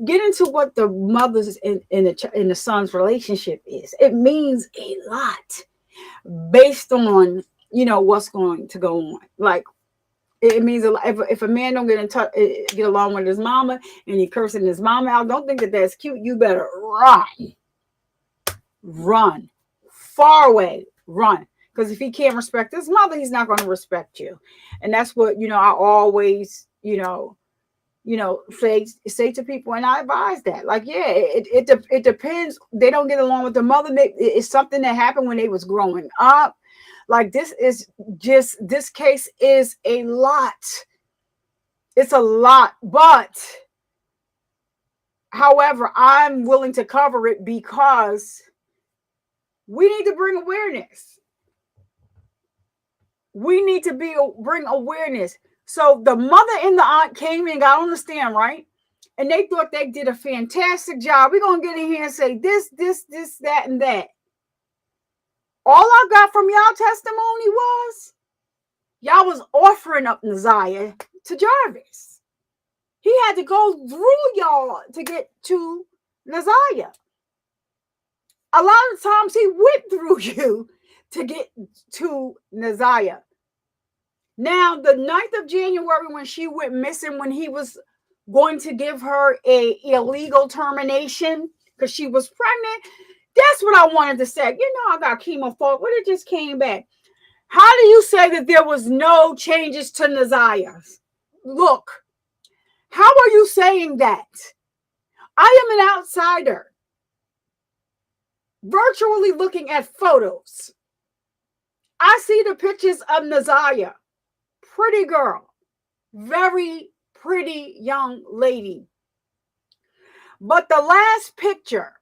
Get into what the mother's in the son's relationship is. It means a lot based on, what's going to go on. Like, it means a lot. If a man don't get along with his mama and he cursing his mama out, don't think that that's cute. You better run far away, run. Because if he can't respect his mother, he's not going to respect you. And that's what, I always, say to people, and I advise that, like, yeah, it depends. They don't get along with the mother. It's something that happened when they was growing up. Like, this case is a lot. It's a lot, but however, I'm willing to cover it because we need to bring awareness. We need to bring awareness. So the mother and the aunt came and got on the stand, right? And they thought they did a fantastic job. We're going to get in here and say this, that, and that. All I got from y'all testimony was y'all was offering up Naziah to Jarvis. He had to go through y'all to get to Naziah. A lot of times he went through you to get to Naziah. Now, the 9th of January, when she went missing, when he was going to give her a illegal termination because she was pregnant, that's what I wanted to say. I got chemo fault, but it just came back. How do you say that there was no changes to Naziah? Look, how are you saying that? I am an outsider, virtually looking at photos. I see the pictures of Naziah. Pretty girl, very pretty young lady. But the last picture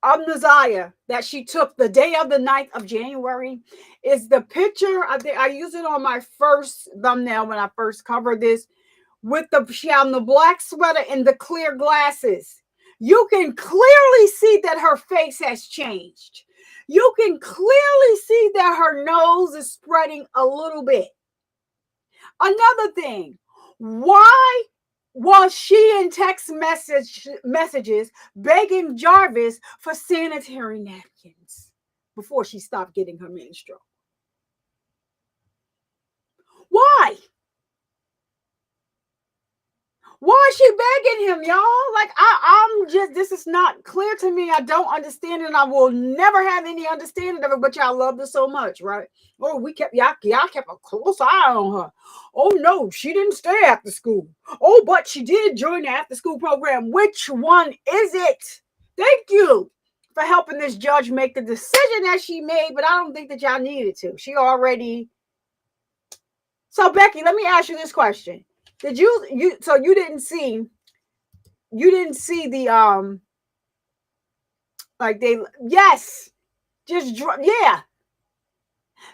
of Naziah that she took the day of the 9th of January is the picture. I used it on my first thumbnail when I first covered this, with she had the black sweater and the clear glasses. You can clearly see that her face has changed. You can clearly see that her nose is spreading a little bit. Another thing, why was she in text messages begging Jarvis for sanitary napkins before she stopped getting her menstrual? Why? Why is she begging him, y'all? Like, I'm just, this is not clear to me. I don't understand it, and I will never have any understanding of it, but y'all loved her so much, right? Oh, y'all kept a close eye on her. Oh, no, she didn't stay after school. Oh, but she did join the after school program. Which one is it? Thank you for helping this judge make the decision that she made, but I don't think that y'all needed to. She already. So, Becky, let me ask you this question. Did you didn't see the like they, yes, yeah.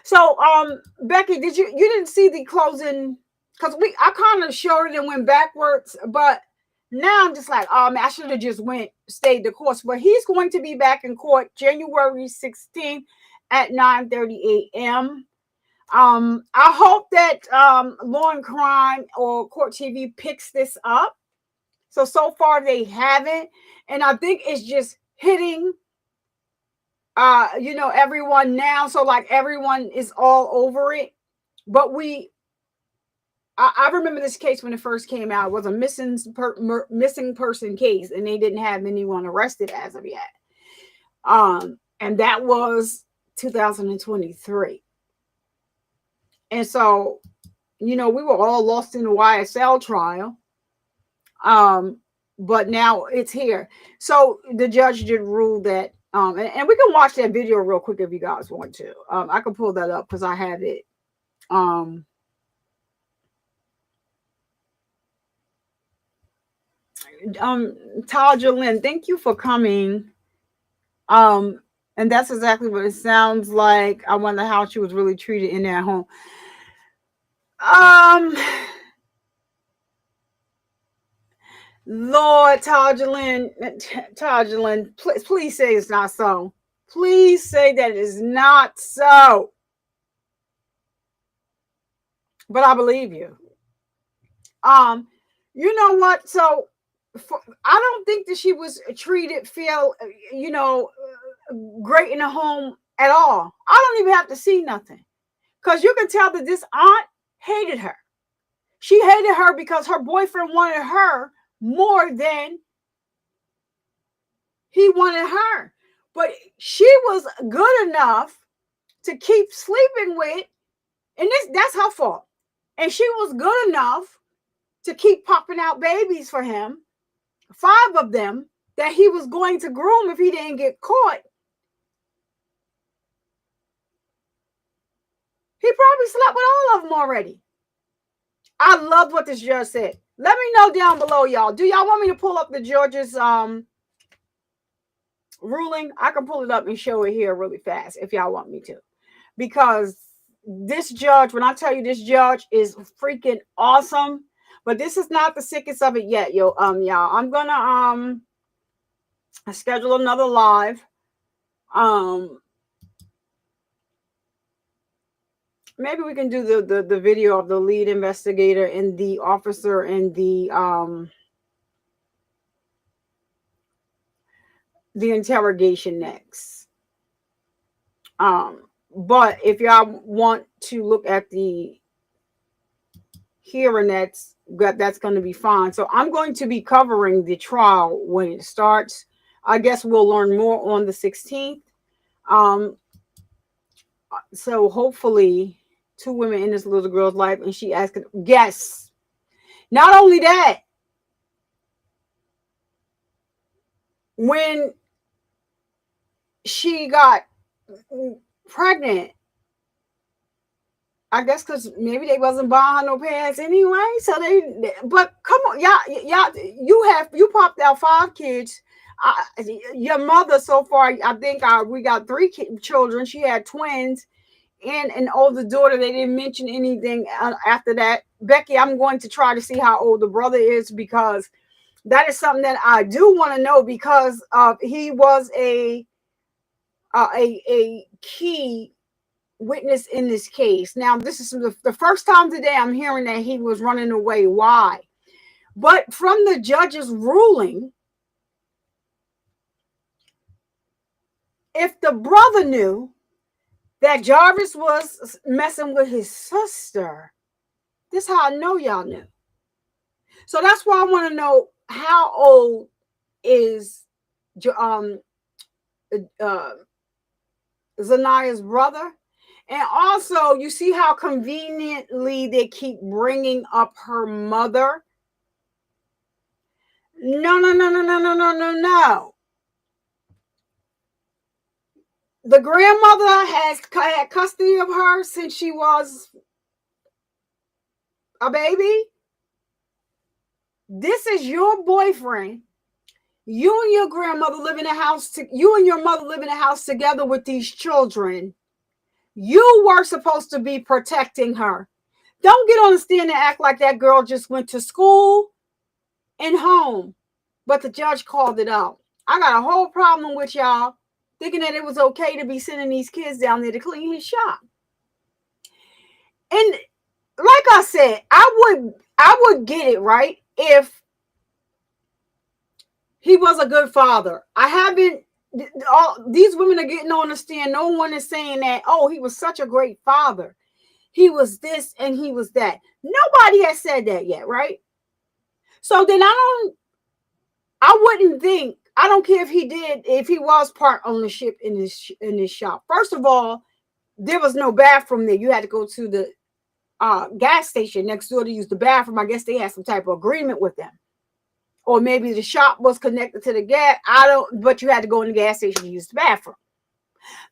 So Becky, you didn't see the closing, because I kind of showed it and went backwards, but now I'm just like, oh man, I should have just stayed the course. But he's going to be back in court January 16th at 9:30 a.m. I hope that Law and Crime or Court TV picks this up. So far they haven't, and I think it's just hitting everyone now. So like everyone is all over it. But I remember this case when it first came out. It was a missing person case, and they didn't have anyone arrested as of yet. And that was 2023. And so, we were all lost in the YSL trial. But now it's here. So the judge did rule that, and we can watch that video real quick if you guys want to. I can pull that up because I have it. Taja Lynn, thank you for coming. And that's exactly what it sounds like. I wonder how she was really treated in that home. Lord, Tajalyn, please say it's not so. Please say that it is not so. But I believe you. You know what? So I don't think that she was treated great in the home at all. I don't even have to see nothing, because you can tell that this aunt hated her. She hated her because her boyfriend wanted her more than he wanted her. But she was good enough to keep sleeping with, and that's her fault. And she was good enough to keep popping out babies for him, 5 of them that he was going to groom if he didn't get caught. He probably slept with all of them already. I love what this judge said. Let me know down below, y'all. Do y'all want me to pull up the judge's ruling? I can pull it up and show it here really fast if y'all want me to. Because this judge, when I tell you this judge is freaking awesome, but this is not the sickest of it yet, y'all. I'm gonna schedule another live. Maybe we can do the video of the lead investigator and the officer and the interrogation next. But if y'all want to look at the hearing, that's going to be fine. So I'm going to be covering the trial when it starts. I guess we'll learn more on the 16th. So hopefully 2 women in this little girl's life, and she asked, yes. Not only that, when she got pregnant, I guess because maybe they wasn't buying her no pants anyway. So but come on, y'all, you popped out 5 kids. Your mother so far, I think we got 3 children. She had twins and an older daughter. They didn't mention anything after that. Becky, I'm going to try to see how old the brother is, because that is something that I do want to know, because he was a key witness in this case. Now, this is the first time today I'm hearing that he was running away. Why? But from the judge's ruling, if the brother knew that Jarvis was messing with his sister, this is how I know y'all knew. So that's why I want to know, how old is Zania's brother? And also, you see how conveniently they keep bringing up her mother? No. The grandmother has had custody of her since she was a baby. This is your boyfriend. You and your grandmother live in a house. You and your mother live in a house together with these children. You were supposed to be protecting her. Don't get on the stand and act like that girl just went to school and home. But the judge called it out. I got a whole problem with y'all thinking that it was okay to be sending these kids down there to clean his shop. And like I said, I would get it, right, if he was a good father. These women are getting on the stand. No one is saying that, oh, he was such a great father. He was this and he was that. Nobody has said that yet, right? So then I wouldn't think, I don't care if he was part ownership in this shop. First of all, there was no bathroom there. You had to go to the gas station next door to use the bathroom. I guess they had some type of agreement with them. Or maybe the shop was connected to the gas. But you had to go in the gas station to use the bathroom.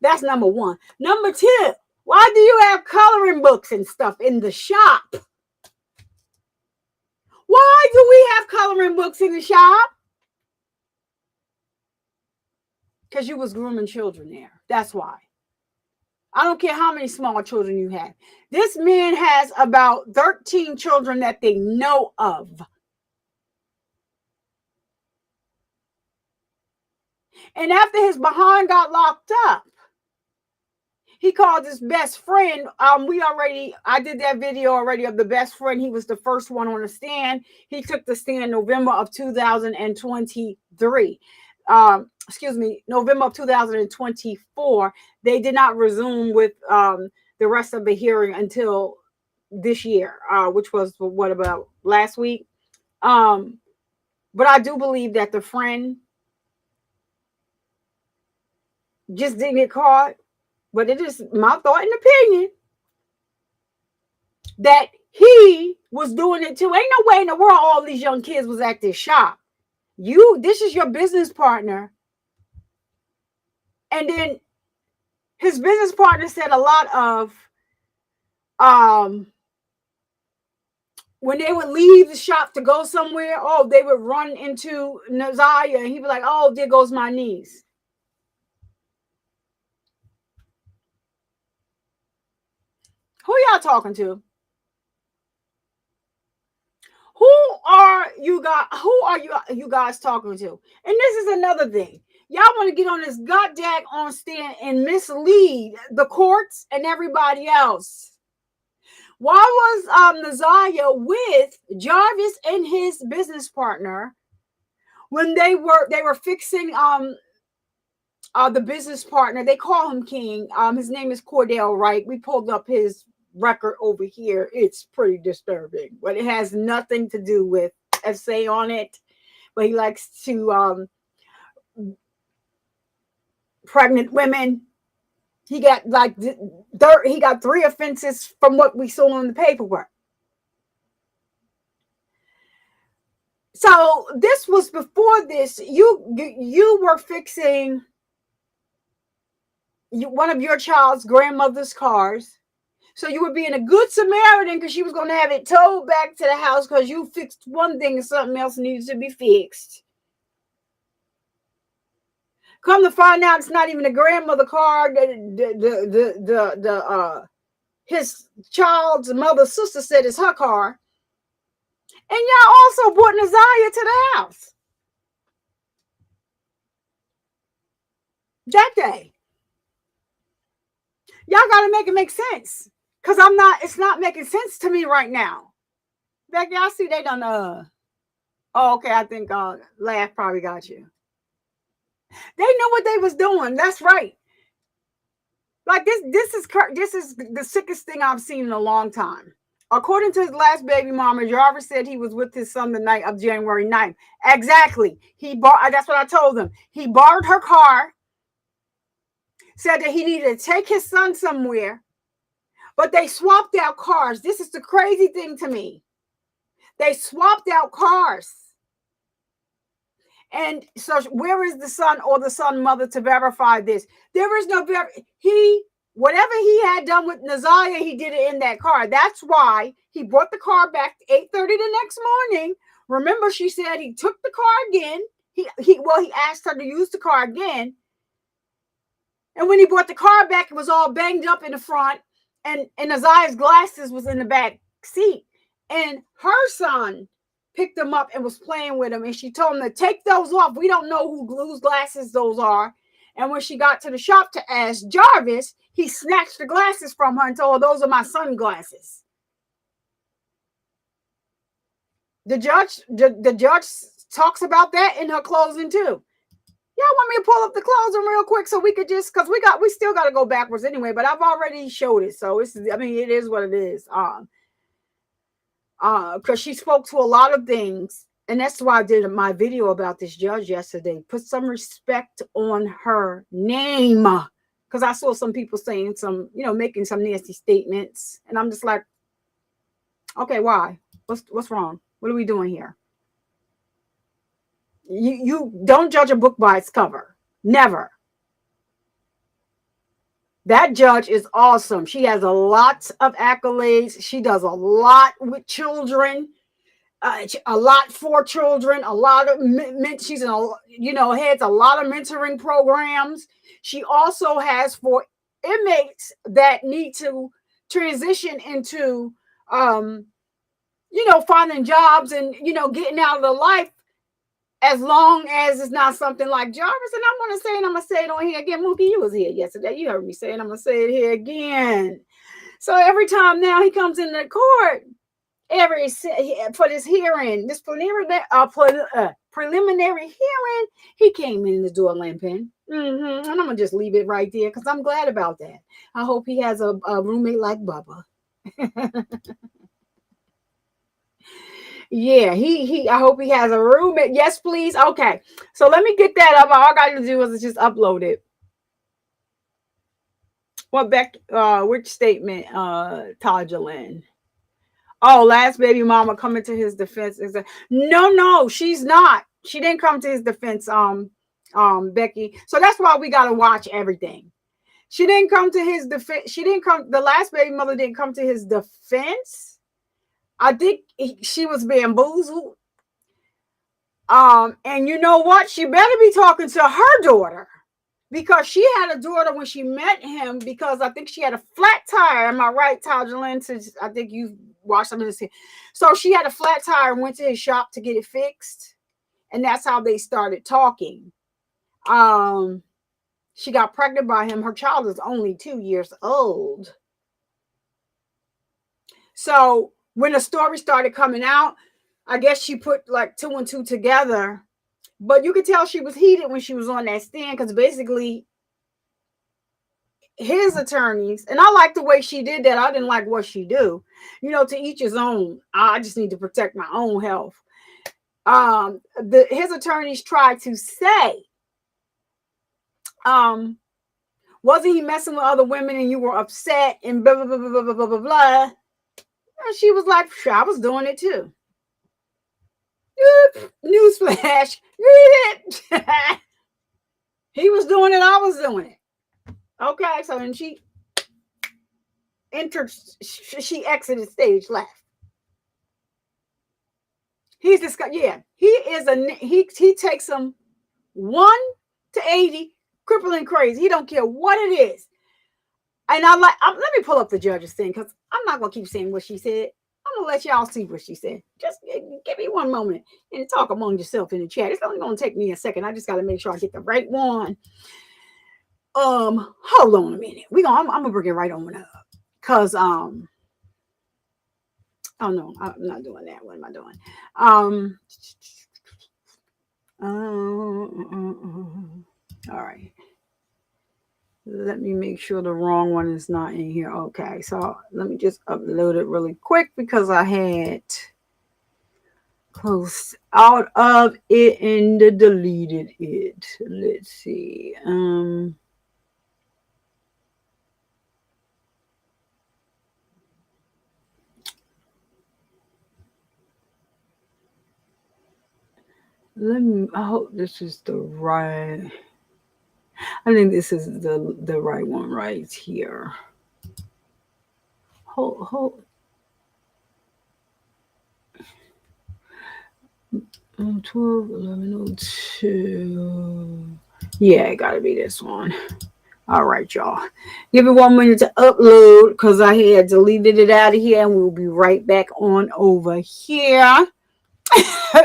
That's number 1. Number 2, why do you have coloring books and stuff in the shop? Why do we have coloring books in the shop? Because you was grooming children there. That's why. I don't care how many small children you have. This man has about 13 children that they know of. And after his behind got locked up, he called his best friend. I did that video already of the best friend. He was the first one on the stand. He took the stand November of 2023. November of 2024. They did not resume with the rest of the hearing until this year, which was about last week. But I do believe that the friend just didn't get caught. But it is my thought and opinion. that he was doing it too. Ain't no way in the world all these young kids was at this shop. This is your business partner. And then his business partner said a lot of, when they would leave the shop to go somewhere, oh, they would run into Naziah and he'd be like, oh, there goes my niece. Who y'all talking to? Who are you guys talking to? And this is another thing. Y'all want to get on this goddamn on stand and mislead the courts and everybody else. Why was Naziah with Jarvis and his business partner when they were fixing the business partner? They call him King. His name is Cordell Wright. We pulled up his record over here. It's pretty disturbing, but it has nothing to do with SA on it. But he likes to pregnant women. He got he got 3 offenses from what we saw on the paperwork. So this was before this. You were fixing one of your child's grandmother's cars. So you were being a good Samaritan because she was going to have it towed back to the house because you fixed one thing and something else needs to be fixed. Come to find out, it's not even the grandmother car. His child's mother's sister said it's her car. And y'all also brought Naziah to the house that day. Y'all got to make it make sense. Because it's not making sense to me right now. Becky, I see they done, oh, okay, I think Laugh probably got you. They knew what they was doing. That's right. Like this is the sickest thing I've seen in a long time. According to his last baby mama, Jarvis said he was with his son the night of January 9th. Exactly. That's what I told him. He borrowed her car, said that he needed to take his son somewhere, but they swapped out cars. This is the crazy thing to me. They swapped out cars. And so where is the son or the son mother to verify this? There is no whatever he had done with Naziah, he did it in that car. That's why he brought the car back 8:30 the next morning. Remember, she said he took the car again. He asked her to use the car again. And when he brought the car back, it was all banged up in the front, and Naziah's glasses was in the back seat. And her son picked him up and was playing with him, and she told him to take those off. We don't know whose glasses those are. And when she got to the shop to ask Jarvis, he snatched the glasses from her and told her, those are my sunglasses. The judge talks about that in her closing too. Y'all want me to pull up the closing real quick so we could just, because we still got to go backwards anyway, but I've already showed it. So it is what it is. Because she spoke to a lot of things, and that's why I did my video about this judge yesterday. Put some respect on her name, because I saw some people saying making some nasty statements, and I'm just like, okay, why? What's wrong? What are we doing here? You don't judge a book by its cover. Never. That judge is awesome. She has a lot of accolades. She does a lot with children, a lot for children, a lot of she's heads a lot of mentoring programs. She also has for inmates that need to transition into finding jobs and getting out of the life, as long as it's not something like Jarvis. And I'm going to say it on here again. Mookie, you was here yesterday. You heard me say it. I'm going to say it here again. So every time now he comes into court, for this hearing, this preliminary hearing, he came in the door limping. And I'm going to just leave it right there because I'm glad about that. I hope he has a roommate like Bubba. Yeah, I hope he has a roommate. Yes, please. Okay. So let me get that up. All I got to do is just upload it. What which statement, Tajalyn? Oh, last baby mama coming to his defense is a no, she's not. She didn't come to his defense, Becky. So that's why we gotta watch everything. She didn't come to his defense. She didn't come. The last baby mother didn't come to his defense. I think she was bamboozled. And you know what? She better be talking to her daughter because she had a daughter when she met him because I think she had a flat tire. Am I right, Tajalyn? I think you watched some of this. So she had a flat tire and went to his shop to get it fixed. And that's how they started talking. She got pregnant by him. Her child is only 2 years old. So when the story started coming out, I guess she put like 2 and 2 together. But you could tell she was heated when she was on that stand because basically his attorneys, and I like the way she did that. I didn't like what she do. You know, to each his own. I just need to protect my own health. His attorneys tried to say, wasn't he messing with other women and you were upset and blah, blah, blah, blah, blah, blah, blah, blah. And she was like, sure, I was doing it too. Newsflash. He was doing it, I was doing it. Okay, so then she exited stage left. He's this guy, yeah. He takes them 1 to 80, crippling crazy. He don't care what it is. And let me pull up the judge's thing because I'm not gonna keep saying what she said. I'm gonna let y'all see what she said. Just give me one moment and talk among yourself in the chat. It's only gonna take me a second. I just gotta make sure I get the right one. Hold on a minute. I'm gonna bring it right on up. Cause oh no, I'm not doing that. What am I doing? All right. Let me make sure the wrong one is not in here. Okay, so let me just upload it really quick because I had closed out of it and deleted it. Let's see. I hope this is the right. I think this is the right one right here. Hold. 12, 11:02. Yeah, it gotta be this one. All right, y'all. Give me 1 minute to upload because I had deleted it out of here, and we'll be right back on over here.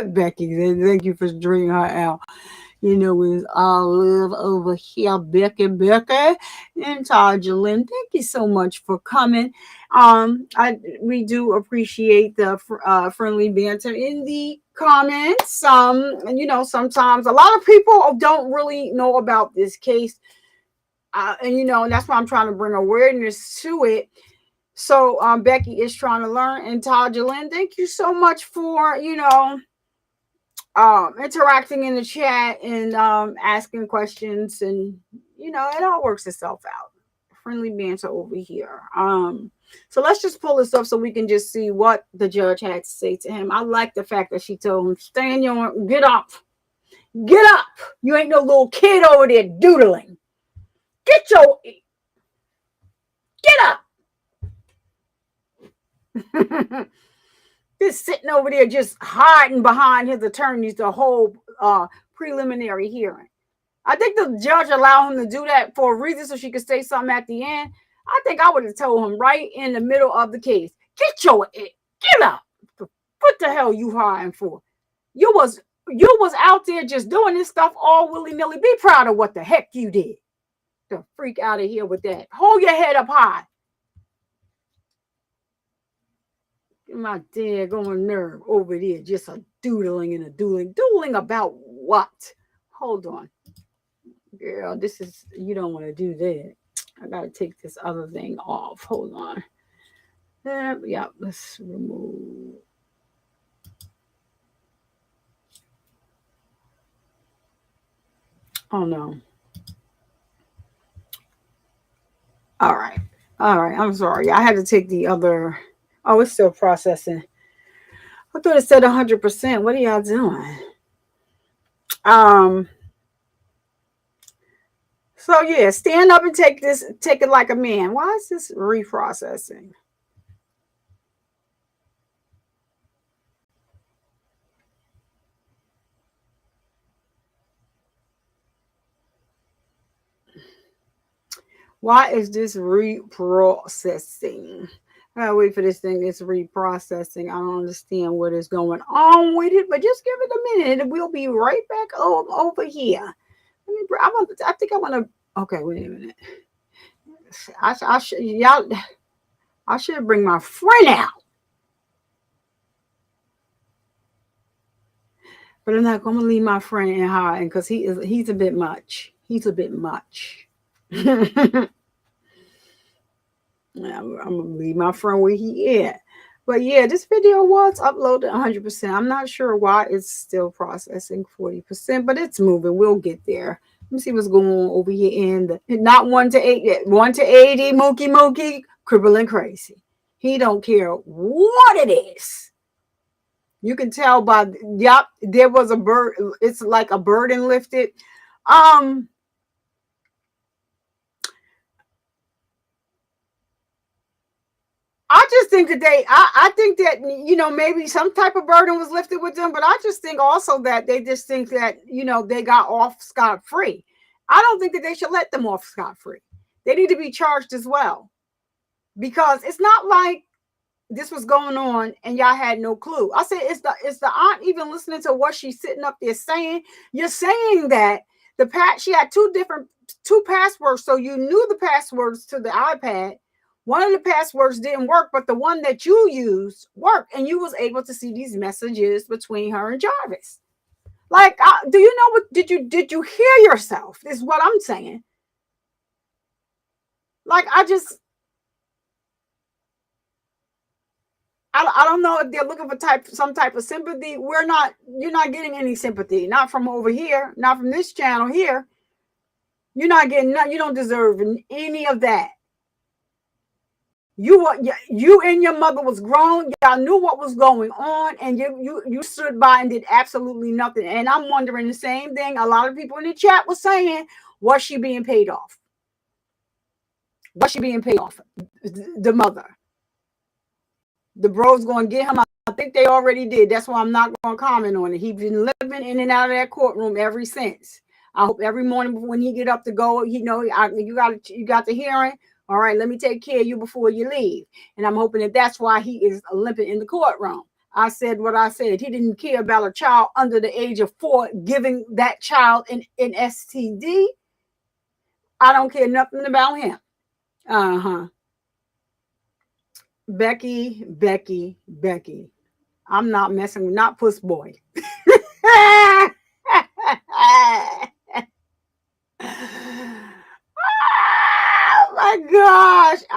Becky, thank you for drawing her out. You know, it's all love over here, Becky, and Tajalyn. Thank you so much for coming. We do appreciate the friendly banter in the comments. And you know, sometimes a lot of people don't really know about this case, and you know, and that's why I'm trying to bring awareness to it. So, Becky is trying to learn, and Tajalyn, thank you so much for interacting in the chat and asking questions, and you know, it all works itself out. Friendly banter over here. So let's just pull this up so we can just see what the judge had to say to him. I like the fact that she told him, stand your, get up. You ain't no little kid over there doodling. Get up. Just sitting over there just hiding behind his attorneys the whole preliminary hearing. I think the judge allowed him to do that for a reason so she could say something at the end. I think I would have told him right in the middle of the case, get up. What the hell you hiring for? You was out there just doing this stuff all willy-nilly. Be proud of what the heck you did. The freak out of here with that. Hold your head up high. My daggone nerve over there, just a doodling and a doodling. Doodling about what? Hold on. Girl, you don't want to do that. I got to take this other thing off. Hold on. Yeah, let's remove. Oh, no. All right. I'm sorry. I had to take the other. Oh, it's still processing. I thought it said 100%. What are y'all doing? Um. So yeah, stand up and take this. Take it like a man. Why is this reprocessing? Why is this reprocessing? I gotta wait for this thing. It's reprocessing. I don't understand what is going on with it, but just give it a minute and we'll be right back over here. I think I want to. Okay, wait a minute. Y'all. I should bring my friend out, but I'm not gonna leave my friend in hiding because he's a bit much. He's a bit much. I'm gonna leave my friend where he at. But yeah, this video was uploaded 100%. I'm not sure why it's still processing 40%, but it's moving. We'll get there. Let me see what's going on over here in the not 1 to 8 yet. 1 to 80, Mookie, crippling crazy. He don't care what it is. You can tell by yep, there was a bird. It's like a burden lifted. I just think that I think that, maybe some type of burden was lifted with them, but I just think also that they just think that, they got off scot-free. I don't think that they should let them off scot-free. They need to be charged as well, because it's not like this was going on and y'all had no clue. I said, it's the aunt even listening to what she's sitting up there saying. You're saying that she had two passwords, so you knew the passwords to the iPad. One of the passwords didn't work, but the one that you used worked, and you was able to see these messages between her and Jarvis. Like, do you know what? Did you hear yourself? Is what I'm saying. Like, I don't know if they're looking for some type of sympathy. You're not getting any sympathy, not from over here, not from this channel here. You're not getting none. You don't deserve any of that. You and your mother was grown. Y'all knew what was going on, and you stood by and did absolutely nothing. And I'm wondering the same thing. A lot of people in the chat was saying, was she being paid off? Was she being paid off? The mother. The bro's going to get him. I think they already did. That's why I'm not going to comment on it. He's been living in and out of that courtroom ever since. I hope every morning when he get up to go, you got the hearing. All right, let me take care of you before you leave. And I'm hoping that's why he is limping in the courtroom. I said what I said. He didn't care about a child under the age of 4 giving that child an STD. I don't care nothing about him. Becky. I'm not messing with, not Puss Boy.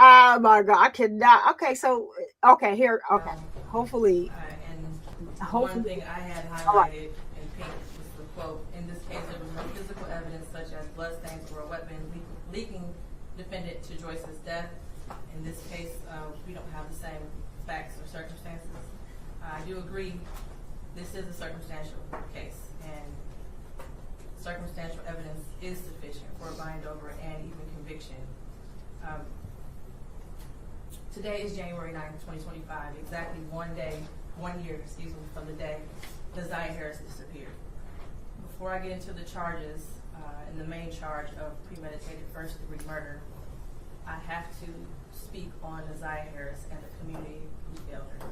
Oh my God. I cannot. Okay, so, here. Hopefully. One thing I had highlighted in pink was the quote, in this case there was no physical evidence such as blood stains or a weapon leaking defendant to Joyce's death. In this case, we don't have the same facts or circumstances. I do agree this is a circumstantial case, and circumstantial evidence is sufficient for a bind over and even conviction. Today is January 9th, 2025, exactly 1 year, from the day Josiah Harris disappeared. Before I get into the charges, and the main charge of premeditated first-degree murder, I have to speak on Josiah Harris and the community who failed her.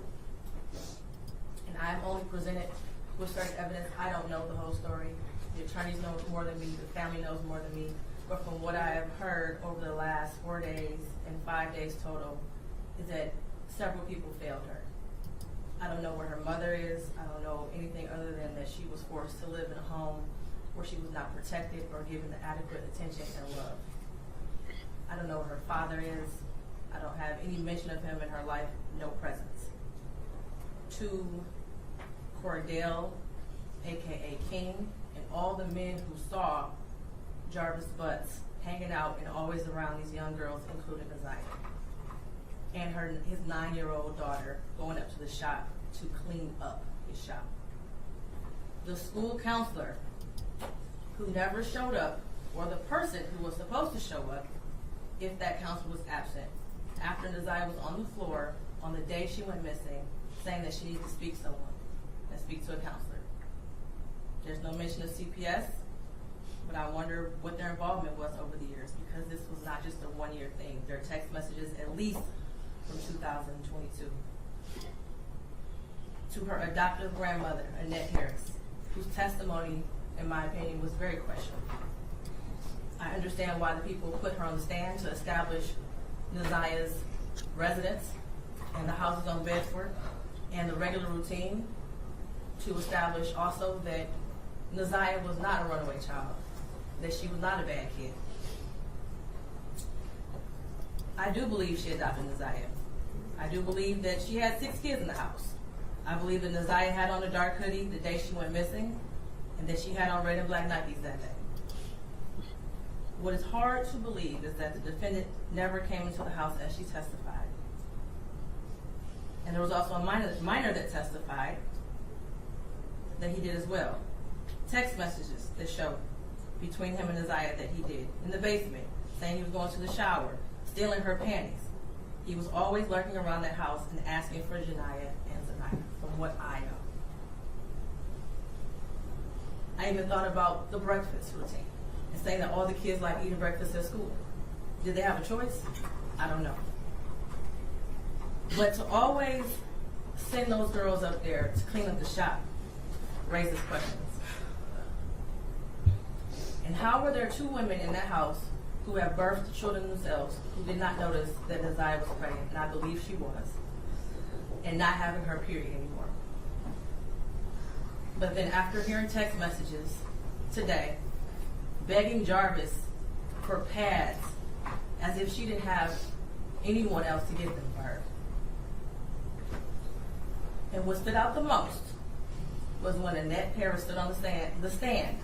And I'm only presented with certain evidence. I don't know the whole story. The attorneys know more than me. The family knows more than me. But from what I have heard over the last 4 days and 5 days total, is that several people failed her. I don't know where her mother is. I don't know anything other than that she was forced to live in a home where she was not protected or given the adequate attention and love. I don't know where her father is. I don't have any mention of him in her life, no presence. To Cordell, aka King, and all the men who saw Jarvis Butts hanging out and always around these young girls, including Josiah. and his 9-year-old daughter going up to the shop to clean up his shop. The school counselor who never showed up, or the person who was supposed to show up if that counselor was absent, after Neziah was on the floor on the day she went missing, saying that she needed to speak to someone and speak to a counselor. There's no mention of CPS, but I wonder what their involvement was over the years, because this was not just a one-year thing. There are text messages at least from 2022. To her adoptive grandmother, Annette Harris, whose testimony, in my opinion, was very questionable. I understand why the people put her on the stand to establish Neziah's residence and the houses on Bedford and the regular routine, to establish also that Neziah was not a runaway child, that she was not a bad kid. I do believe she adopted Neziah. I do believe that she had 6 kids in the house. I believe that Neziah had on a dark hoodie the day she went missing, and that she had on red and black Nikes that day. What is hard to believe is that the defendant never came into the house as she testified. And there was also a minor that testified that he did as well. Text messages that show between him and Neziah that he did in the basement, saying he was going to the shower, stealing her panties. He was always lurking around that house and asking for Janiyah and Zaniyah, from what I know. I even thought about the breakfast routine and saying that all the kids like eating breakfast at school. Did they have a choice? I don't know. But to always send those girls up there to clean up the shop raises questions. And how were there 2 women in that house who have birthed children themselves who did not notice that Neziah was pregnant, and I believe she was, and not having her period anymore? But then after hearing text messages today, begging Jarvis for pads as if she didn't have anyone else to give them for her. And what stood out the most was when Annette Harris stood on the stand,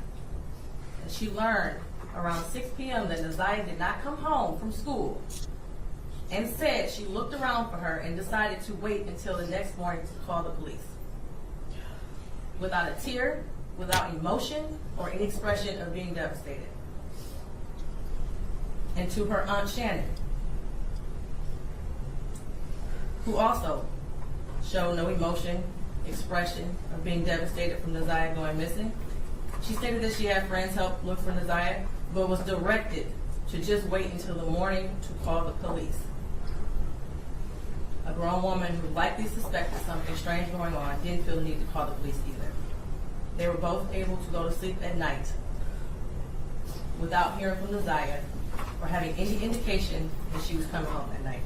and she learned around 6 p.m. that Neziah did not come home from school, and said she looked around for her and decided to wait until the next morning to call the police. Without a tear, without emotion, or any expression of being devastated. And to her Aunt Shannon, who also showed no emotion, expression of being devastated from Neziah going missing. She stated that she had friends help look for Neziah, but was directed to just wait until the morning to call the police. A grown woman who likely suspected something strange going on didn't feel the need to call the police either. They were both able to go to sleep at night without hearing from Neziah or having any indication that she was coming home at night.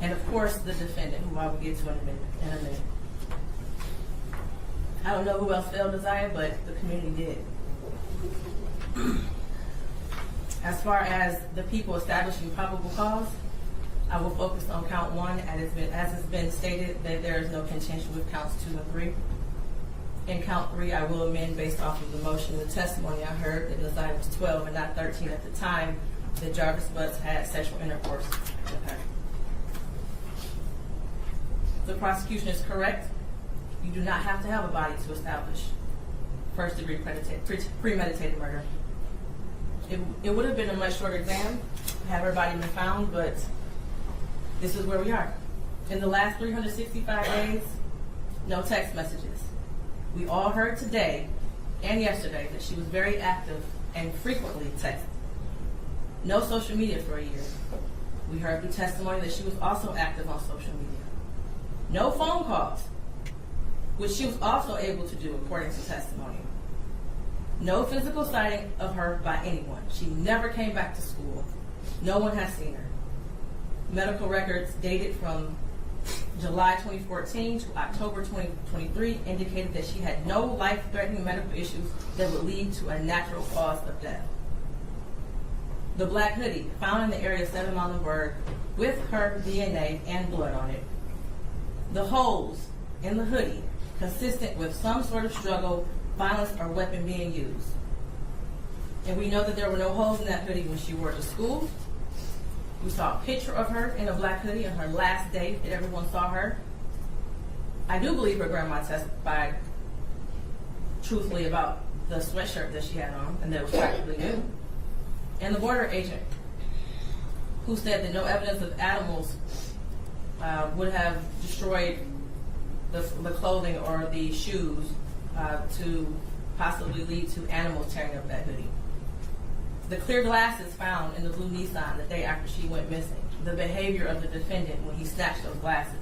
And of course, the defendant, who I will get to in a minute. I don't know who else failed Neziah, but the community did. As far as the people establishing probable cause, I will focus on count 1, as it's been stated that there is no contention with counts 2 and 3. In count 3, I will amend based off of the motion and the testimony I heard that Neziah was 12 and not 13 at the time that Jarvis Butts had sexual intercourse with her. The prosecution is correct. You do not have to have a body to establish first-degree premeditated murder. It would have been a much shorter exam had her body been found, but this is where we are. In the last 365 days, no text messages. We all heard today and yesterday that she was very active and frequently texted. No social media for a year. We heard through testimony that she was also active on social media. No phone calls, which she was also able to do according to testimony. No physical sighting of her by anyone. She never came back to school. No one has seen her. Medical records dated from July 2014 to October 2023 indicated that she had no life-threatening medical issues that would lead to a natural cause of death. The black hoodie found in the area of 7 Mile and Berg with her DNA and blood on it. The holes in the hoodie consistent with some sort of struggle, violence, or weapon being used. And we know that there were no holes in that hoodie when she wore it to school, We saw a picture of her in a black hoodie on her last day that everyone saw her. I do believe her grandma testified truthfully about the sweatshirt that she had on and that it was practically new. And the border agent who said that no evidence of animals would have destroyed the clothing or the shoes to possibly lead to animals tearing up that hoodie. The clear glasses found in the blue Nissan the day after she went missing. The behavior of the defendant when he snatched those glasses.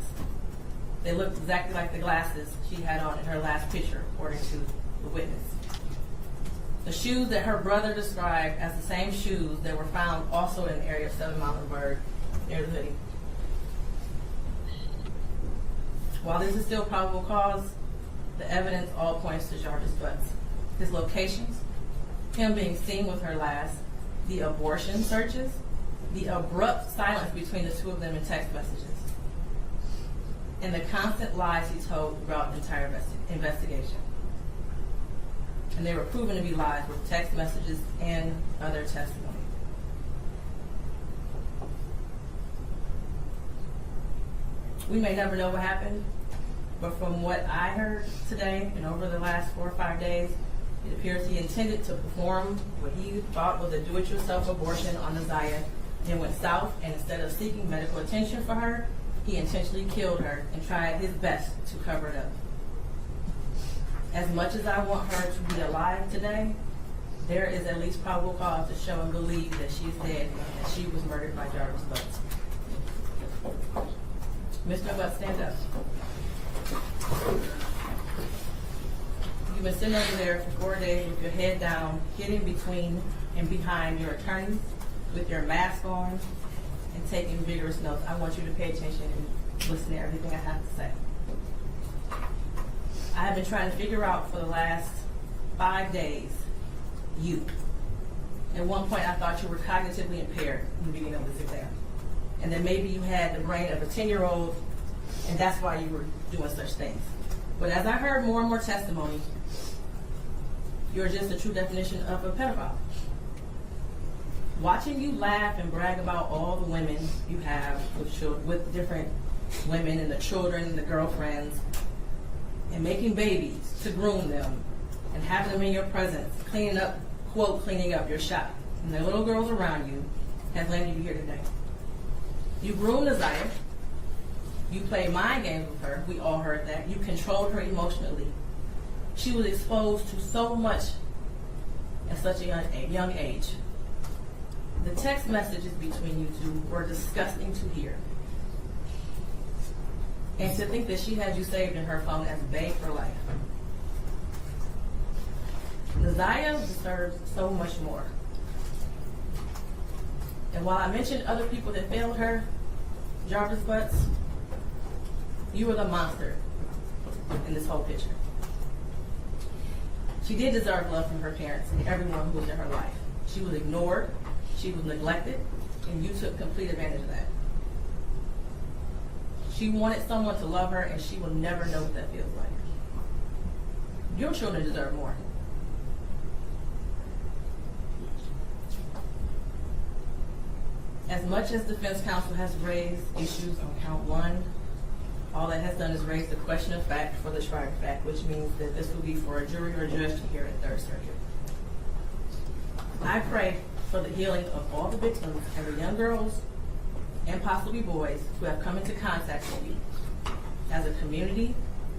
They looked exactly like the glasses she had on in her last picture, according to the witness. The shoes that her brother described as the same shoes that were found also in the area of 7 Mile and Bird near the hoodie. While this is still probable cause, the evidence all points to Jarvis Butts. His locations, him being seen with her last, the abortion searches, the abrupt silence between the two of them in text messages, and the constant lies he told throughout the entire investigation. And they were proven to be lies with text messages and other testimony. We may never know what happened, but from what I heard today and over the last 4 or 5 days, it appears he intended to perform what he thought was a do-it-yourself abortion on Isaiah, and went south, and instead of seeking medical attention for her, he intentionally killed her and tried his best to cover it up. As much as I want her to be alive today, there is at least probable cause to show and believe that she is dead and that she was murdered by Jarvis Butts. Mr. Butts, stand up. You've been sitting over there for 4 days with your head down, hidden between and behind your attorneys, with your mask on, and taking vigorous notes. I want you to pay attention and listen to everything I have to say. I have been trying to figure out for the last 5 days, you. At one point, I thought you were cognitively impaired in the beginning of this exam. And then maybe you had the brain of a 10-year-old, and that's why you were doing such things. But as I heard more and more testimony, you're just a true definition of a pedophile. Watching you laugh and brag about all the women you have with different women and the children and the girlfriends, and making babies to groom them and having them in your presence, cleaning up, quote, cleaning up your shop, and the little girls around you, has landed you here today. You groomed Isaiah. You played mind games with her. We all heard that. You controlled her emotionally. She was exposed to so much at such a young age. The text messages between you two were disgusting to hear. And to think that she had you saved in her phone as babe for life. Isaiah deserves so much more. And while I mentioned other people that failed her, Jarvis Butts, you were the monster in this whole picture. She did deserve love from her parents and everyone who was in her life. She was ignored, she was neglected, and you took complete advantage of that. She wanted someone to love her, and she will never know what that feels like. Your children deserve more. As much as defense counsel has raised issues on count 1, all that has done is raise the question of fact for the trier of fact, which means that this will be for a jury or a judge to hear at 3rd Circuit. I pray for the healing of all the victims and the young girls and possibly boys who have come into contact with you. As a community,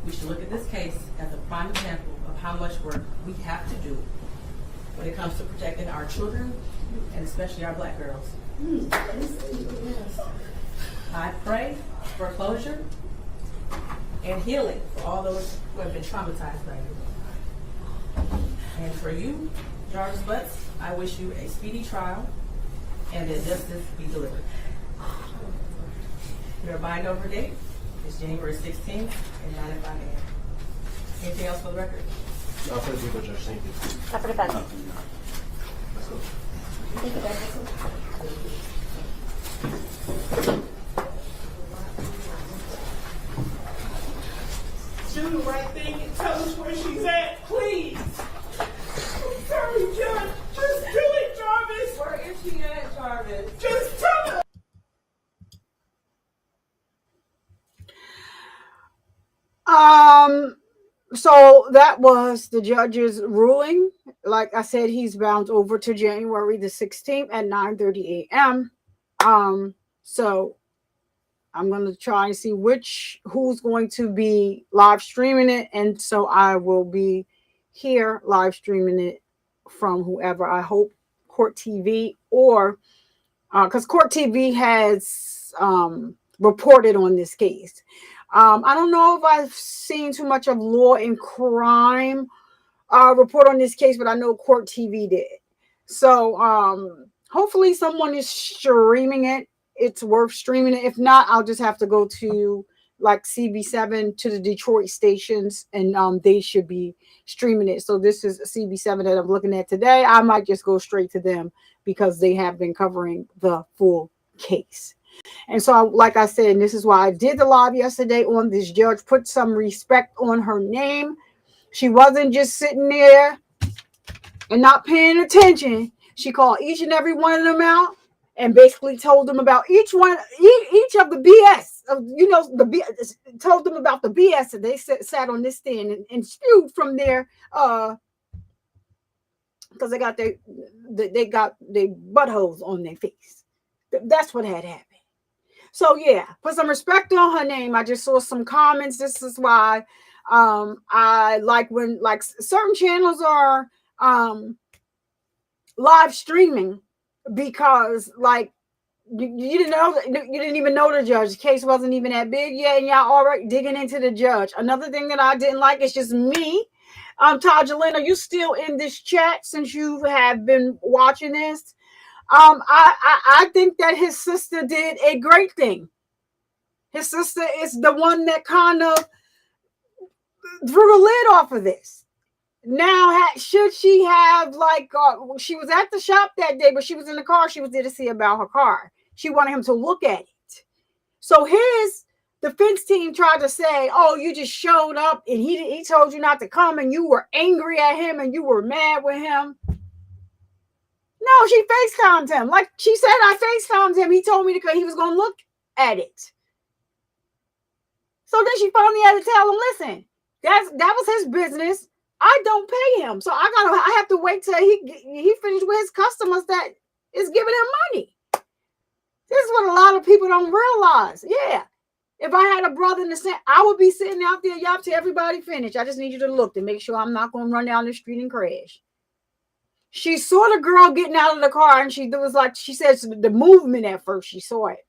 we should look at this case as a prime example of how much work we have to do when it comes to protecting our children and especially our black girls. I pray for closure and healing for all those who have been traumatized by you. And for you, Jarvis Butts, I wish you a speedy trial and that justice be delivered. Your bind over date is January 16th at 9:05 a.m. Anything else for the record? No, for the people, Judge, thank you. Not for defense. Let's go. Thank you, Judge. Do the right thing and tell us where she's at, please. I'm sorry, Judge. Just do it, Jarvis. Where is she at, Jarvis? Just tell us. So that was the judge's ruling. Like I said, he's bound over to January the 16th at 9:30 a.m. So I'm going to try and see who's going to be live streaming it. And so I will be here live streaming it from whoever. I hope Court TV, or because Court TV has reported on this case. I don't know if I've seen too much of Law and Crime report on this case, but I know Court TV did. So hopefully someone is streaming it. It's worth streaming it. If not, I'll just have to go to like CB7 to the Detroit stations, and they should be streaming it. So this is CB7 that I'm looking at today. I might just go straight to them because they have been covering the full case. And so, like I said, and this is why I did the live yesterday on this judge, put some respect on her name. She wasn't just sitting there and not paying attention. She called each and every one of them out and basically told them about each of the BS. Told them about the BS that they sat on this stand and spewed from their because they got their buttholes on their face. That's what had happened. So yeah, put some respect on her name. I just saw some comments. This is why I like when certain channels are live streaming, because you didn't know, you didn't even know the judge. The case wasn't even that big yet, and y'all already digging into the judge. Another thing that I didn't like is just me. Todd Jalen, are you still in this chat since you have been watching this? I think that his sister did a great thing. His sister is the one that kind of drew the lid off of this. Now, should she have she was at the shop that day, but she was in the car. She was there to see about her car. She wanted him to look at it. So his defense team tried to say, "Oh, you just showed up and he told you not to come, and you were angry at him and you were mad with him." No, she FaceTimed him. Like she said, I FaceTimed him. He told me he was going to look at it. So then she finally had to tell him, "Listen, that was his business. I don't pay him, so I have to wait till he finished with his customers that is giving him money." This is what a lot of people don't realize. Yeah, if I had a brother in the same, I would be sitting out there, y'all, till everybody finish. I just need you to look to make sure I'm not going to run down the street and crash. She saw the girl getting out of the car, and she said the movement at first. She saw it.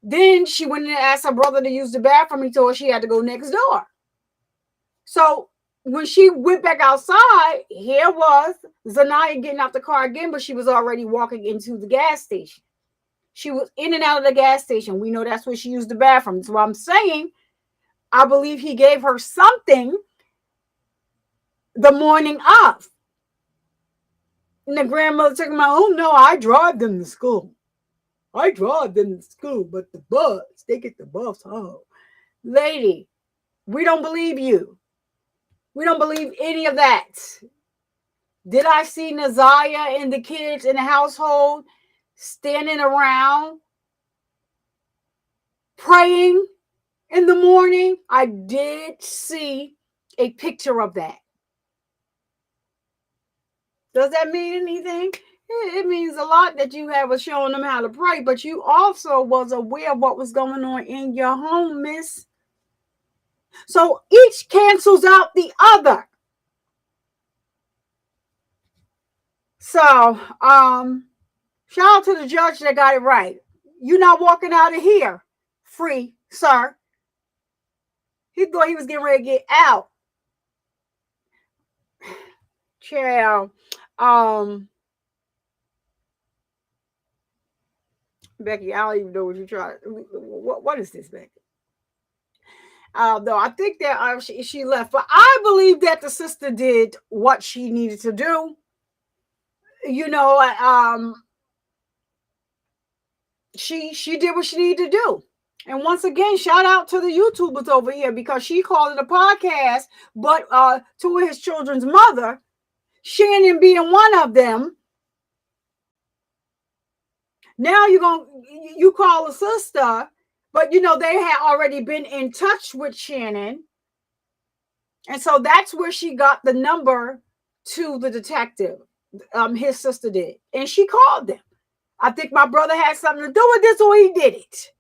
Then she went in and asked her brother to use the bathroom. He told her she had to go next door. So when she went back outside, here was Zanaya getting out the car again, but she was already walking into the gas station. She was in and out of the gas station. We know that's where she used the bathroom. So I'm saying, I believe he gave her something the morning of. And the grandmother took him out. "Oh no, I drive them to school. I drive them to school, but the bus, they get the bus home." Lady, we don't believe you. We don't believe any of that. Did I see Naziah and the kids in the household standing around praying in the morning? I did see a picture of that. Does that mean anything? It means a lot that you was showing them how to pray, but you also was aware of what was going on in your home, miss. So each cancels out the other. So, shout out to the judge that got it right. You're not walking out of here free, sir. He thought he was getting ready to get out. Child. Becky, I don't even know what you tried. What is this, Becky? No, I think that she left, but I believe that the sister did what she needed to do. You know, she did what she needed to do. And once again, shout out to the YouTubers over here, because she called it a podcast, but to his children's mother, Shannon being one of them. Now you call a sister, But you know, they had already been in touch with Shannon. And so that's where she got the number to the detective. His sister did. And she called them. I think my brother had something to do with this, or he did it.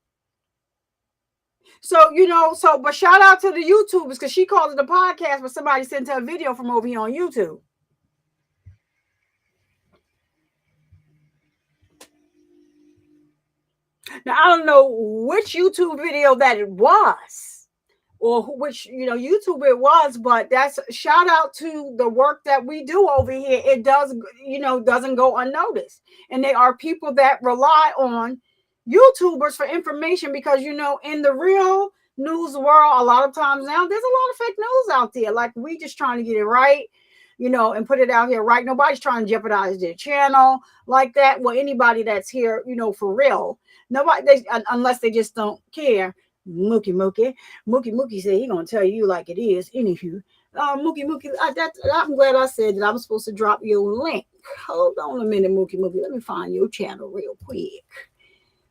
So, you know, but shout out to the YouTubers, because she called it a podcast, but somebody sent her a video from over here on YouTube. Now, I don't know which YouTube video that it was, or which, you know, YouTube it was, but that's shout out to the work that we do over here. It does, you know, doesn't go unnoticed. And they are people that rely on YouTubers for information, because, you know, in the real news world, a lot of times now, there's a lot of fake news out there. Like, we just trying to get it right, you know, and put it out here right. Nobody's trying to jeopardize their channel like that. Well, anybody that's here, you know, for real. Nobody, unless they just don't care. Mookie said he gonna tell you like it is. Anywho, Mookie, I'm glad I said that I was supposed to drop your link. Hold on a minute, Mookie. Let me find your channel real quick.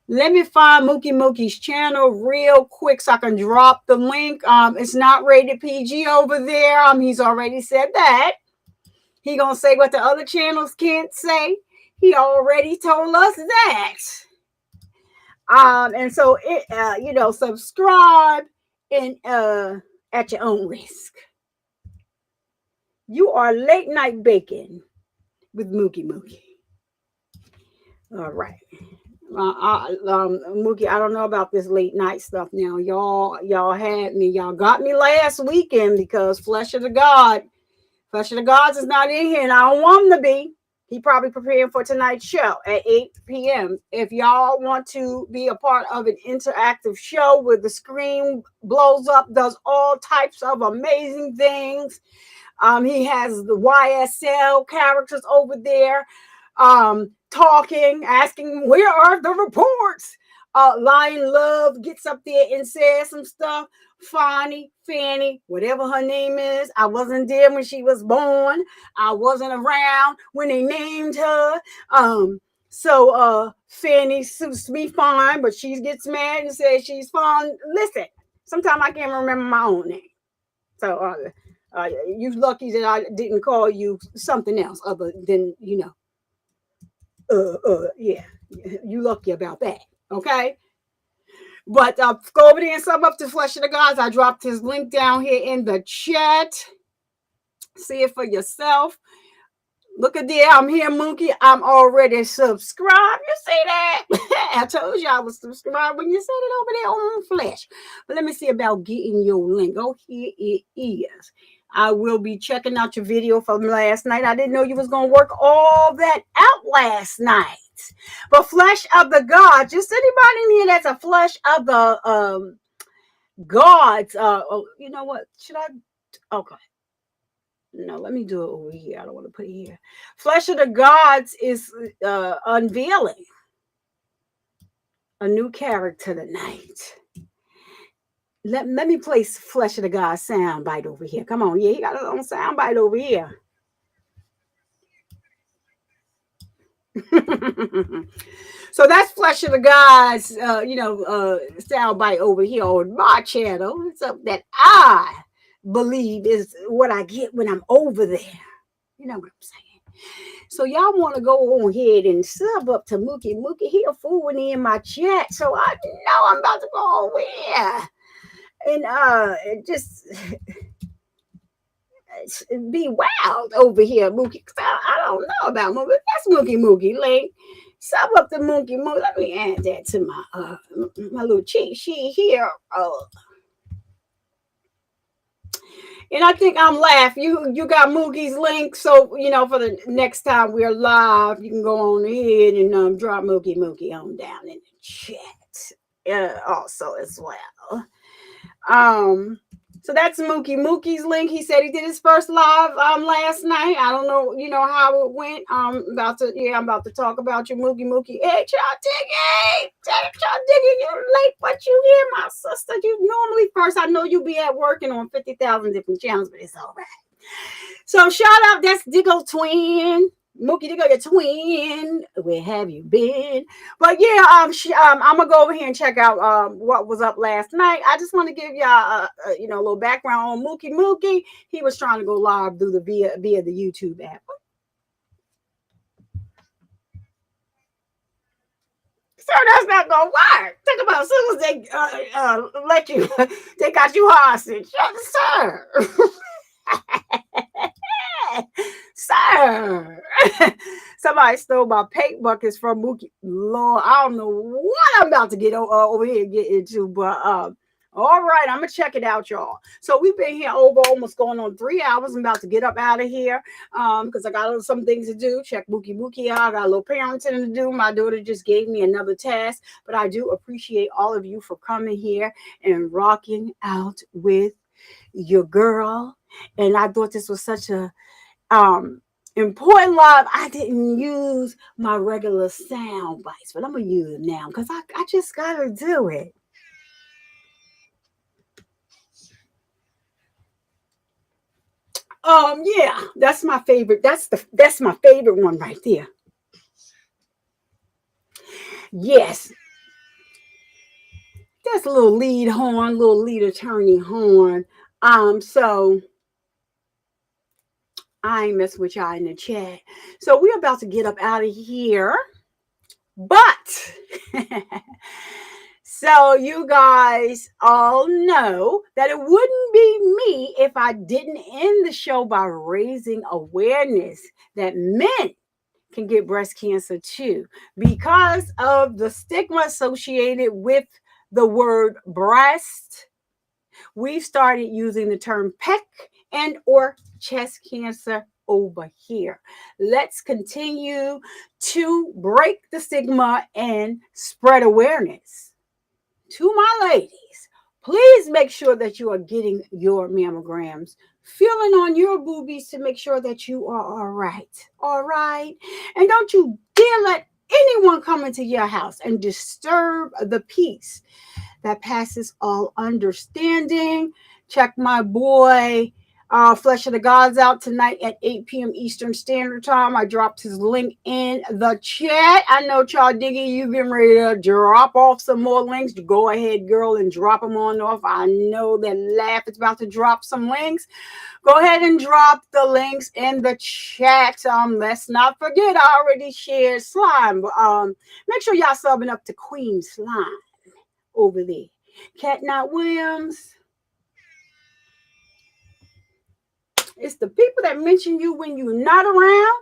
Let me find Mookie's channel real quick so I can drop the link. It's not rated PG over there. He's already said that. He gonna say what the other channels can't say. He already told us that. And so it, you know, subscribe and at your own risk. You are late night baking with Mookie. All right. Mookie, I don't know about this late night stuff now. Y'all had me. Y'all got me last weekend because Flesh of the Gods is not in here, and I don't want him to be. He probably preparing for tonight's show at 8 p.m. If y'all want to be a part of an interactive show where the screen blows up, does all types of amazing things. He has the YSL characters over there, talking, asking, where are the reports? Lion Love gets up there and says some stuff. Fanny, whatever her name is. I wasn't there when she was born. I wasn't around when they named her. So Fanny suits me fine, but she gets mad and says she's fine. Listen, sometimes I can't remember my own name. So you lucky that I didn't call you something else other than, you know, yeah, you lucky about that. Okay. But go over there and sub up to Flesh of the Gods. I dropped his link down here in the chat. See it for yourself. Look at there. I'm here, Mookie. I'm already subscribed. You see that? I told you I was subscribed when you said it over there on Flesh. But let me see about getting your link. Oh, here it is. I will be checking out your video from last night. I didn't know you was going to work all that out last night. But Flesh of the Gods, just anybody in here that's a Flesh of the Gods. You know what? Should I? Okay. No, let me do it over here. I don't want to put it here. Flesh of the Gods is unveiling a new character tonight. Let me place Flesh of the Gods soundbite over here. Come on. Yeah, he got his own soundbite over here. So that's Flesh of the Gods, you know, soundbite over here on my channel. So that I believe is what I get when I'm over there. You know what I'm saying? So y'all want to go on ahead and sub up to Mookie. He a fooling in my chat. So I know I'm about to go over here. And just be wild over here, Mookie. I don't know about Mookie. That's Mookie link. Sub up to Mookie. Let me add that to my little cheat sheet here. And I think I'm laughing. You got Mookie's link, so you know for the next time we're live, you can go on ahead and drop Mookie on down in the chat. Also as well. So that's Mookie's link. He said he did his first live last night. I don't know, you know how it went. I'm about to talk about you, Mookie. Hey, y'all digging. You late, but you here, my sister. You normally first. I know you be at work and on 50,000 different channels, but it's all right. So shout out, that's Diggo Twin. Mookie, they got your twin. Where have you been? But yeah, I'm gonna go over here and check out what was up last night. I just want to give y'all a little background on Mookie. Mookie, he was trying to go live through the via the YouTube app. Sir, that's not gonna work. Think about as soon as they let you, they got you hostage, sir. Sir, somebody stole my paint buckets from Mookie. Lord, I don't know what I'm about to get over here and get into, but all right, I'm gonna check it out, y'all. So we've been here over almost going on 3 hours. I'm about to get up out of here because I got some things to do. Check Mookie out. I got a little parenting to do. My daughter just gave me another task, but I do appreciate all of you for coming here and rocking out with your girl. And I thought this was such a important live. I didn't use my regular sound bites, but I'm gonna use it now because I just gotta do it. Yeah, that's my favorite. That's my favorite one right there. Yes, that's a little lead horn, little lead attorney horn. So I ain't messing with y'all in the chat. So we're about to get up out of here. But so you guys all know that it wouldn't be me if I didn't end the show by raising awareness that men can get breast cancer too, because of the stigma associated with the word breast. We've started using the term pec and or chest cancer over here. Let's continue to break the stigma and spread awareness. To my ladies, please make sure that you are getting your mammograms, feeling on your boobies to make sure that you are all right. All right. And don't you dare let anyone come into your house and disturb the peace that passes all understanding. Check my boy Flesh of the Gods out tonight at 8 p.m. Eastern Standard Time. I dropped his link in the chat. I know y'all digging. You getting ready to drop off some more links. Go ahead, girl, and drop them on off. I know that Laugh is about to drop some links. Go ahead and drop the links in the chat. Let's not forget, I already shared Slime. Make sure y'all subbing up to Queen Slime over there. Cat Not Williams. It's the people that mention you when you're not around.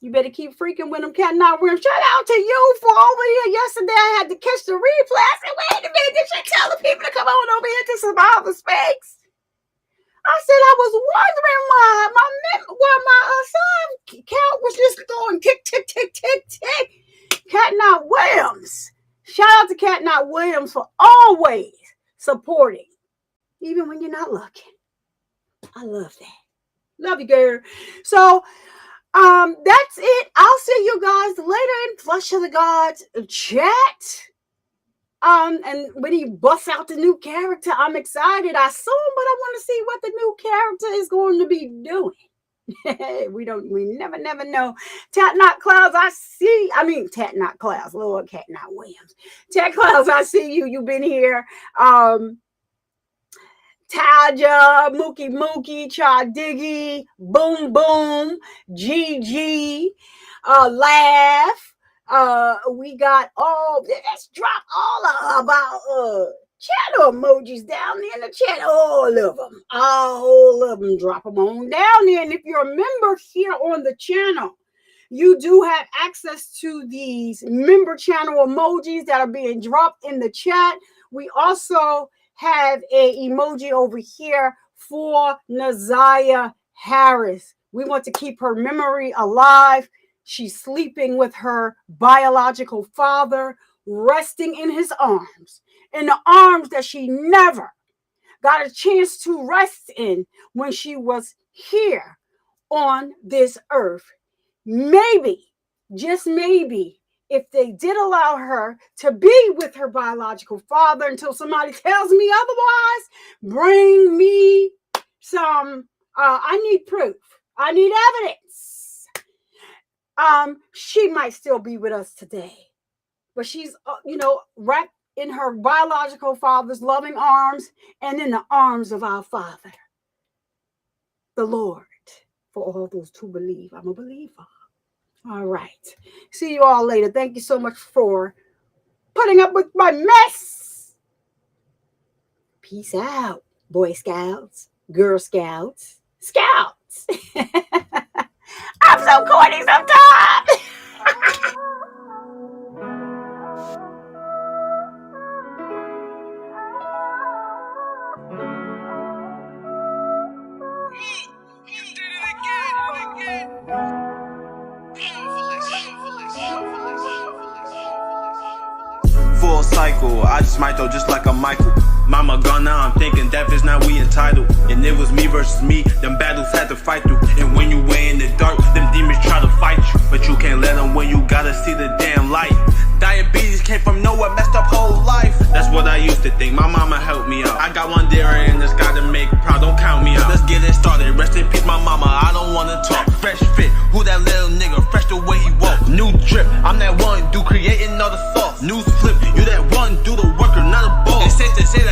You better keep freaking with them. Cat Not Williams. Shout out to you for over here. Yesterday I had to catch the replay. I said, wait a minute, did you tell the people to come on over here to Survivor Speaks? I said I was wondering why my son count was just going tick, tick, tick, tick, tick. Cat Not Williams. Shout out to Cat Not Williams for always supporting, even when you're not looking. I love that. Love you, girl. So that's it. I'll see you guys later in Flush of the Gods chat. And when he busts out the new character, I'm excited. I saw him, but I want to see what the new character is going to be doing. We never know. Tat Not Clouds, Tat Not Clouds, Lord Cat Not Williams. Tat Clouds, I see you. You've been here. Taja, Mookie, Cha Diggy, Boom Boom, GG, Laugh. We got let's drop all of our channel emojis down there in the chat. All of them. Drop them on down there. And if you're a member here on the channel, you do have access to these member channel emojis that are being dropped in the chat. We also have a emoji over here for Naziah Harris. We want to keep her memory alive. She's sleeping with her biological father, resting in his arms, in the arms that she never got a chance to rest in when she was here on this earth. Maybe, just maybe, if they did allow her to be with her biological father until somebody tells me otherwise, bring me some, I need proof. I need evidence. she might still be with us today, but she's, wrapped in her biological father's loving arms and in the arms of our Father, the Lord, for all those who believe. I'm a believer. All right. See you all later. Thank you so much for putting up with my mess. Peace out, Boy Scouts, Girl Scouts, Scouts. I'm so corny sometimes. Full cycle, I just might though, just like a Michael. Mama gone now, I'm thinking death is not we entitled. And it was me versus me, them battles had to fight through. And when you way in the dark, them demons try to fight you. But you can't let them when you gotta see the damn light. Diabetes came from nowhere, messed up whole life. That's what I used to think, my mama helped me out. I got one dare in this guy to make proud, don't count me out. Let's get it started, rest in peace my mama, I don't wanna talk. Fresh fit, who that little nigga, fresh the way he walk. New drip, I'm that one dude creating all the sauce. News flip, you that one do the worker, not a boss. It's safe to say that